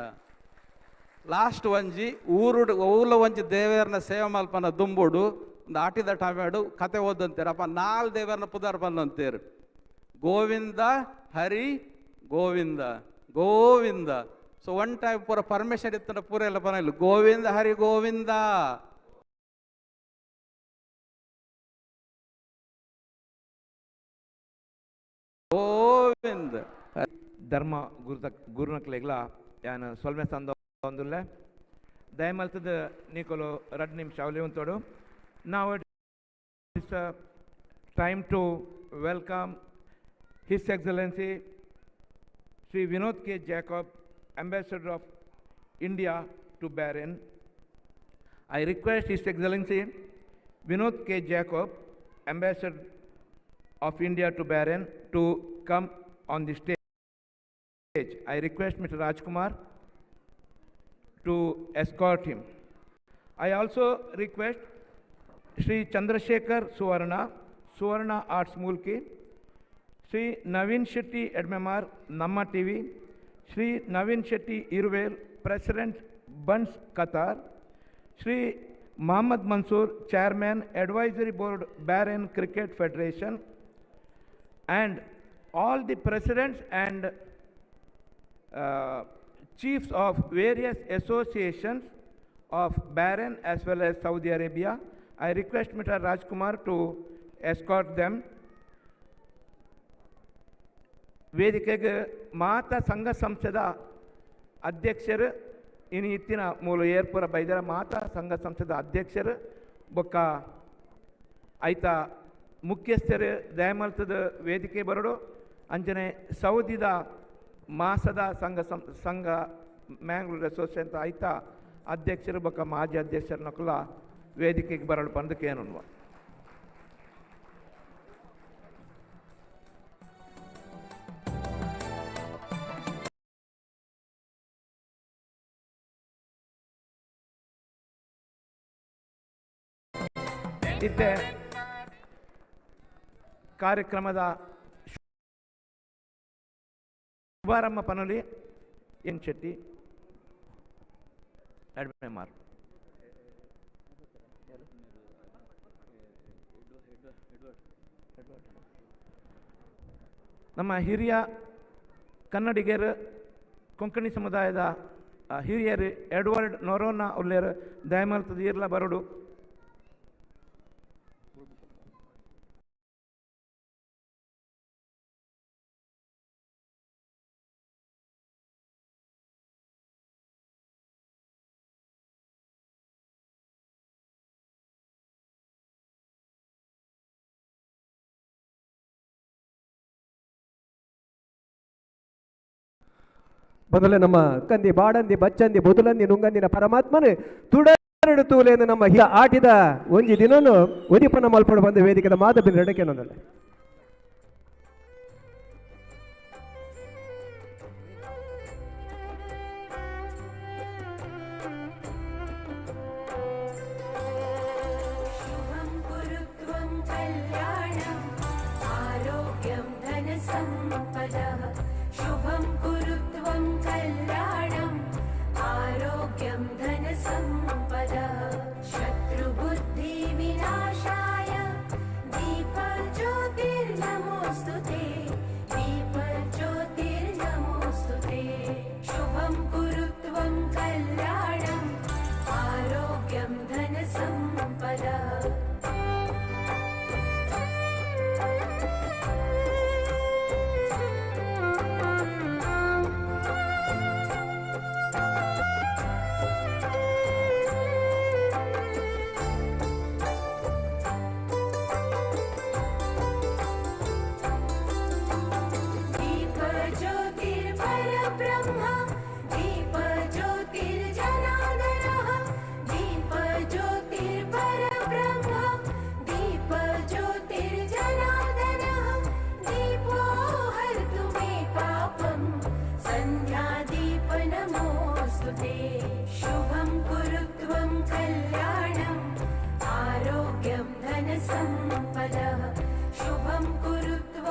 ಲಾಸ್ಟ್ ಒಂಜಿ ಊಲ ಒಂಜಿ ದೇವೇರ್ನ ಸೇವೆ ಮಲ್ಪನ ದುಂಬುಡು ಒಂದು ಆಟಿದ ಟಮೇಡು ಕತೆ ಓದಂತೀರ ಅಪ್ಪ 4 ದೇವರನ್ನ ಪುದರ್ ಬಂದಂತೀರು. Govinda Hari Govinda Govinda. So one time ಪೂರ ಪರ್ಮಿಷನ್ ಇತ್ತ ಪೂರ ಎಲ್ಲ ಬರಲ್ಲ ಗೋವಿಂದ ಹರಿ ಗೋವಿಂದ. ಗೋವಿಂದ ಧರ್ಮ ಗುರುನಕ್ಲೆಗ್ಲ ಯಾನು ಸೊಲ್ಮೆ ಸಂದ ಒಂದುಲ್ಲ ದಯಮಲ್ತದ ನಿಕೋಲು 2 ನಿಮಿಷ ಅವಲಿ ಉಂತೋಡು. Now it's time to welcome His Excellency Sri Vinod K. Jacob, Ambassador of India to Bahrain. I request His Excellency Vinod K. Jacob, Ambassador of India to Bahrain, to come on the stage. I request Mr. Rajkumar to escort him. I also request Sri Chandrasekhar Suvarna Arts Mulki, Sri Naveen Shetty Edmemar, Namma TV, Sri Naveen Shetty Irvel, President Buns Qatar, Sri Mohammad Mansoor, Chairman Advisory Board Bahrain Cricket Federation, and all the presidents and chiefs of various associations of Bahrain as well as Saudi Arabia. I request Mr. Rajkumar to escort them. ವೇದಿಕೆಗೆ ಮಾತಾ ಸಂಘ ಸಂಸ್ಥೆದ ಅಧ್ಯಕ್ಷರು ಇನ್ನು ಇತ್ತಿನ ಮೂಲ ಏರ್ಪುರ ಬೈದರ ಮಾತಾ ಸಂಘ ಸಂಸ್ಥೆದ ಅಧ್ಯಕ್ಷರು ಬೊಕ್ಕ ಐತ ಮುಖ್ಯಸ್ಥರು ದಯಮಲ್ತದ ವೇದಿಕೆ ಬರಡು. ಅಂಜನೆ ಸೌದಿದ ಮಾಸದ ಸಂಘ ಮ್ಯಾಂಗ್ಳೂರ್ ಅಸೋಸಿಯೇಷನ್ ಐತ ಅಧ್ಯಕ್ಷರು ಬೊಕ್ಕ ಮಾಜಿ ಅಧ್ಯಕ್ಷರು ನಕುಲ ವೇದಿಕೆಗೆ ಬರಲು ಬಂದಕ್ಕೇನು. ಇತ್ತೆ ಕಾರ್ಯಕ್ರಮದ ಶುಭಾರಂಭ ಪನಲಿ ಎನ್ ಶೆಟ್ಟಿ ಎಡ್ಮೆಮಾರ್. ನಮ್ಮ ಹಿರಿಯ ಕನ್ನಡಿಗರು ಕೊಂಕಣಿ ಸಮುದಾಯದ ಹಿರಿಯರು ಎಡ್ವರ್ಡ್ ನೊರೋನ ಉಳ್ಳೇರು ದಯಮಲ್ತದ ಇರ್ಲ ಬರಡು. ಮೊದಲೇ ನಮ್ಮ ಕಂದಿ ಬಾಡಂದಿ ಬಚ್ಚಂದಿ ಬೊದುಲಂದಿ ನುಂಗಂದಿನ ಪರಮಾತ್ಮನು ತುಡರಡು ತೂಲೆಂದು ನಮ್ಮ ಆಟಿದ ಒಂಜಿ ದಿನನು ಒದಿಪನ ಮಲ್ಪಡು ಬಂದ ವೇದಿಕೆದ ಮಾದಬಿನ ಎಡಕೆ ನೊಂದಲೆ. शत्रुबुद्धि विनाशाय दीपज्योति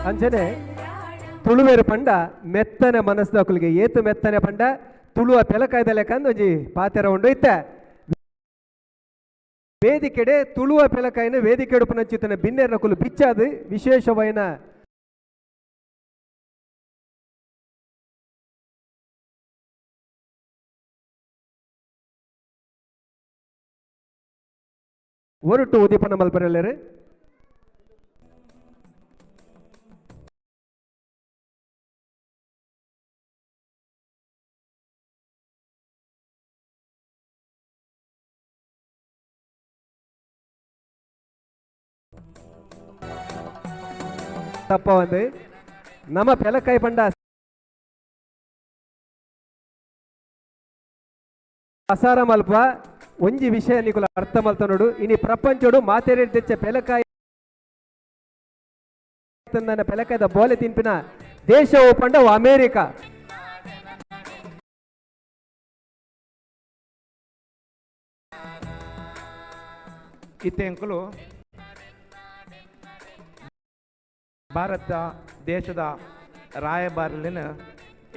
ಅಂಚನೆ ತುಳುವೇರು ಪಂಡ ಮೆತ್ತನೆ ಮನಸ್ಸದಕುಲಿಗೆ ಏತು ಮೆತ್ತನೆ ಪಂಡ ತುಳುವ ಪೆಲಕಾಯ್ದ ಲೆಕ್ಕಂದು ಒಂಜಿ ಪಾತೆರ ಉಂಡು ಇತ್ತ ವೇದಿಕೆಡೆ ತುಳುವ ಪೆಲಕಾಯಿನ ವೇದಿಕೆ ಉಡುಪನಂಚಿತನ ಬಿನ್ನೆರ್ನ ಕುಲು ಬಿಚ್ಚಾದು ವಿಶೇಷವೈನ ಒರಟು ಉದೀಪನ ಮಲ್ಪರೆಲ್ಲರೆ ತಪ್ಪ ಒಂದು ನಮ್ಮ ಪೆಲಕಾಯಿ ಪಂಡ ಅಸಾರ ಮಲ್ಪ ಒಂಜಿ ವಿಷಯ ನಿಕುಲ ಅರ್ಥ ಮಲ್ತ ನೋಡು ಇನಿ ಪ್ರಪಂಚಡು ಮಾತೇರಿ ತೆಚ್ಚ ಪೆಲಕಾಯಿ ಪೆಲಕಾಯ್ದ ಬೋಲೆ ತಿನ್ಪಿನ ದೇಶವು ಪಂಡವು ಅಮೇರಿಕಾ ಇತ್ತೆಂಕುಲು ಭಾರತ ದೇಶದ ರಾಯಭಾರಲಿನ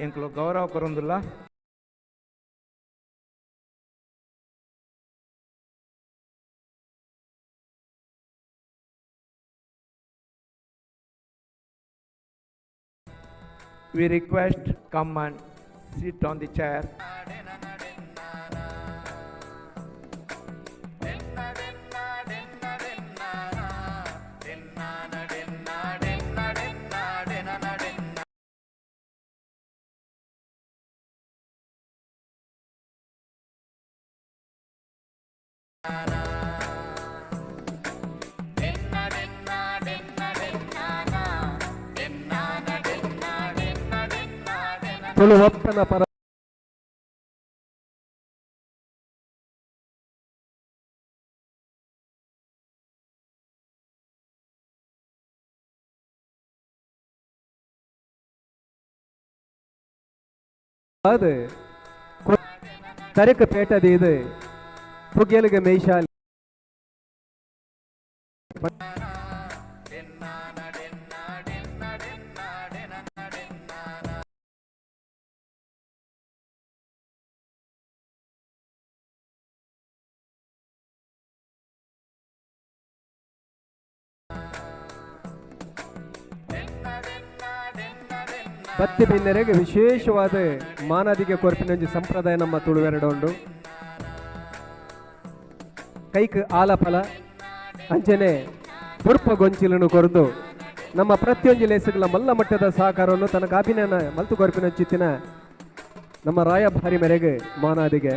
ಎಂಕುಲು ಗೌರವ ಕೊರೊಂದುಲ್ಲ we request come and sit on the chair. Tulu ಒಪ್ಪನ ಪರ ಅದು ತರಕ ಪೇಟದಿ ಇದು ಪುಗೆಲಿಗೆ ಮೇಷಾಲಿ ಬತ್ತಿ ಬಿನ್ನೆರೆಗೆ ವಿಶೇಷವಾದ ಮಾನದಿಗೆ ಕೊರ್ಪಿನಂಜಿ ಸಂಪ್ರದಾಯ ನಮ್ಮ ತುಳುವೆರಡು ಉಂಡು ಕೈಕ್ ಆಲಫಲ ಅಂಚನೆ ಪುರ್ಪ ಗೊಂಚಿಲನ್ನು ಕೊರೆದು ನಮ್ಮ ಪ್ರತಿಯೊಂದು ಲೇಸುಗಳ ಮಲ್ಲ ಮಟ್ಟದ ಸಹಕಾರವನ್ನು ತನಕ ಅಭಿನಯನ ಮಲ್ತು ಕೊರ್ಪಿನಂಚಿತ್ತಿನ ನಮ್ಮ ರಾಯಭಾರಿ ಮೇರೆಗೆ ಮಾನಾದಿಗೆ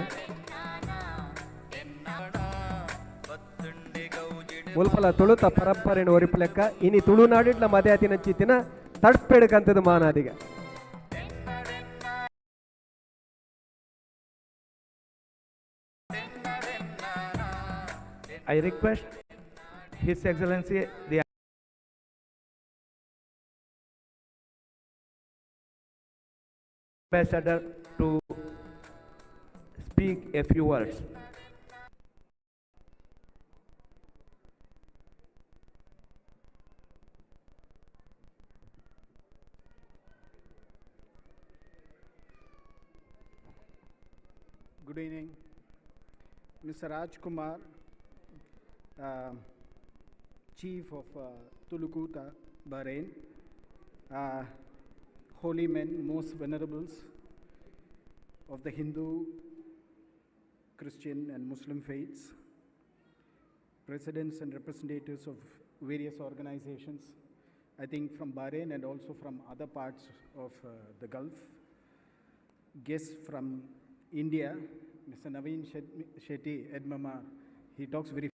ಮುಲ್ಪಲ ತುಳುತ ಪರಂಪರೆನ ಒರಿಪಲೆಕ್ಕ ಇನಿ ತುಳುನಾಡಿಡ್ಲ ಮದ್ಯಾತಿನಂಚಿತ್ತಿನ ತಡ್ಪೆಡ್ಕಂತದ್ದು ಮಾನಾದಿಗೆ I request His Excellency the Ambassador to speak a few words. Good evening, Mr. Rajkumar, Chief of Tulukuta, Bahrain, holy men, most venerables of the Hindu, Christian and Muslim faiths, presidents and representatives of various organizations, I think from Bahrain and also from other parts of the Gulf, guests from India, Mr. Naveen Shetty, Edmama, he talks very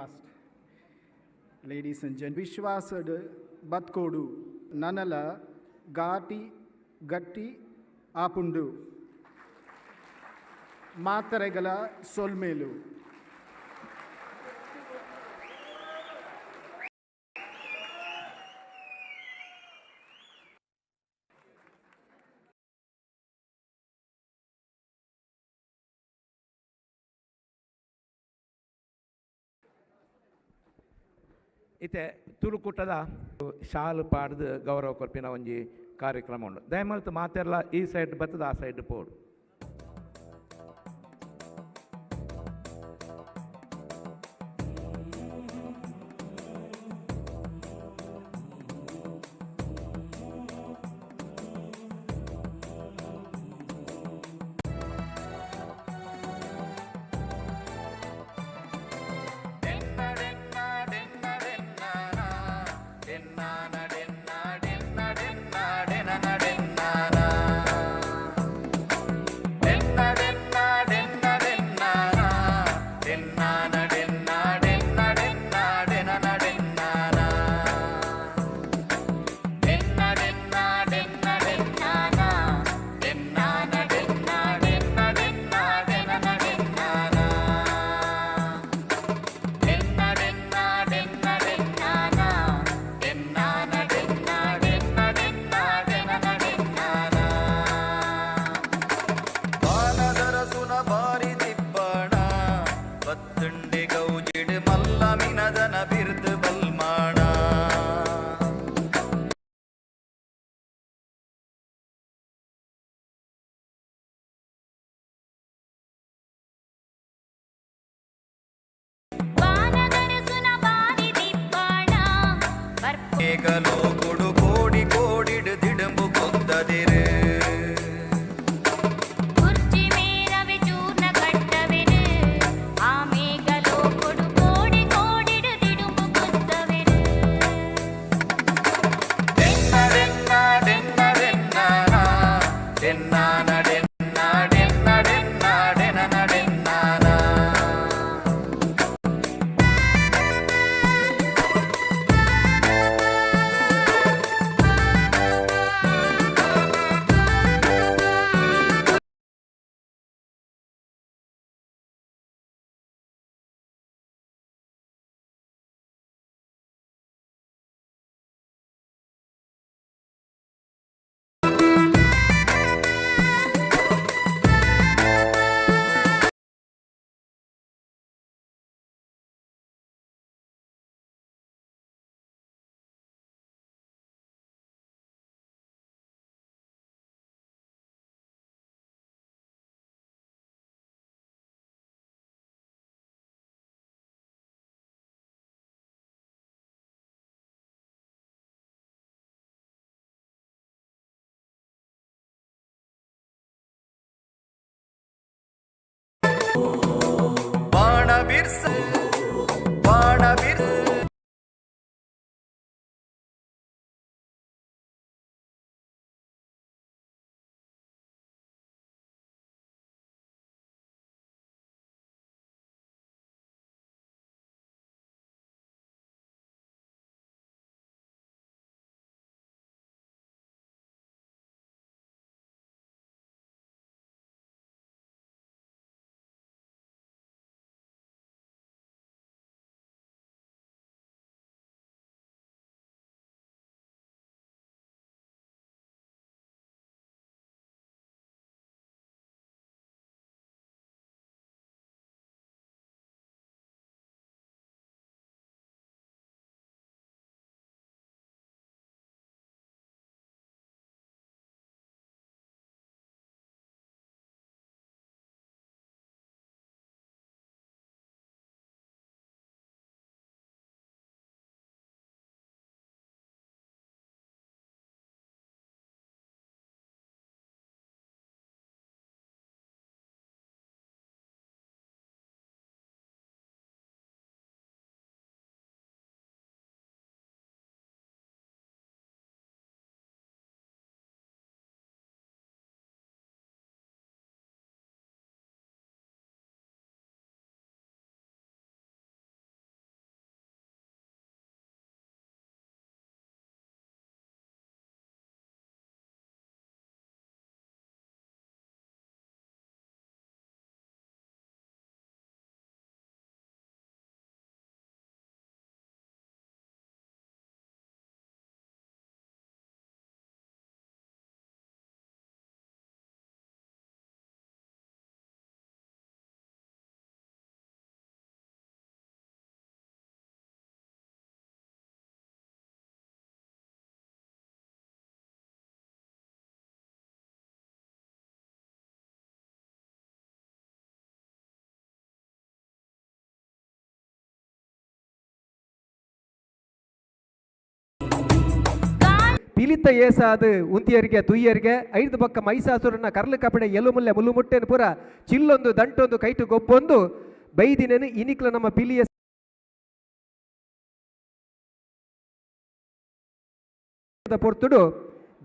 Ladies and gentlemen, ವಿಶ್ವಾಸದ ಬತ್ಕೋಡು ನನಲ ಘಾಟಿ ಗಟ್ಟಿ ಆಪುಂಡು ಮಾತರೆಗಳ ಸೊಲ್ಮೇಲು. ಇತ್ತೆ ತುಳುಕುಟದ ಶಾಲು ಪಾಡ್ದು ಗೌರವ ಕೊರ್ಪಿನ ಒಂಜಿ ಕಾರ್ಯಕ್ರಮ ಉಂಡು. ದಯಮಲ್ತು ಮಾತೆರ್ಲ ಈ ಸೈಡ್ ಬರ್ತದ ಆ ಸೈಡ್ ಪೋಡು. ಮೇಘಲೋಕುಡು ಕೋಡಿ ಕೋಡಿಡು ದಿಡಂಬು ಕೊದ್ದದಿರು ಕುರ್ಚಿ ಮೇರವೆ ಚೂರ್ಣ ಕಟ್ಟವೆನು ಆ ಮೇಘಲ ಪಿಲಿತ ಏಸಾದು ಉಂತಿಯರಿಗೆ ತುಯ್ಯರಿಗೆ ಐದು ಪಕ್ಕ ಮೈಸಾಸುರನ ಕರ್ಲು ಕಪಡೆ ಎಲುಮುಲ್ಲೆ ಮುಲ್ಲುಮುಟ್ಟೆನು ಪುರ ಚಿಲ್ಲೊಂದು ದಂಟೊಂದು ಕೈಟು ಗೊಬ್ಬೊಂದು ಬೈದಿನೇನು ಇನಿಕ್ಲ ನಮ್ಮ ಪಿಲಿಯ ಪೊರ್ತುಡು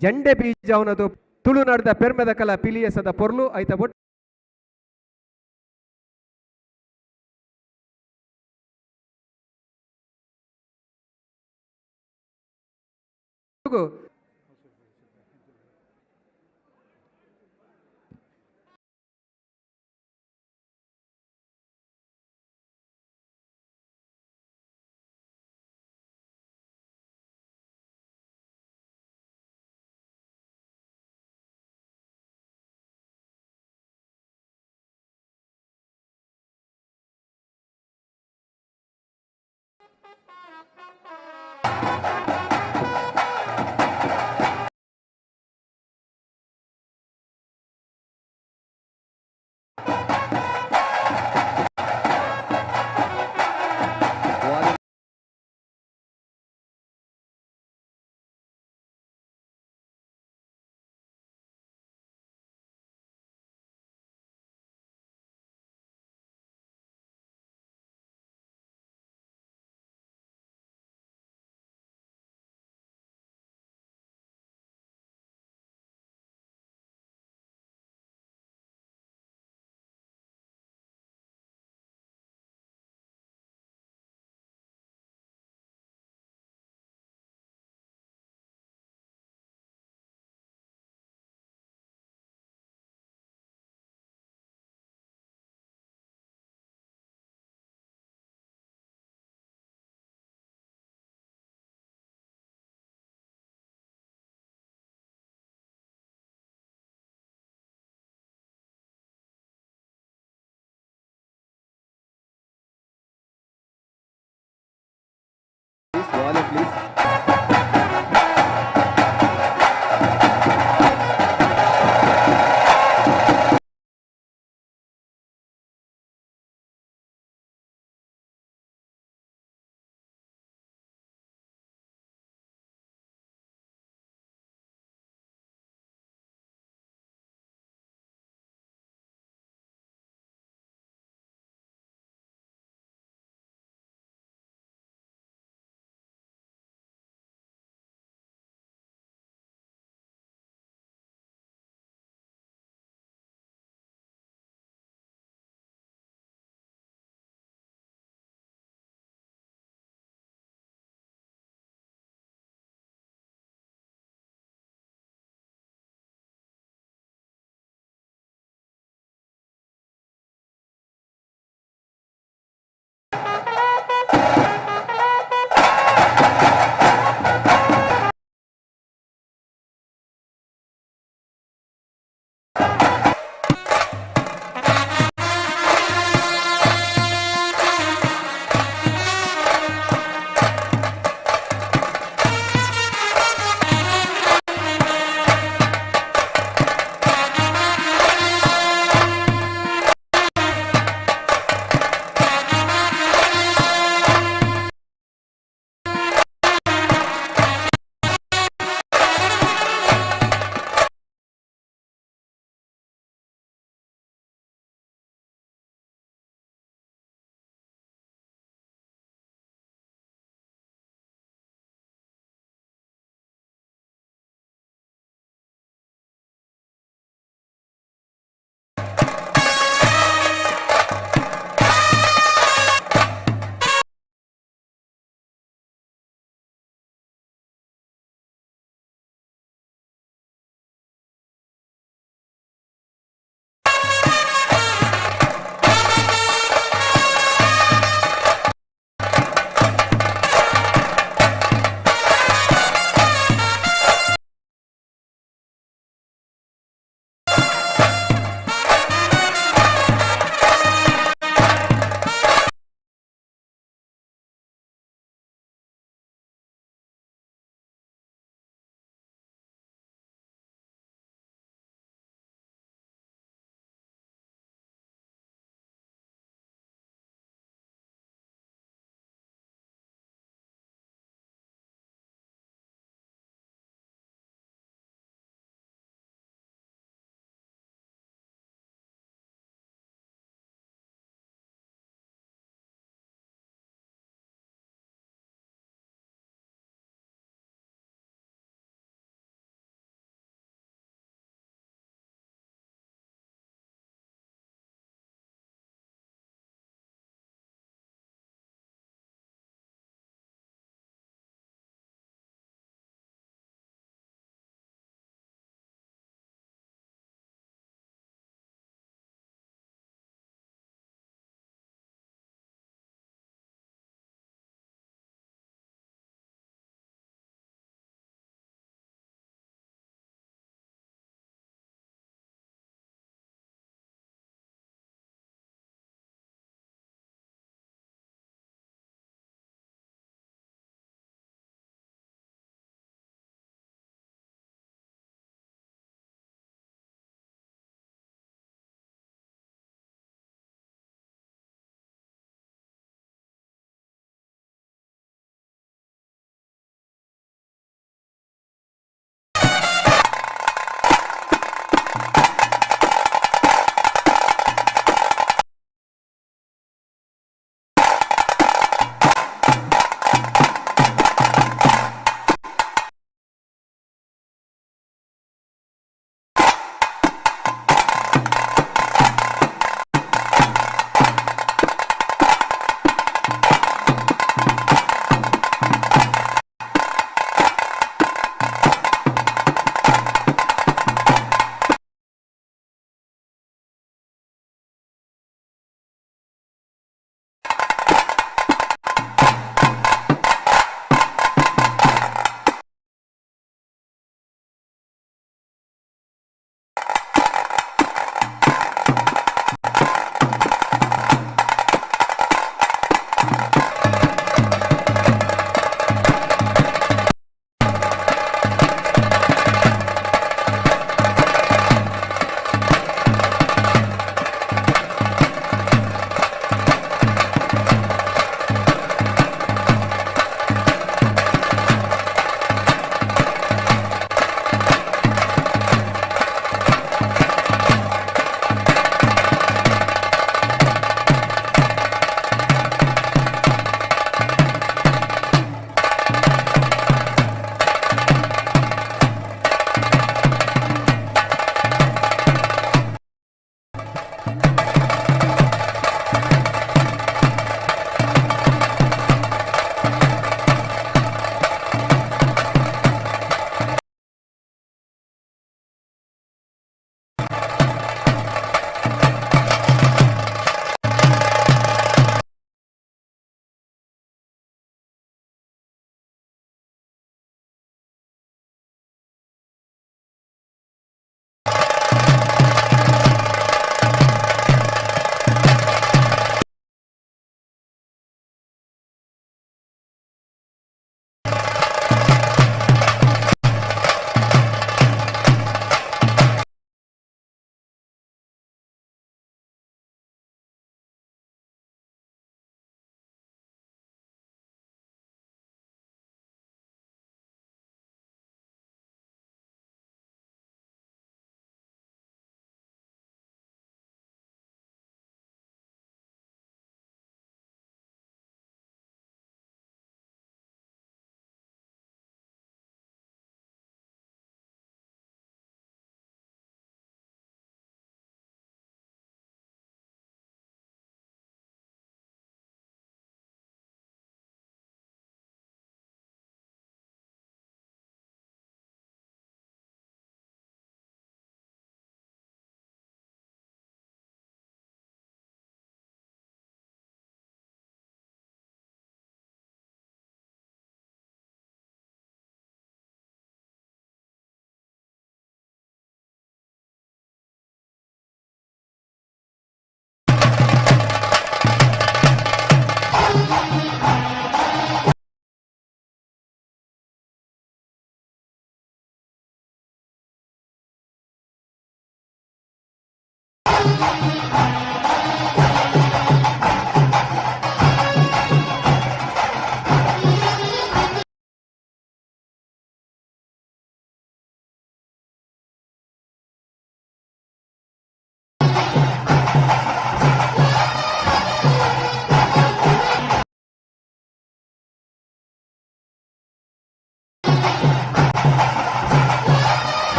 ಜಂಡೆ ಬೀಜ ಅವನದು ತುಳುನಾಡದ ಪೆರ್ಮೆದ ಕಲ ಪಿಲಿಯಸದ ಪೊರ್ಲು ಐತ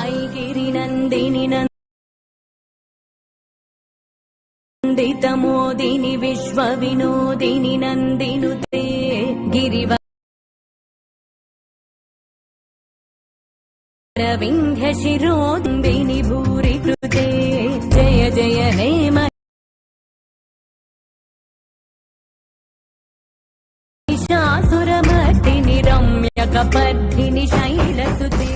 ऐगिरिनन्दिनि नन्दितमोदिनि विश्वविनोदिनि नन्दिनुते गिरिवरविन्ध्यशिरोदिनि भूरि कृते जय जय हे महिषासुरमर्दिनि रम्यकपर्दिनि शैलसुते।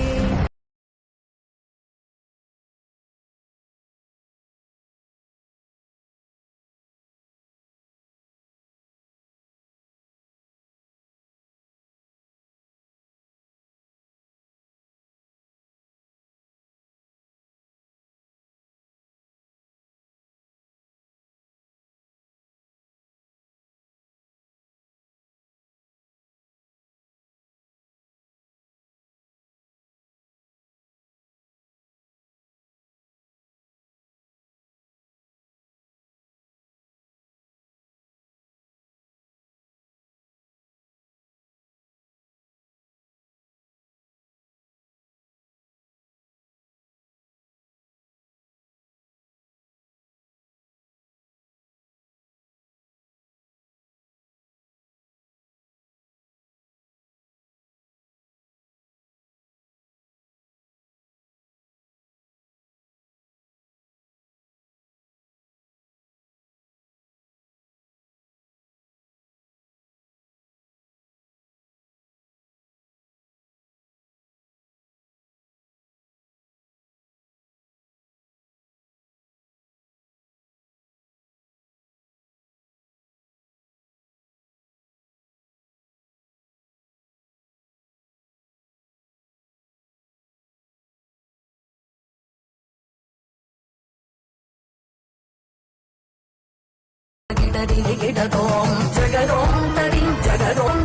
ತರಿ ಗಿಡದೋಂ ಜಗದೋಂ ತರಿ ಜಗದೋಂ